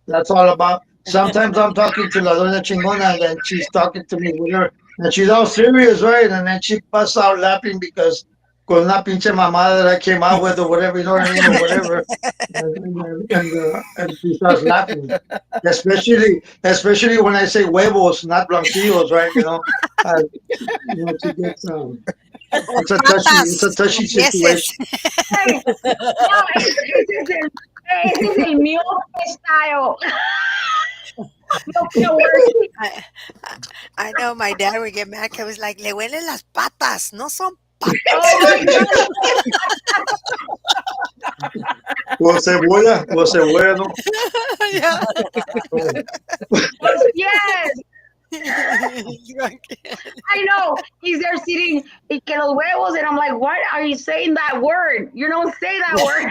S2: that's all about. Sometimes I'm talking to La Doña Chingona, and then she's talking to me with her, and she's all serious, right? And then she busts out laughing because con una pinche mamada that I came out with, or whatever, you know what I mean, or whatever, and she starts laughing. Especially when I say huevos, not blanquillos, right? She gets
S3: O
S2: it's a
S3: patas
S2: touchy
S3: con dieces.
S2: situation.
S4: Hey, no, ese es el miope style. Miope work.
S3: I, I I know my dad would get mad 'cause I was like, le huelen las patas, no son patas.
S4: Oh my God.
S2: O cebolla, ¿no?
S3: Yeah.
S2: Oh.
S4: Yes, I know. He's there sitting, y que los huevos, and I'm like, what are you saying that word? You don't say that word.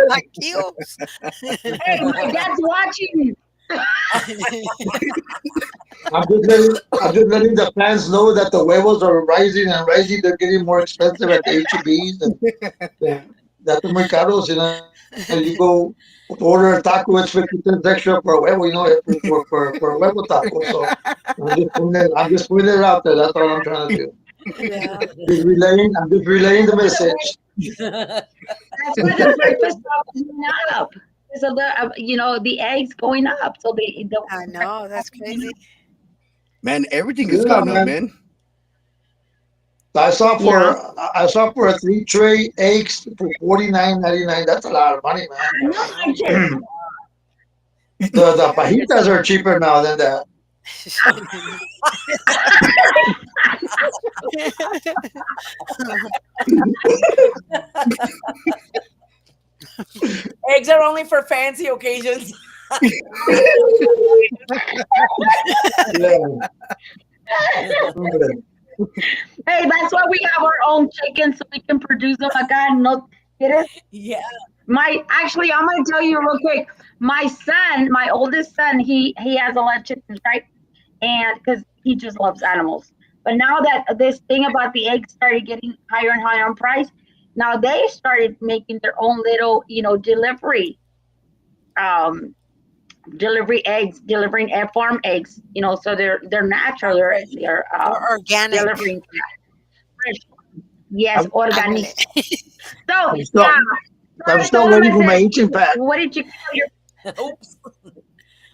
S3: Like cubes.
S4: Hey, my dad's watching.
S2: I'm just letting the fans know that the huevos are rising and rising. They're getting more expensive at the HEBs. And yeah, that's muy caros. You go order a taco, it's 50 cents extra for a huevo. For a huevo taco. So I'm just putting it out there. That's all I'm trying to do.
S3: Yeah.
S2: I'm just relaying the
S4: That's
S2: message.
S4: why the breakfast is going up. So the eggs going up. So the
S3: I know, that's crazy.
S1: Man, everything is
S2: Yeah,
S1: going up,
S2: man.
S1: man.
S4: yeah.
S2: I saw for a 3 tray eggs for 49.99. That's a lot of money,
S4: I know I just
S2: man. The fajitas are cheaper now than that.
S5: Eggs are only for fancy occasions.
S2: Yeah. Hombre.
S4: hey, that's why we have our own chicken so we can produce them acá. No, ¿quieres?
S5: Yeah.
S4: Actually, I'm gonna tell you real quick. My son, my oldest son, he has a lot of chickens, right? And because he just loves animals. But now that this thing about the eggs started getting higher and higher in price, now they started making their own little, um, delivery eggs, delivering farm eggs. So they're natural. They're
S5: Fresh
S4: they're
S3: Or organic.
S4: delivering fresh. Yes,
S2: I'm,
S4: organic.
S3: Ándale.
S4: So
S2: I'm still
S4: yeah. So
S2: I'm
S4: I
S2: still
S4: told him,
S2: waiting
S4: I
S2: for my
S4: said,
S2: 18 pack.
S4: "What did you call your
S5: Oops.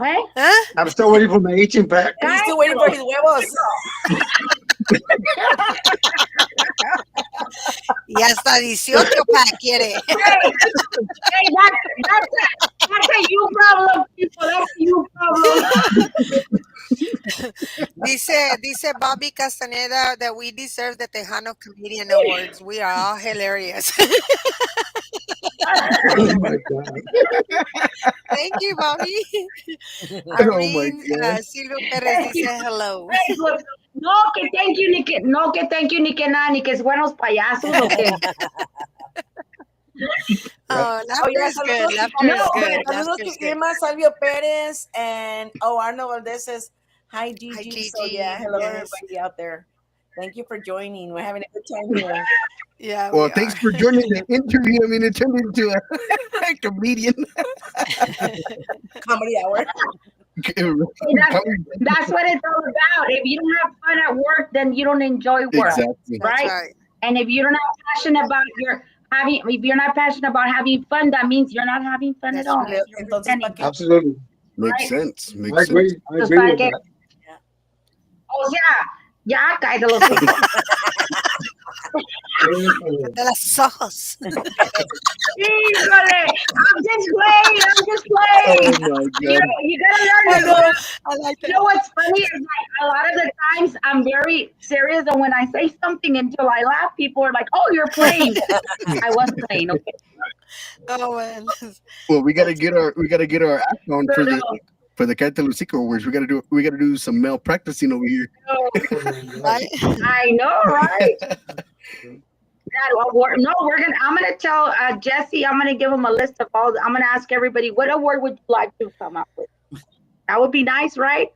S4: hey?
S3: Huh?
S2: I'm still waiting for my 18 pack.
S5: He's still waiting for his huevos.
S3: Y hasta 18 pack quiere.
S4: Hey, hey, that's a you problem, people. That's a you problem."
S3: Dice Bobby Castaneda that we deserve the Tejano Comedian Awards. We are all hilarious.
S2: Oh my god.
S3: Thank you, Bobby.
S1: Oh my
S3: Irene
S1: god.
S3: Silvio Perez
S4: Hey,
S3: dice hello.
S4: hey, look, no, que thank you, ni que no, que thank you, ni que nada, ni que es buenos payasos, o que
S3: Oh,
S5: Oh
S3: laughter
S5: yeah,
S3: is good. Laughter
S4: no,
S3: is
S4: but
S3: good.
S5: saludos
S3: Laughter
S5: to
S3: is good.
S5: Irma Salvio Perez and Arno Valdez says hi
S3: Hi,
S5: Gigi. So yeah,
S3: Gigi.
S5: hello
S3: Yes.
S5: everybody out there. Thank you for joining. We're having a good time here.
S3: Yeah,
S1: Well,
S3: we
S1: thanks
S3: are.
S1: for joining the interview. I mean, it turned into a comedian.
S5: Comedy hour.
S4: that's what it's all about. If you don't have fun at work, then you don't enjoy work,
S1: Exactly.
S3: That's
S4: right?
S3: right.
S4: And if you're not passionate about if you're not passionate about having fun, that means you're not having fun at
S3: That's
S4: all.
S3: right.
S4: You're
S5: Entonces, ¿para
S4: pretending,
S5: qué?
S2: Absolutely.
S1: Makes
S4: right?
S1: sense.
S2: I
S1: Makes sense.
S2: agree. I
S4: Pues
S2: agree
S4: para
S2: with
S4: que,
S2: that.
S4: o sea, ya cállate los hijos.
S3: De los ojos.
S4: Híjole, I'm just playing.
S1: Oh my
S4: You,
S1: god.
S4: you gotta learn
S5: I
S4: this.
S5: know. I like
S4: You
S5: that.
S4: know what's funny is like a lot of the times I'm very serious, and when I say something until I laugh, people are like, "Oh, you're playing." I was playing, okay.
S3: Oh, man.
S1: Well,
S3: That's
S1: we gotta get our act on
S4: So no,
S1: for the Catalucico Awards. We gotta do some male practicing over here.
S4: no,
S3: right.
S4: I know, right? That award. No, I'm gonna tell Jesse. I'm gonna give him a list of all. I'm gonna ask everybody, what award would you like to come up with? That would be nice, right?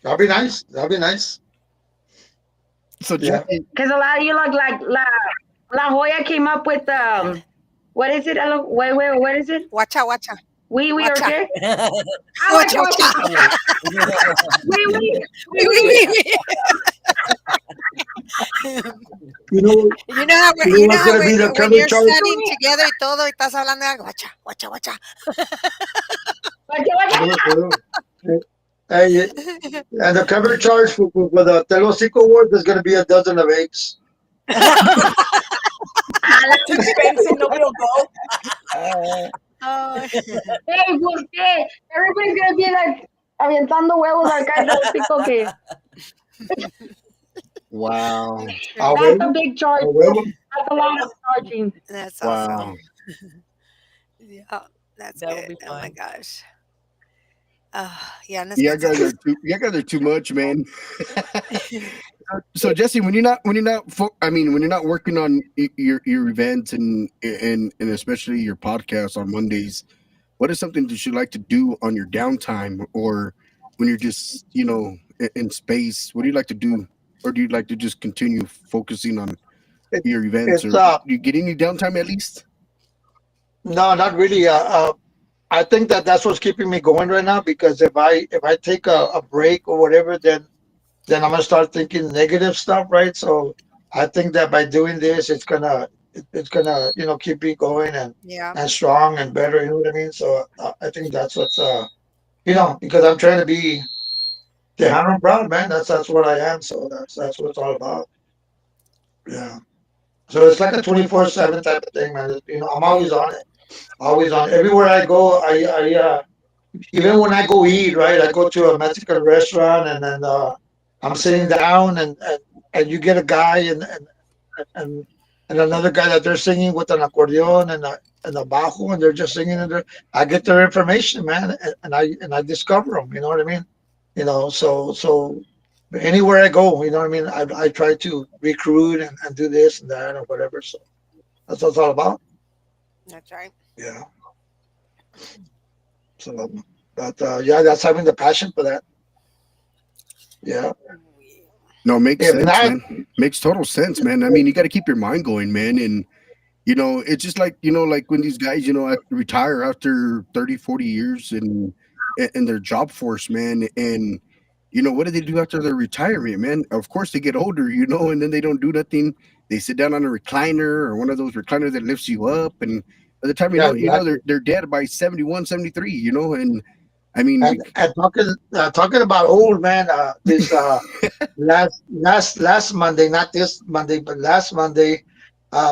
S2: That'll be nice. That'll be nice.
S1: So
S2: Yeah.
S1: Jesse,
S4: Because a lot of you look like La Joya came up with what is it? Wait, what is it?
S3: Wacha, wacha.
S4: We or
S3: Wacha.
S4: qué? Ah,
S3: Wacha,
S4: wacha,
S3: wacha.
S4: wacha. We
S3: Oui, oui, oui, oui.
S2: You know,
S3: You know how
S2: you know
S3: you know
S2: what's
S3: how
S2: gonna be the
S3: when
S2: cover
S3: you're
S2: charge?
S3: studying together y todo y estás hablando de algo, guacha, guacha, guacha.
S2: Hey, and the cover charge for the Telosico Award is gonna be a dozen of eggs.
S5: Too expensive. Nobody will go.
S3: Oh,
S4: Hey, pues qué? Everybody's gonna be like avientando huevos acá en el hocico que
S1: wow,
S2: A
S4: that's a
S2: huevo,
S4: big charge.
S2: a huevo.
S4: That's a lot of charging.
S3: that's awesome.
S1: wow.
S3: Yeah, that's
S5: That would
S3: good.
S5: be
S3: Oh my
S5: fun.
S3: gosh. Yeah, and
S1: You guys are too much, man. So Jesse, when you're not working on your events and especially your podcast on Mondays, what is something that you like to do on your downtime or when you're just in space? What do you like to do, or do you like to just continue focusing on
S2: It,
S1: your events,
S2: it's
S1: or do you get any downtime at least?
S2: no, not really. I think that's what's keeping me going right now because if I take a break or whatever, then I'm gonna start thinking negative stuff, right? So I think that by doing this, it's gonna keep me going
S3: yeah,
S2: and strong and better. You know what I mean? So I think that's what's because I'm trying to be Tejano proud, man. That's what I am. So that's what it's all about. Yeah. So it's like a 24/7 type of thing, man. I'm always on it. Always on. Everywhere I go, even when I go eat, right? I go to a Mexican restaurant and then I'm sitting down and you get a guy and and another guy that they're singing with an accordion and a bajo and they're just singing and I get their information, man, and I discover them. You know what I mean? So anywhere I go, you know what I mean. I try to recruit and do this and that or whatever. So that's what it's all about.
S3: that's right.
S2: Yeah. So, but yeah, that's having the passion for that. Yeah.
S1: No, makes
S2: If
S1: sense,
S2: not,
S1: man. Makes total sense, man. I mean, you got to keep your mind going, man, and it's just like like when these guys retire after 30, 40 years and their job force, man, and what do they do after their retirement, man? Of course they get older, and then they don't do nothing. They sit down on a recliner or one of those recliners that lifts you up, and by the time
S2: yeah,
S1: they're dead by 71, 73. And I mean,
S2: and talking about old man, this last Monday, not this Monday, but last Monday,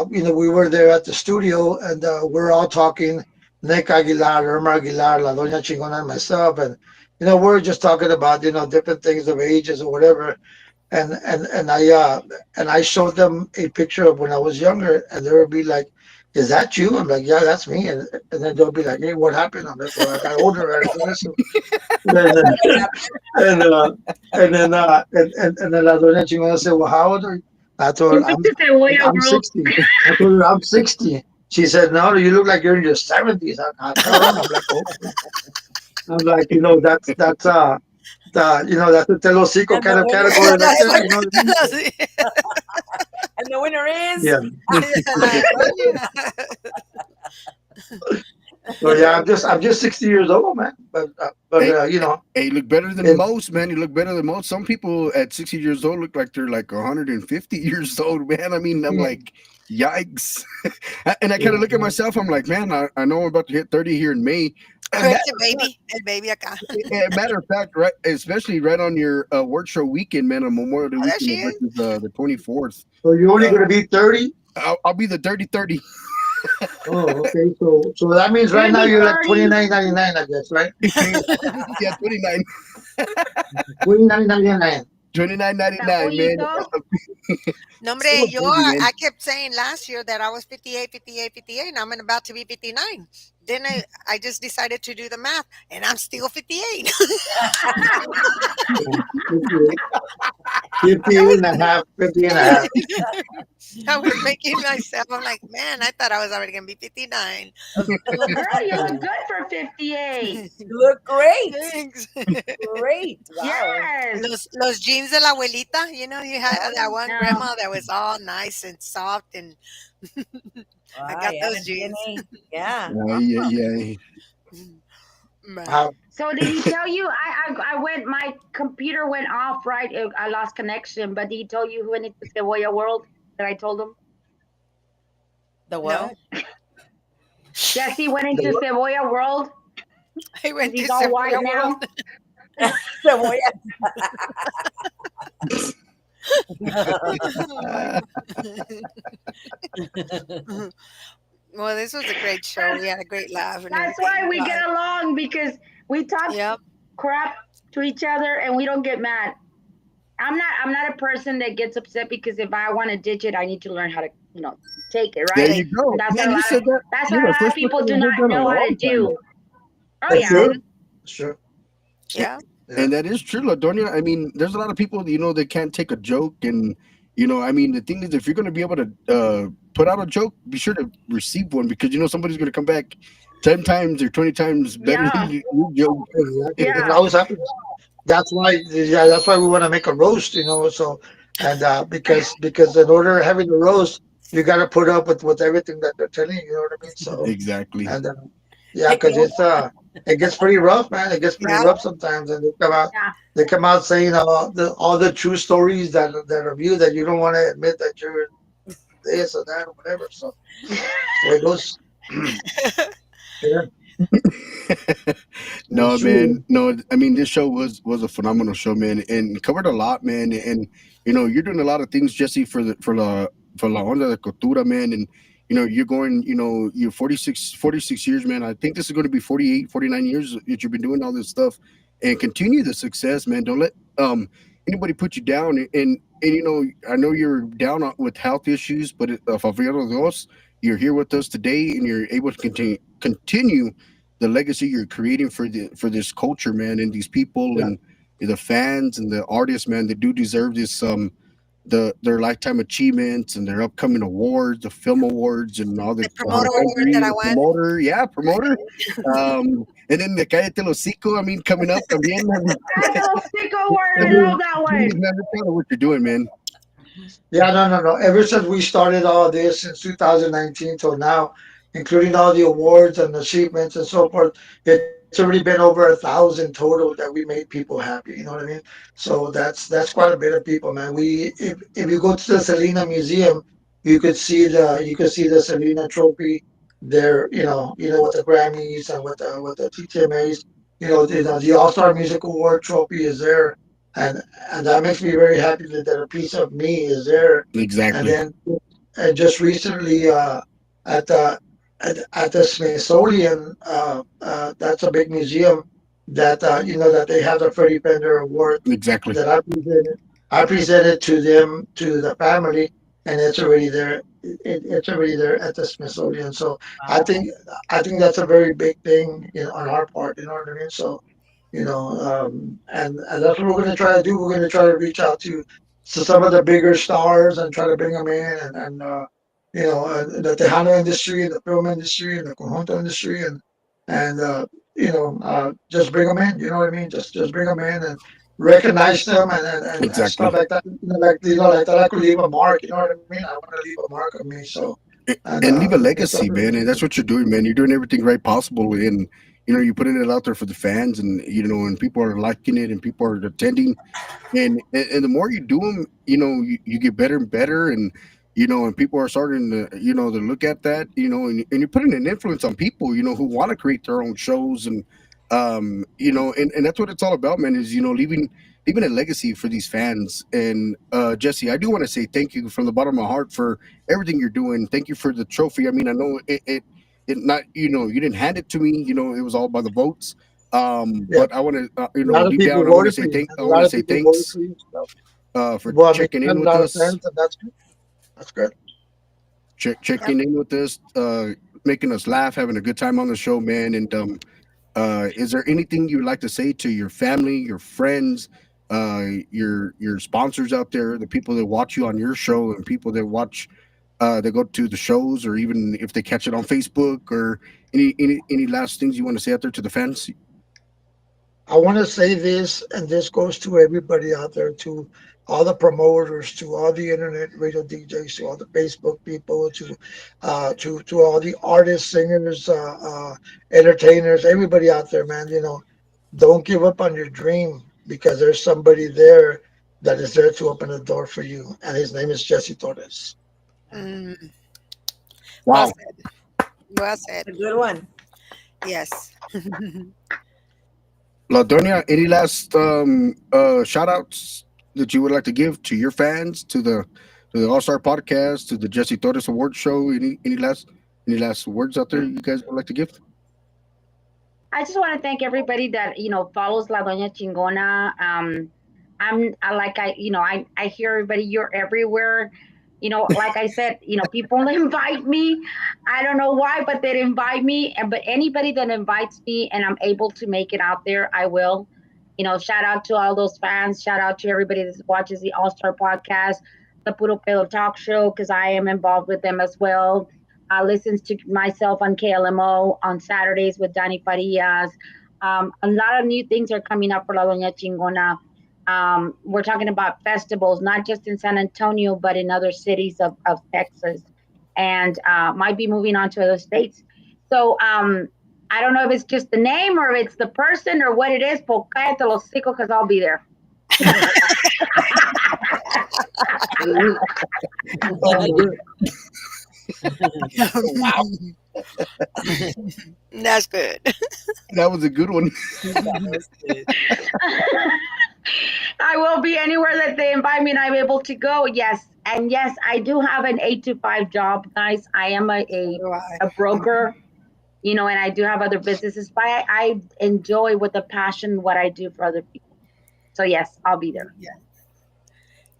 S2: we were there at the studio and we're all talking. Nick Aguilar, Irma Aguilar, La Doña Chingona, and myself, and we're just talking about different things of ages or whatever. And I showed them a picture of when I was younger, and they would be like, "Is that you?" I'm like, "Yeah, that's me." And then they'll be like, "Hey, what happened?" I'm like, "Well, I got older." And and and then La Doña Chingona said, "Well, how old are you?" I told
S4: You
S2: her,
S4: need to say, "Well,
S2: I'm
S4: bro."
S2: 60. I told her I'm 60. She said, "No, you look like you're in your 70s." I'm like, "Oh." I'm like, that's the Telosico
S5: And the
S2: kind of
S5: winner,
S2: category right
S3: That's
S2: there.
S3: what
S2: You know what I mean?
S5: and the winner is.
S2: Yeah.
S3: La
S2: So yeah, I'm just 60 years old, man. But
S1: hey, hey, you look better than
S2: it,
S1: most, man. You look better than most. Some people at 60 years old look like they're like 150 years old, man. I mean, I'm
S2: yeah,
S1: like, yikes. And I kind of look at
S2: yeah,
S1: myself. I'm like, man, I know I'm about to hit 30 here in May. And
S3: El baby, el baby acá.
S1: matter of fact, right, especially right on your award show weekend, man, on Memorial Day
S3: Oh, there
S1: weekend,
S3: she is.
S1: which is the 24th.
S2: so you're only
S1: Uh,
S2: gonna be 30?
S1: I'll be the dirty 30.
S2: Oh, okay. So that means right now
S4: Dirty
S2: you're like
S4: 30.
S2: 29.99, I guess, right?
S1: Yeah, 29.
S2: 29.99.
S1: 29.99, man.
S4: Tapollito.
S3: No,
S1: Still
S3: hombre,
S1: a baby, man.
S3: I kept saying last year that I was 58, 58, 58, and I'm about to be 59. Then I just decided to do the math, and I'm still 58.
S2: 58, 58 and a half, 50 and a half.
S3: I was making myself, I'm like, man, I thought I was already going to be 59.
S4: Well, girl, you look good for 58.
S5: You look great.
S3: Thanks.
S5: Great. Wow.
S4: Yes.
S3: Los jeans de la abuelita, you had that one
S4: No.
S3: grandma that was all nice and soft, and I
S5: Ah,
S3: got
S5: yeah,
S3: those
S5: the
S3: jeans.
S5: DNA. Yeah.
S1: Yeah, yeah.
S3: Man.
S2: Wow.
S4: So did he tell you? I went. My computer went off. Right, I lost connection. But did he tell you who went into Cebolla World? That I told him.
S5: The
S3: No,
S5: what?
S4: Jesse went
S2: The
S4: into
S2: what?
S4: Cebolla World
S3: I
S4: because
S3: went to
S4: he's all white
S3: Sephora World.
S4: now.
S5: The boy.
S3: Oh my God. Well, this was a great show.
S4: That's
S3: We had a great laugh and
S4: that's
S3: everything.
S4: why we get along because we talk
S3: Yep.
S4: crap to each other and we don't get mad. I'm not a person that gets upset because if I want to ditch it, I need to learn how to, take it,
S1: There
S4: right?
S1: you
S4: And
S1: go. Man, you said that.
S4: that's
S1: You're
S4: what a
S1: the
S4: lot of
S1: first
S4: people
S1: person
S4: do
S1: I heard
S4: not
S1: that in a
S4: know how to
S1: long time.
S4: do. Oh
S2: That's
S4: yeah.
S2: true. That's true.
S3: Yeah.
S2: Yeah.
S1: And that is true, Ladonia. I mean, there's a lot of people, that can't take a joke. And I mean, the thing is, if you're going to be able to put out a joke, be sure to receive one because, somebody's going to come back 10 times or 20 times better
S4: Yeah.
S1: than you joke.
S2: Exactly. It
S4: Yeah.
S2: always happens. That's why, yeah, that's why we want to make a roast, so, and because in order having a roast, you got to put up with everything that they're telling you. You know what I mean? So,
S1: Exactly.
S2: and yeah,
S5: Hey,
S2: because it gets pretty rough, man. It gets pretty
S3: Yeah.
S2: rough sometimes, and
S4: Yeah.
S2: they come out saying all the true stories that are you that you don't want to admit that you're this or that or whatever. So it goes. Yeah,
S1: No,
S2: that's true.
S1: man. No, I mean, this show was a phenomenal show, man, and covered a lot, man. And you're doing a lot of things, Jesse, for la onda de cultura, man. And you're going, you're 46 years, man. I think this is going to be 48, 49 years that you've been doing all this stuff, and continue the success, man. Don't let anybody put you down. And I know you're down with health issues, but favor de Dios, you're here with us today, and you're able to continue the legacy you're creating for this culture, man, and these people
S2: Yeah,
S1: and the fans and the artists, man. They do deserve this their lifetime achievements and their upcoming awards, the film awards, and all
S3: The
S1: the whole
S3: promoter award
S1: country,
S3: that I
S1: the
S3: won.
S1: promoter, yeah, promoter. And then the Cállate el Hocico, I mean, coming up también. I mean,
S4: That's a little sicko word. I
S1: please,
S4: love that
S1: please,
S4: one.
S1: man, that's kind of what you're doing, man.
S2: yeah, no, no, no. Ever since we started all this since 2019 till now, including all the awards and achievements and so forth, it's already been over 1,000 total that we made people happy. You know what I mean? So that's quite a bit of people, man. If you go to the Selena Museum, you could see the Selena trophy there. With the Grammys and with the TTMAs. The All Star Music Award trophy is there, and that makes me very happy that a piece of me is there. And
S1: Exactly,
S2: then just recently at the at the Smithsonian, that's a big museum that they have the Freddie Fender Award
S1: exactly,
S2: that I presented to them, to the family, and it's already there at the Smithsonian. So I
S5: Wow.
S2: think I think that's a very big thing on our part. You know what I mean? So and that's what we're going to try to do. We're going to try to reach out to some of the bigger stars and try to bring them in, the Tejano industry, and the film industry, and the conjunto industry, and just bring them in. You know what I mean? Just bring them in and recognize them and stuff
S1: exactly.
S2: like that. Like that. I could leave a mark. You know what I mean? I want to leave a mark on me. So
S1: And leave a
S2: and stuff
S1: legacy,
S2: like
S1: man. And that's what you're doing, man. You're doing everything right possible, and you're putting it out there for the fans, and and people are liking it, and people are attending, and the more you do them, you get better and better, and people are starting to to look at that, and you're putting an influence on people, who want to create their own shows, and and that's what it's all about, man. Is leaving leaving a legacy for these fans. And Jesse, I do want to say thank you from the bottom of my heart for everything you're doing. Thank you for the trophy. I mean, I know it not, you didn't hand it to me. It was all by the votes.
S2: Yeah,
S1: But I want to,
S2: a lot of
S1: deep
S2: people
S1: down, I want to
S2: voted for
S1: say
S2: you,
S1: thank.
S2: man.
S1: I
S2: A
S1: want
S2: lot
S1: to
S2: of
S1: say
S2: people voted
S1: thanks
S2: for you. So,
S1: for
S2: well, I mean,
S1: checking
S2: you have
S1: in
S2: a
S1: with
S2: lot of
S1: us,
S2: fans, and that's good. That's good.
S3: Yep.
S1: checking in with us, making us laugh, having a good time on the show, man. And is there anything you would like to say to your family, your friends, your sponsors out there, the people that watch you on your show, and people that watch that go to the shows, or even if they catch it on Facebook, or any last things you want to say out there to the fans?
S2: I want to say this, and this goes to everybody out there, to all the promoters, to all the internet radio DJs, to all the Facebook people, to all the artists, singers, entertainers, everybody out there, man. Don't give up on your dream, because there's somebody there that is there to open the door for you, and his name is Jesse Torres.
S3: Mm, well
S1: Wow.
S3: said. Well said.
S5: A good one.
S3: Yes.
S1: La Doña, any last shout outs that you would like to give to your fans, to the All Star Podcast, to the Jesse Torres Award Show? Any last words out there you guys would like to give?
S4: I just want to thank everybody that follows La Doña Chingona. I hear everybody. You're everywhere. Like I said, people invite me. I don't know why, but they invite me. And but anybody that invites me and I'm able to make it out there, I will. Shout out to all those fans. Shout out to everybody that watches the All Star Podcast, the Puro Pedo Talk Show, because I am involved with them as well. Listens to myself on KLMO on Saturdays with Danny Farias. A lot of new things are coming up for La Doña Chingona. We're talking about festivals, not just in San Antonio, but in other cities of Texas, and might be moving on to other states. So I don't know if it's just the name or if it's the person or what it is. But cállate los hocico, because I'll be there.
S1: Wow,
S3: That's good.
S1: that was a good one.
S5: That was good.
S4: I will be anywhere that they invite me and I'm able to go. Yes. And yes, I do have an 8 to 5 job, guys. I am
S3: So do I.
S4: a broker, and I do have other businesses, but I enjoy with a passion what I do for other people. So yes, I'll be there.
S3: Yeah.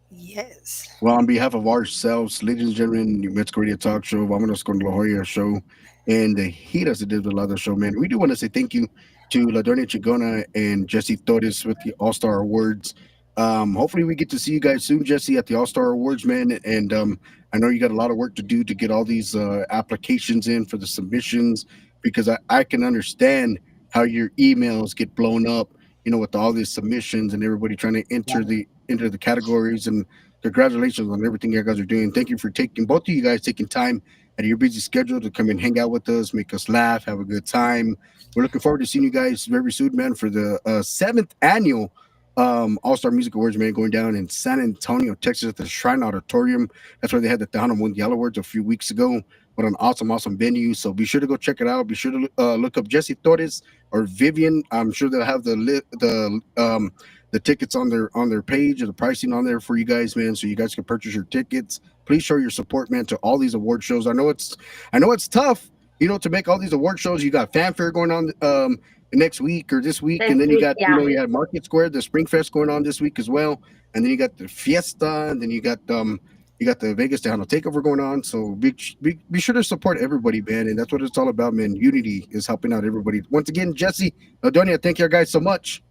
S3: Yes.
S1: Well, on behalf of ourselves, ladies and gentlemen, New Mexico Radio Talk Show, Vámonos con La Jolla Show, and the Giras de Lado Show, man, we do want to say thank you to La Doña Chigona and Jesse Torres with the All Star Awards. Hopefully, we get to see you guys soon, Jesse, at the All Star Awards, man. And I know you got a lot of work to do to get all these applications in for the submissions, because I can understand how your emails get blown up, with all these submissions and everybody trying to enter the categories. And congratulations on everything you guys are doing. Thank you for taking both of you guys taking time out of your busy schedule to come and hang out with us, make us laugh, have a good time. We're looking forward to seeing you guys very soon, man, for the seventh annual All Star Music Awards, man, going down in San Antonio, Texas, at the Shrine Auditorium. That's where they had the Tejano Mundial Awards a few weeks ago. What an awesome, awesome venue! So be sure to go check it out. Be sure to look up Jesse Torres or Vivian. I'm sure they'll have the tickets on their page, or the pricing on there for you guys, man, so you guys can purchase your tickets. Please show your support, man, to all these award shows. I know it's tough, to make all these award shows. You got fanfare going on next week or this week, and
S4: This
S1: then you
S4: week,
S1: got
S4: yeah.
S1: you had Market Square, the Spring Fest going on this week as well, and then you got the Fiesta, and then you got the Vegas Tejano Takeover going on. So be sure to support everybody, man, and that's what it's all about, man. Unity is helping out everybody. Once again, Jesse, Adonia, thank you guys so much.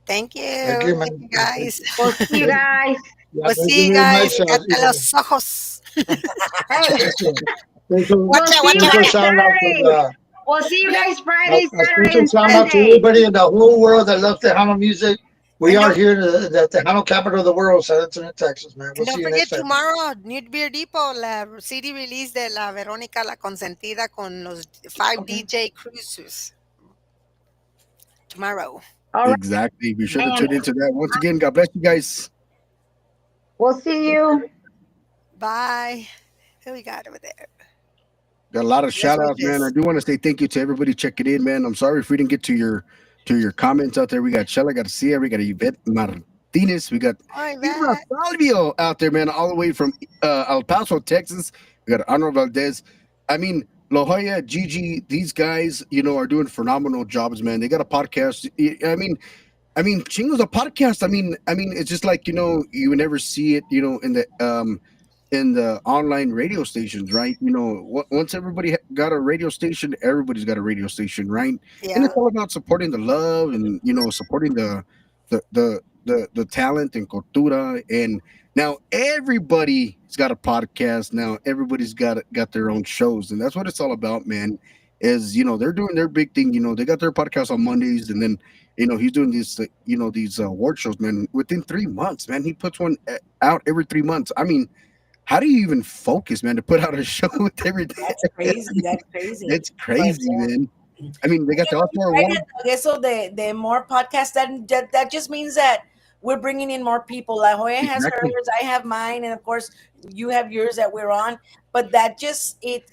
S3: Thank
S2: Thank
S3: you.
S2: you,
S3: Thank
S2: man.
S3: you,
S2: Thank
S3: guys.
S2: you.
S4: We'll see you guys.
S2: Yeah,
S3: We'll
S2: thank
S3: see
S2: you
S3: you
S2: very
S3: guys.
S2: much.
S3: Cállate los ojos.
S4: Hey,
S2: Special, special,
S3: Watch
S4: we'll
S3: out,
S4: see
S3: watch
S4: you
S3: out.
S2: special
S4: guys
S2: shout out to
S4: Saturday. We'll see you guys Friday,
S2: a
S4: Saturday,
S2: special
S4: and
S2: shout out to
S4: Sunday.
S2: everybody in the whole world that loves Tejano music. We
S3: And
S2: are
S3: don't
S2: here in the Tejano capital of the world, San Antonio, Texas, man. We'll
S3: and
S2: see
S3: don't
S2: you next
S3: forget
S2: time, man.
S3: tomorrow, New Beer Depot, la CD release de la Verónica la Consentida con los 5 DJ cruises tomorrow.
S4: All right,
S1: Exactly. Be sure to
S4: and
S1: tune into that. Once again, God bless you guys.
S4: we'll see you.
S3: Bye. Who we got over there?
S1: Got a lot of
S3: Yes,
S1: shout outs, man. I
S3: Regis.
S1: do want to say thank you to everybody checking in, man. I'm sorry if we didn't get to your comments out there. We got Shella Garcia, we got Yvette Martinez. We got
S3: Hi,
S1: Irma
S3: Matt.
S1: Salvio out there, man, all the way from El Paso, Texas. We got Arnold Valdez. I mean, La Jolla, Gigi, these guys, are doing phenomenal jobs, man. They got a podcast. I mean, Chingo's a podcast. I mean, it's just like you would never see it, in the online radio stations, right? Once everybody got a radio station, everybody's got a radio station, right? And it's
S3: Yeah.
S1: all about supporting the love and supporting the talent and cultura. And now everybody's got a podcast. Now everybody's got their own shows, and that's what it's all about, man. Is they're doing their big thing. They got their podcast on Mondays, and then he's doing these award shows, man. Within 3 months, man, he puts one out every 3 months. I mean, how do you even focus, man, to put out a show with every day?
S5: That's crazy. That's crazy.
S1: It's
S5: But
S1: crazy, man. I mean, they got the Oscar
S5: right,
S1: award.
S5: eso de more podcasts, that just means that we're bringing in more people. La Joya has
S1: Exactly.
S5: hers, I have mine, and of course you have yours that we're on. But that just it.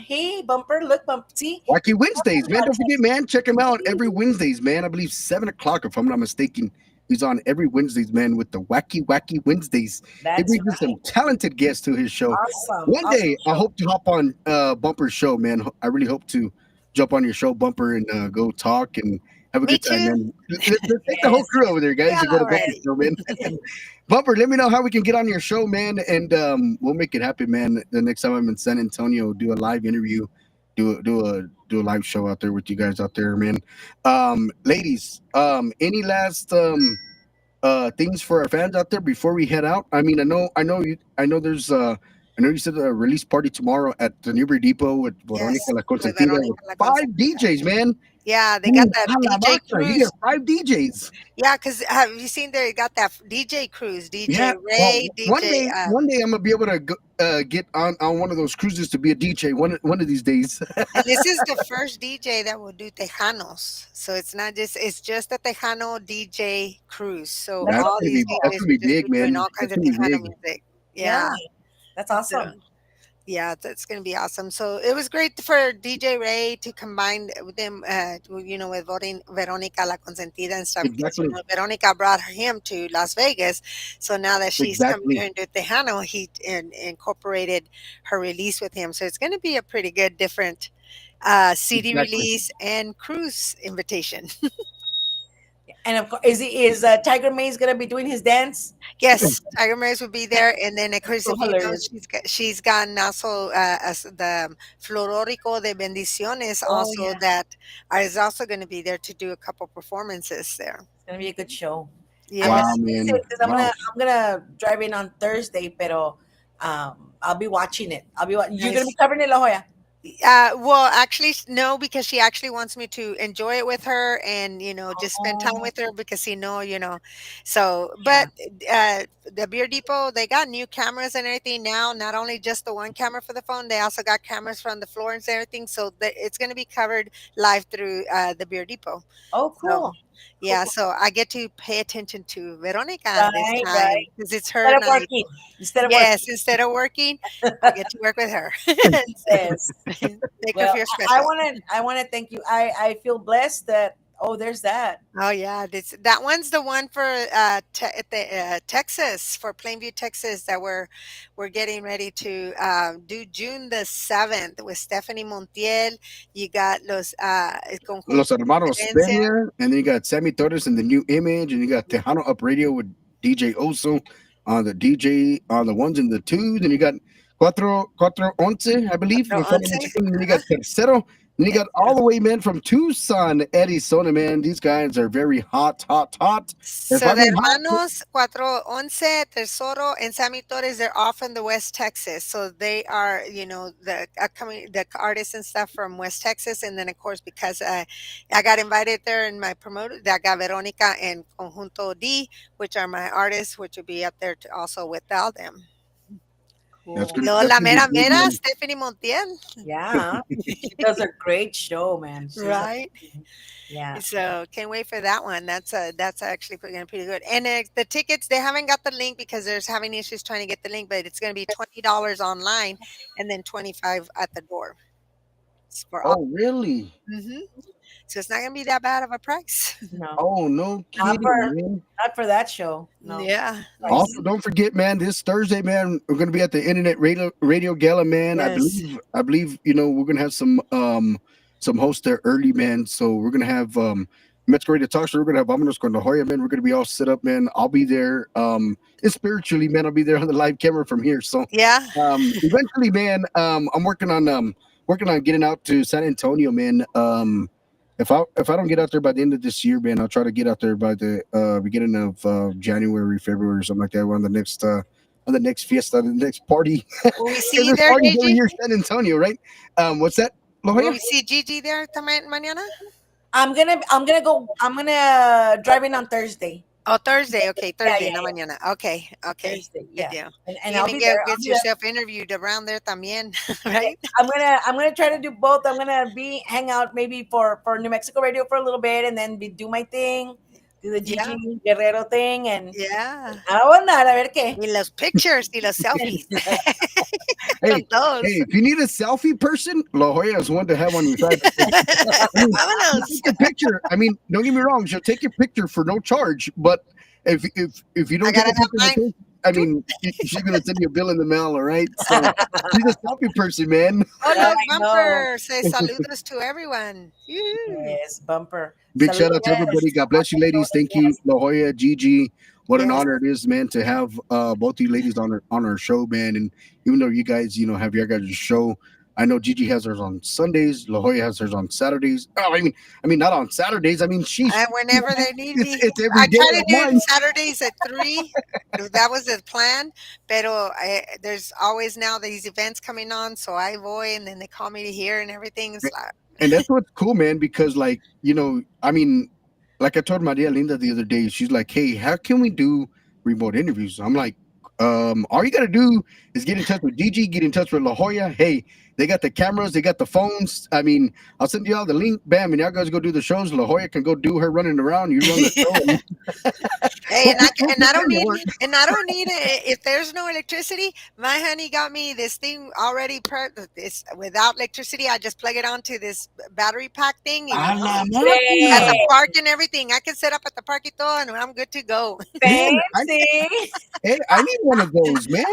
S5: Hey, bumper, look, bump. See,
S1: Wacky Wednesdays, man. Don't forget, man. Check him out every Wednesdays, man. I believe 7 o'clock, if I'm not mistaken. He's on every Wednesdays, man, with the Wacky Wednesdays. He
S5: that's
S1: brings in some
S5: right.
S1: talented guests to his show.
S5: Awesome,
S1: One
S5: awesome
S1: day, I
S5: show.
S1: hope to hop on Bumper's show, man. I really hope to jump on your show, Bumper, and go talk and have a
S3: Me
S1: good time,
S3: too.
S1: man. Let's take the whole
S5: Yes,
S1: crew over there, guys,
S3: Yeah,
S1: and go to Bumper's
S3: already.
S1: show, man. Bumper, let me know how we can get on your show, man, and we'll make it happen, man. The next time I'm in San Antonio, do a live interview, do a live show out there with you guys out there, man. Ladies, any last things for our fans out there before we head out? I mean, I know you said a release party tomorrow at the Newbury Depot with Veronica
S3: Yes,
S1: La
S3: with
S1: Consentida
S3: Veronica
S1: with
S3: La
S1: five
S3: Consentida.
S1: DJs, man.
S3: Yeah, they got
S1: Ooh,
S3: that DJ
S1: calabaza. You get
S3: cruise.
S1: five DJs.
S3: Yeah, because have you seen they got that DJ cruise?
S1: Yeah.
S3: DJ
S1: Well,
S3: Ray,
S1: one
S3: DJ.
S1: day, one day I'm gonna be able to get on one of those cruises to be a DJ one of these days.
S3: And this is the first DJ that will do Tejanos. So it's just a Tejano DJ cruise. So
S5: that's
S1: That's
S3: all
S1: gonna
S3: these
S1: be
S5: wonderful.
S1: that's
S3: DJs
S1: gonna
S3: will
S1: be
S3: just be
S1: big,
S3: doing
S1: man.
S3: all kinds
S1: That's
S3: of
S1: gonna be
S3: Tejano
S1: big.
S3: music.
S5: Yeah,
S3: Yeah.
S5: that's
S3: So
S5: awesome.
S3: yeah, that's gonna be awesome. So it was great for DJ Ray to combine with them, with Veronica La Consentida and stuff because
S1: Exactly.
S3: Veronica brought him to Las Vegas. So now that she's coming
S1: Exactly.
S3: here into Tejano, he incorporated her release with him. So it's gonna be a pretty good, different CD
S1: Exactly.
S3: release and cruise invitation.
S5: And of course, is Tiger Mays gonna be doing his dance?
S3: Yes, Tiger Mays will be there, and then of
S5: That's
S3: course,
S5: so
S3: if you know,
S5: hilarious.
S3: she's gotten also as the Flororico de Bendiciones
S5: Oh
S3: also
S5: yeah,
S3: that is also going to be there to do a couple performances there.
S5: it's gonna be a good show. I'm gonna
S1: Wow,
S3: Yes.
S5: miss
S1: man.
S5: it because
S1: Wow.
S5: I'm gonna drive in on Thursday, pero I'll be watching it. You're gonna be
S3: Nice.
S5: covering it, La Joya.
S3: Well, actually, no, because she actually wants me to enjoy it with her and, just spend time
S5: Oh
S3: with her because, so,
S5: yeah.
S3: but the Beer Depot, they got new cameras and everything now, not only just the one camera for the phone, they also got cameras from the floor and everything. So it's going to be covered live through the Beer Depot.
S5: Oh
S3: So,
S5: cool, cool,
S3: yeah,
S5: cool.
S3: so I get to pay attention to Veronica this
S5: Right,
S3: time
S5: right.
S3: because it's her
S5: Instead of
S3: night.
S5: working, instead of working.
S3: Yes, instead of working, I get to work with her. So
S5: Yes.
S3: make her
S5: Well,
S3: feel
S5: I
S3: special.
S5: want to I want to thank you. I feel blessed that there's that.
S3: Oh yeah, that one's the one for Texas, for Plainview, Texas, that we're getting ready to do June the 7th with Stephanie Montiel. You got el
S1: Los
S3: conjunto
S1: Hermanos
S3: Referencia.
S1: Peña, and then you got Sammy Torres and the New Image, and you got Tejano Up Radio with DJ Oso on the DJ on the ones and the twos, and you got Cuatro Once, I believe,
S3: Cuatro
S1: if I'm not
S3: Once.
S1: mistaken. And then you got Tercero, and you got all the way, man, from Tucson, Arizona, man. These guys are very hot, hot, hot. If
S3: So
S1: I
S3: the
S1: mean hot,
S3: hermanos Cuatro Once, Tesoro, and Sammy Torres, they're off in the West Texas. So they are, the upcoming the artists and stuff from West Texas. And then of course because I got invited there and my promoter, I got Veronica and Conjunto D, which are my artists, which will be up there to also with all them.
S1: that's
S5: Cool.
S1: gonna
S3: Y luego
S1: that's
S3: la
S1: gonna be
S3: mera
S1: big,
S3: mera
S1: man.
S3: Stephanie Montiel,
S5: Yeah, she does a great show, man. She's
S3: right?
S5: amazing. Yeah.
S3: So can't wait for that one. That's actually going to be pretty good. And the tickets, they haven't got the link because there's having issues trying to get the link, but it's going to be $20 online and then 25 at the door. tickets for all.
S1: Oh, really?
S3: Hmm. So it's not gonna be that bad of a price.
S5: No,
S1: Oh, no
S5: not
S1: kidding,
S5: for
S1: man.
S5: not for that show. No,
S3: Yeah.
S1: Also,
S5: pricey.
S3: Hmm.
S1: don't forget, man, this Thursday, man, we're gonna be at the Internet Radio Gala, man. I
S3: Yes.
S1: believe, I believe, we're gonna have some hosts there early, man. So we're gonna have Metro Radio Talk Show. We're gonna have Vámonos con La Jolla, man. We're gonna be all set up, man. I'll be there. And spiritually, man, I'll be there on the live camera from here. So
S3: Yeah.
S1: eventually, man, I'm working on getting out to San Antonio, man. If I don't get out there by the end of this year, man, I'll try to get out there by the beginning of January, February, or something like that. We're on the next fiesta, the next party,
S3: Will we
S1: because
S3: see you
S1: there's
S3: there,
S1: parties every
S3: Gigi?
S1: year in San Antonio, right? What's that, La
S3: Will
S1: Jolla?
S3: we see Gigi there también mañana?
S5: I'm gonna drive in on Thursday.
S3: Oh, Thursday. Okay,
S5: Yeah,
S3: Thursday,
S5: yeah,
S3: no
S5: yeah.
S3: mañana. Okay, okay.
S5: Thursday,
S3: Good
S5: yeah.
S3: deal.
S5: And
S3: You're
S5: I'll
S3: gonna
S5: be there. I'll
S3: get
S5: be there.
S3: yourself interviewed around there también, right?
S5: I'm gonna try to do both. I'm gonna be hang out maybe for New Mexico Radio for a little bit, and then do my thing, do the
S3: Yeah,
S5: Gigi Guerrero thing, and
S3: yeah.
S5: a ver qué.
S3: Y los pictures y los selfies
S1: Hey,
S3: con todos.
S1: if you need a selfie person, La Jolla is one to have on your side. I mean, she'll
S3: Vámonos.
S1: take your picture. I mean, don't get me wrong, she'll take your picture for no charge. But if you
S3: I
S1: don't take
S3: gotta
S1: a
S3: have
S1: picture,
S3: mine.
S1: I mean, she's gonna send you a bill in the mail, all right? So she's a selfie person, man.
S3: Oh,
S5: I
S3: look,
S5: know.
S3: bumper. Say saludos to everyone. Yoo-hoo.
S5: Yes, bumper.
S1: Big shout out to everybody. God bless you, ladies. Thank you,
S5: Yes,
S1: La Jolla, Gigi. What an
S3: Yes.
S1: honor it is, man, to have both you ladies on our show, man. And even though you guys, have your guys' show, I know Gigi has hers on Sundays. La Jolla has hers on Saturdays. Oh, I mean, not on Saturdays. I mean, she's
S3: Whenever they need me.
S1: it's every
S3: I
S1: day
S3: try to
S1: of
S3: do it
S1: mine.
S3: Saturdays at 3. That was the plan. Pero there's always now these events coming on, so I voy and then they call me to hear and everything. It's like,
S1: And that's what's cool, man, because like, I mean, like I told Maria Linda the other day, she's like, hey, how can we do remote interviews? I'm like, all you gotta do is get in touch with Gigi, get in touch with La Jolla. Hey, they got the cameras, they got the phones. I mean, I'll send you all the link, bam, and y'all guys go do the shows. La Jolla can go do her running around, you run the show, and
S3: hey,
S1: we'll,
S3: and I
S1: we'll
S3: and
S1: make
S3: I don't
S1: camera
S3: need
S1: work.
S3: if there's no electricity. My honey got me this thing already. This without electricity, I just plug it onto this battery pack thing.
S1: A la
S3: At
S1: máquina.
S3: the
S5: hombre,
S3: park and everything, I can set up at the parkito and I'm good to go.
S1: Man,
S5: fancy.
S1: I need one of those, man.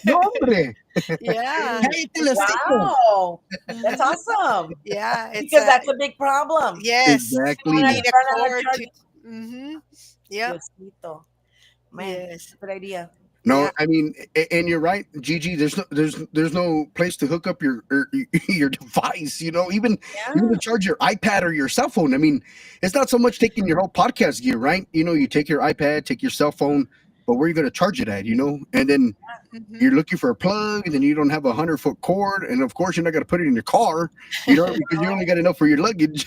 S1: No, hombre.
S3: Yeah.
S1: Cállate el hocico.
S5: Wow, that's
S3: Mhm.
S5: awesome.
S3: Yeah, it's
S5: Because that's a big problem.
S3: yes. You
S1: Exactly.
S5: Run
S3: need a
S5: out of
S3: cord
S5: charge.
S3: to. Mhm. Yep.
S5: Diosito. Man,
S3: Yes.
S5: good idea.
S1: No,
S3: Yeah.
S1: I mean, and you're right, Gigi. There's no place to hook up your device. Even to
S5: Yeah.
S1: charge your iPad or your cell phone. I mean, it's not so much taking your whole podcast gear, right? You take your iPad, take your cell phone, but where are you going to charge it at? And then
S3: Mhm.
S1: you're looking for a plug, and then you don't have 100-foot cord, and of course you're not going to put it in your car, because you only got enough for your luggage,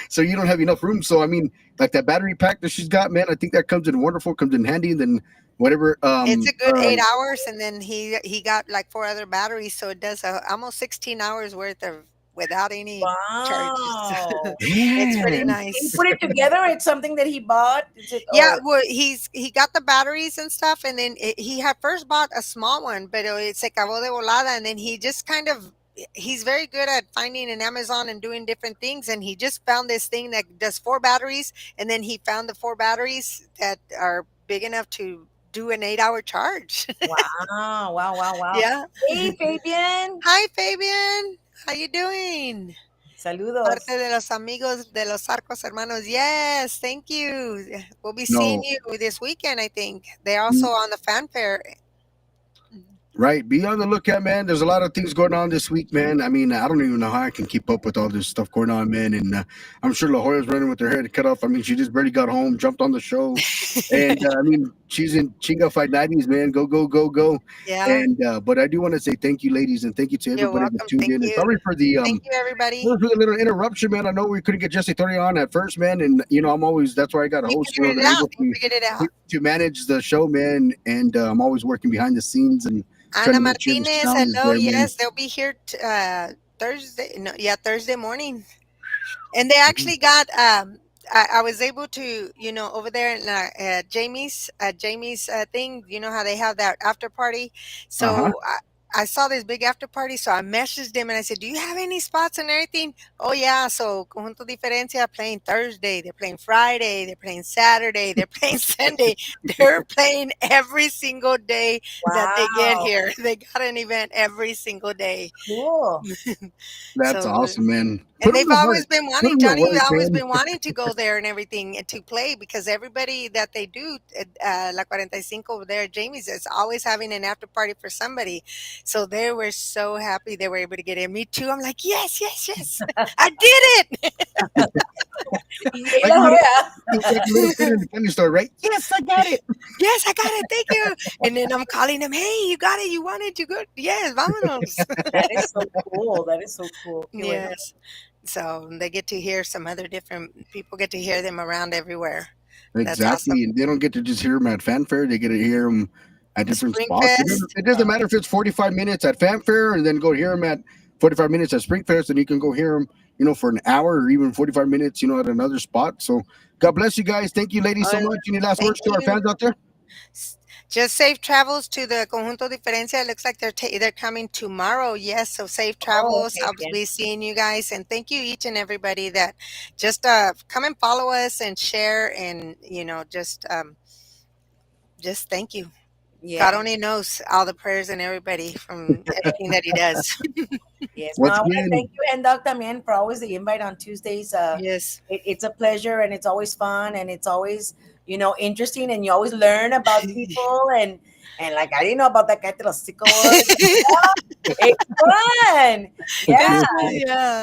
S1: so you don't have enough room. So I mean, like that battery pack that she's got, man, I think that comes in wonderful, comes in handy. And then whatever,
S3: It's a good 8 hours, and then he got like 4 other batteries, so it does almost 16 hours worth of without any charges.
S5: Wow.
S3: It's pretty
S1: man,
S5: Can you
S3: nice.
S5: put it together? It's something that he bought. Is it
S3: Yeah,
S5: or
S3: well, he got the batteries and stuff, and then he had first bought a small one, but se acabó de volada, and then he just kind of he's very good at finding in Amazon and doing different things, and he just found this thing that does 4 batteries, and then he found the 4 batteries that are big enough to do an 8 hour charge.
S5: wow, wow, wow, wow.
S3: Yeah.
S5: Hey, Fabian.
S3: Hi, Fabian. How you doing?
S5: Saludos.
S3: Parte de los amigos de los Arcos hermanos. Yes, thank you. We'll be seeing
S1: no,
S3: you this weekend, I think. They're also on the fanfare.
S1: right? Be on the lookout, man. There's a lot of things going on this week, man. I mean, I don't even know how I can keep up with all this stuff going on, man. And I'm sure La Jolla's running with her head cut off. I mean, she just barely got home, jumped on the show, and I mean, she's in Chinga Fight 90s, man. Go, go, go, go.
S3: Yeah,
S1: And but I do want to say thank you, ladies, and thank you to
S3: you're
S1: everybody that
S3: welcome.
S1: tuned
S3: Thank
S1: in. And
S3: you.
S1: sorry for the
S3: Thank you, everybody.
S1: sorry for the little interruption, man. I know we couldn't get Jesse 30 on at first, man, and I'm always that's why I got a
S3: We
S1: host,
S3: figured it
S1: that
S3: out.
S1: able
S3: We figured it out.
S1: to manage the show, man. And I'm always working behind the scenes and trying
S3: Ana
S1: to make sure the
S3: Martinez,
S1: sound is
S3: hello.
S1: there, man.
S3: Yes, they'll be here Thursday. No, yeah, Thursday morning. And they
S1: Mhm.
S3: actually got I was able to over there in Jamie's thing, how they have that after party.
S1: Uh-huh.
S3: So I saw this big after party, so I messaged him and I said, "Do you have any spots and everything?" Oh yeah, so Conjunto Diferencia playing Thursday, they're playing Friday, they're playing Saturday, they're playing Sunday, they're playing every single day that they get
S5: Wow.
S3: here. They got an event every single day.
S5: Cool.
S1: That's
S3: So
S1: awesome, man.
S3: and
S1: Put them
S3: they've
S1: to work.
S3: always been
S1: Put
S3: wanting,
S1: them to
S3: Johnny
S1: work,
S3: always
S1: man.
S3: been wanting to go there and everything and to play because everybody that they do, La 45 over there, Jamie's is always having an after party for somebody. So they were so happy they were able to get in. Me too. I'm like, yes, yes, yes. I did
S5: Y
S1: Like
S5: la
S1: a little,
S5: joya.
S1: like a little kid in the candy store, right? Yes, I got it.
S3: yes, I got it. Thank you. And then I'm calling them, hey, you got it. You wanted to go. Yes, vámonos.
S5: That is so cool. That is so cool. Qué bueno.
S3: Yes. So they get to hear some other different people get to hear them around everywhere. That's awesome.
S1: Exactly. And they don't get to just hear them at fanfare. They get to hear them at different spots.
S3: Springfest.
S1: It doesn't matter if it's 45 minutes at fanfare and then go hear them at 45 minutes at Springfest, and you can go hear them, for an hour or even 45 minutes, at another spot. So God bless you guys. Thank you, ladies, so
S3: Oh,
S1: much. Any last
S3: thank
S1: words to our
S3: you.
S1: fans out there?
S3: Just safe travels to the Conjunto Diferencia. It looks like they're coming tomorrow. Yes, so safe
S5: Oh,
S3: travels.
S5: okay,
S3: I'll
S5: bien.
S3: be seeing you guys, and thank you each and everybody that just come and follow us and share, and just thank you. God
S5: Yeah.
S3: only knows all the prayers and everybody from everything that He does.
S5: Yes. No,
S1: Once
S5: I want to
S1: again,
S5: thank you, and Doc, también for always the invite on Tuesdays.
S3: Yes.
S5: It's a pleasure, and it's always fun, and it's always interesting, and you always learn about people, and like I didn't know about that guy to los word. It's fun. Yeah.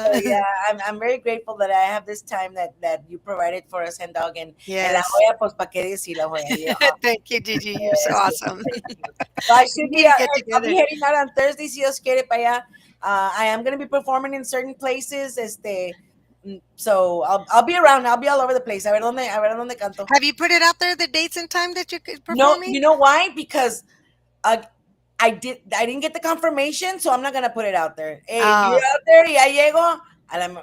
S5: So
S3: Yeah.
S5: yeah, I'm very grateful that I have this time that you provided for us, and Dog, and La
S3: Yes.
S5: Joya, pues pa qué decir La Joya.
S3: Thank you, Gigi. You're so
S5: Yes, yes,
S3: awesome.
S5: thank you. So I
S3: We
S5: should be
S3: need to get
S5: I'll be
S3: together.
S5: heading out on Thursday, si Dios quiere, para allá. I am going to be performing in certain places, so I'll be around. I'll be all over the place. A ver dónde canto.
S3: Have you put it out there, the dates and time that you're
S5: No,
S3: performing?
S5: you know why? Because uh, I didn't get the confirmation, so I'm not gonna put it out there. Hey, if you're
S3: Oh,
S5: out there, y I llego, and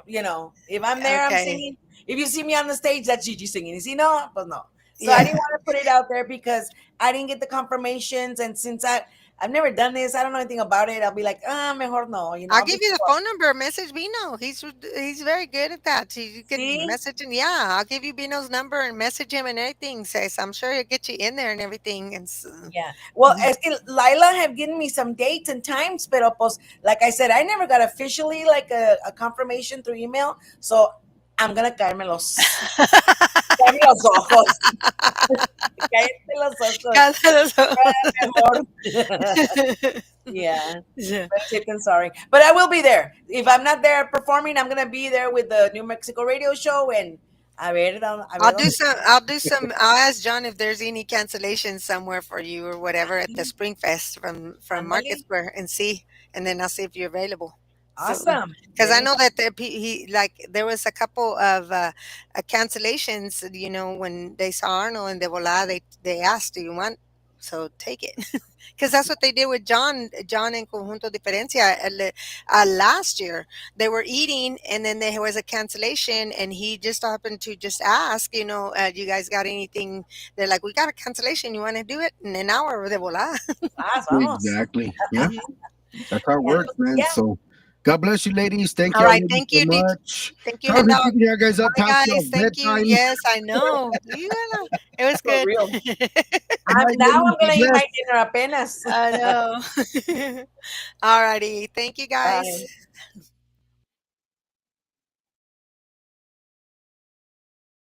S5: if I'm there, I'm
S3: okay.
S5: singing. If you see me on the stage, that's Gigi singing. You see, no, but no. So I
S3: Yeah.
S5: didn't want to put it out there because I didn't get the confirmations, and since I've never done this, I don't know anything about it. I'll be like, mejor no.
S3: I'll
S5: I'll
S3: give
S5: be
S3: you the phone number. Message Bino. He's very good at that. You can
S5: see.
S3: message him. Yeah, I'll give you Bino's number and message him and everything. Says I'm sure he'll get you in there and everything. And
S5: Yeah. Well,
S3: mhm.
S5: es que Lila have given me some dates and times, pero pues, like I said, I never got officially like a confirmation through email. So I'm gonna caerme los ojos. Cállate los ojos. Mejor. Yeah.
S3: Yeah.
S5: But chicken, sorry. But I will be there. If I'm not there performing, I'm gonna be there with the New Mexico radio show and a ver
S3: I'll do
S5: dónde.
S3: some. I'll do some. I'll ask John if there's any cancellations somewhere for you or whatever at the Spring Fest from Market
S5: Ándale.
S3: Square and see, and then I'll see if you're available. So,
S5: Awesome.
S3: because I
S5: Very
S3: know that he like there was a couple of cancellations. When they saw Arnold and De Volada, they asked, "Do you want?" So take it, because that's what they did with John and Conjunto Diferencia last year. They were eating, and then there was a cancellation, and he just happened to just ask, you guys got anything? They're like, we got a cancellation. You want to do it in an hour? De volada.
S5: vamos.
S1: exactly. Yeah,
S3: Mhm.
S1: that's how it
S5: Yeah,
S1: works, man.
S5: yeah.
S1: So God bless you, ladies. Thank
S3: All
S1: y'all,
S3: right.
S1: ladies,
S3: Thank
S1: so
S3: you,
S1: much.
S3: thank you,
S1: Sorry
S3: Hen
S1: for
S3: Dog.
S1: keeping you guys up
S3: Bye,
S1: past your
S3: guys. Thank you.
S1: bedtime.
S3: Yes, I know. It was
S5: For
S3: good.
S5: real.
S1: Good night,
S5: Now
S1: ladies.
S5: I'm
S1: Be
S5: gonna eat my
S1: blessed.
S5: dinner apenas.
S3: I know. All righty. Thank you, guys.
S5: Bye.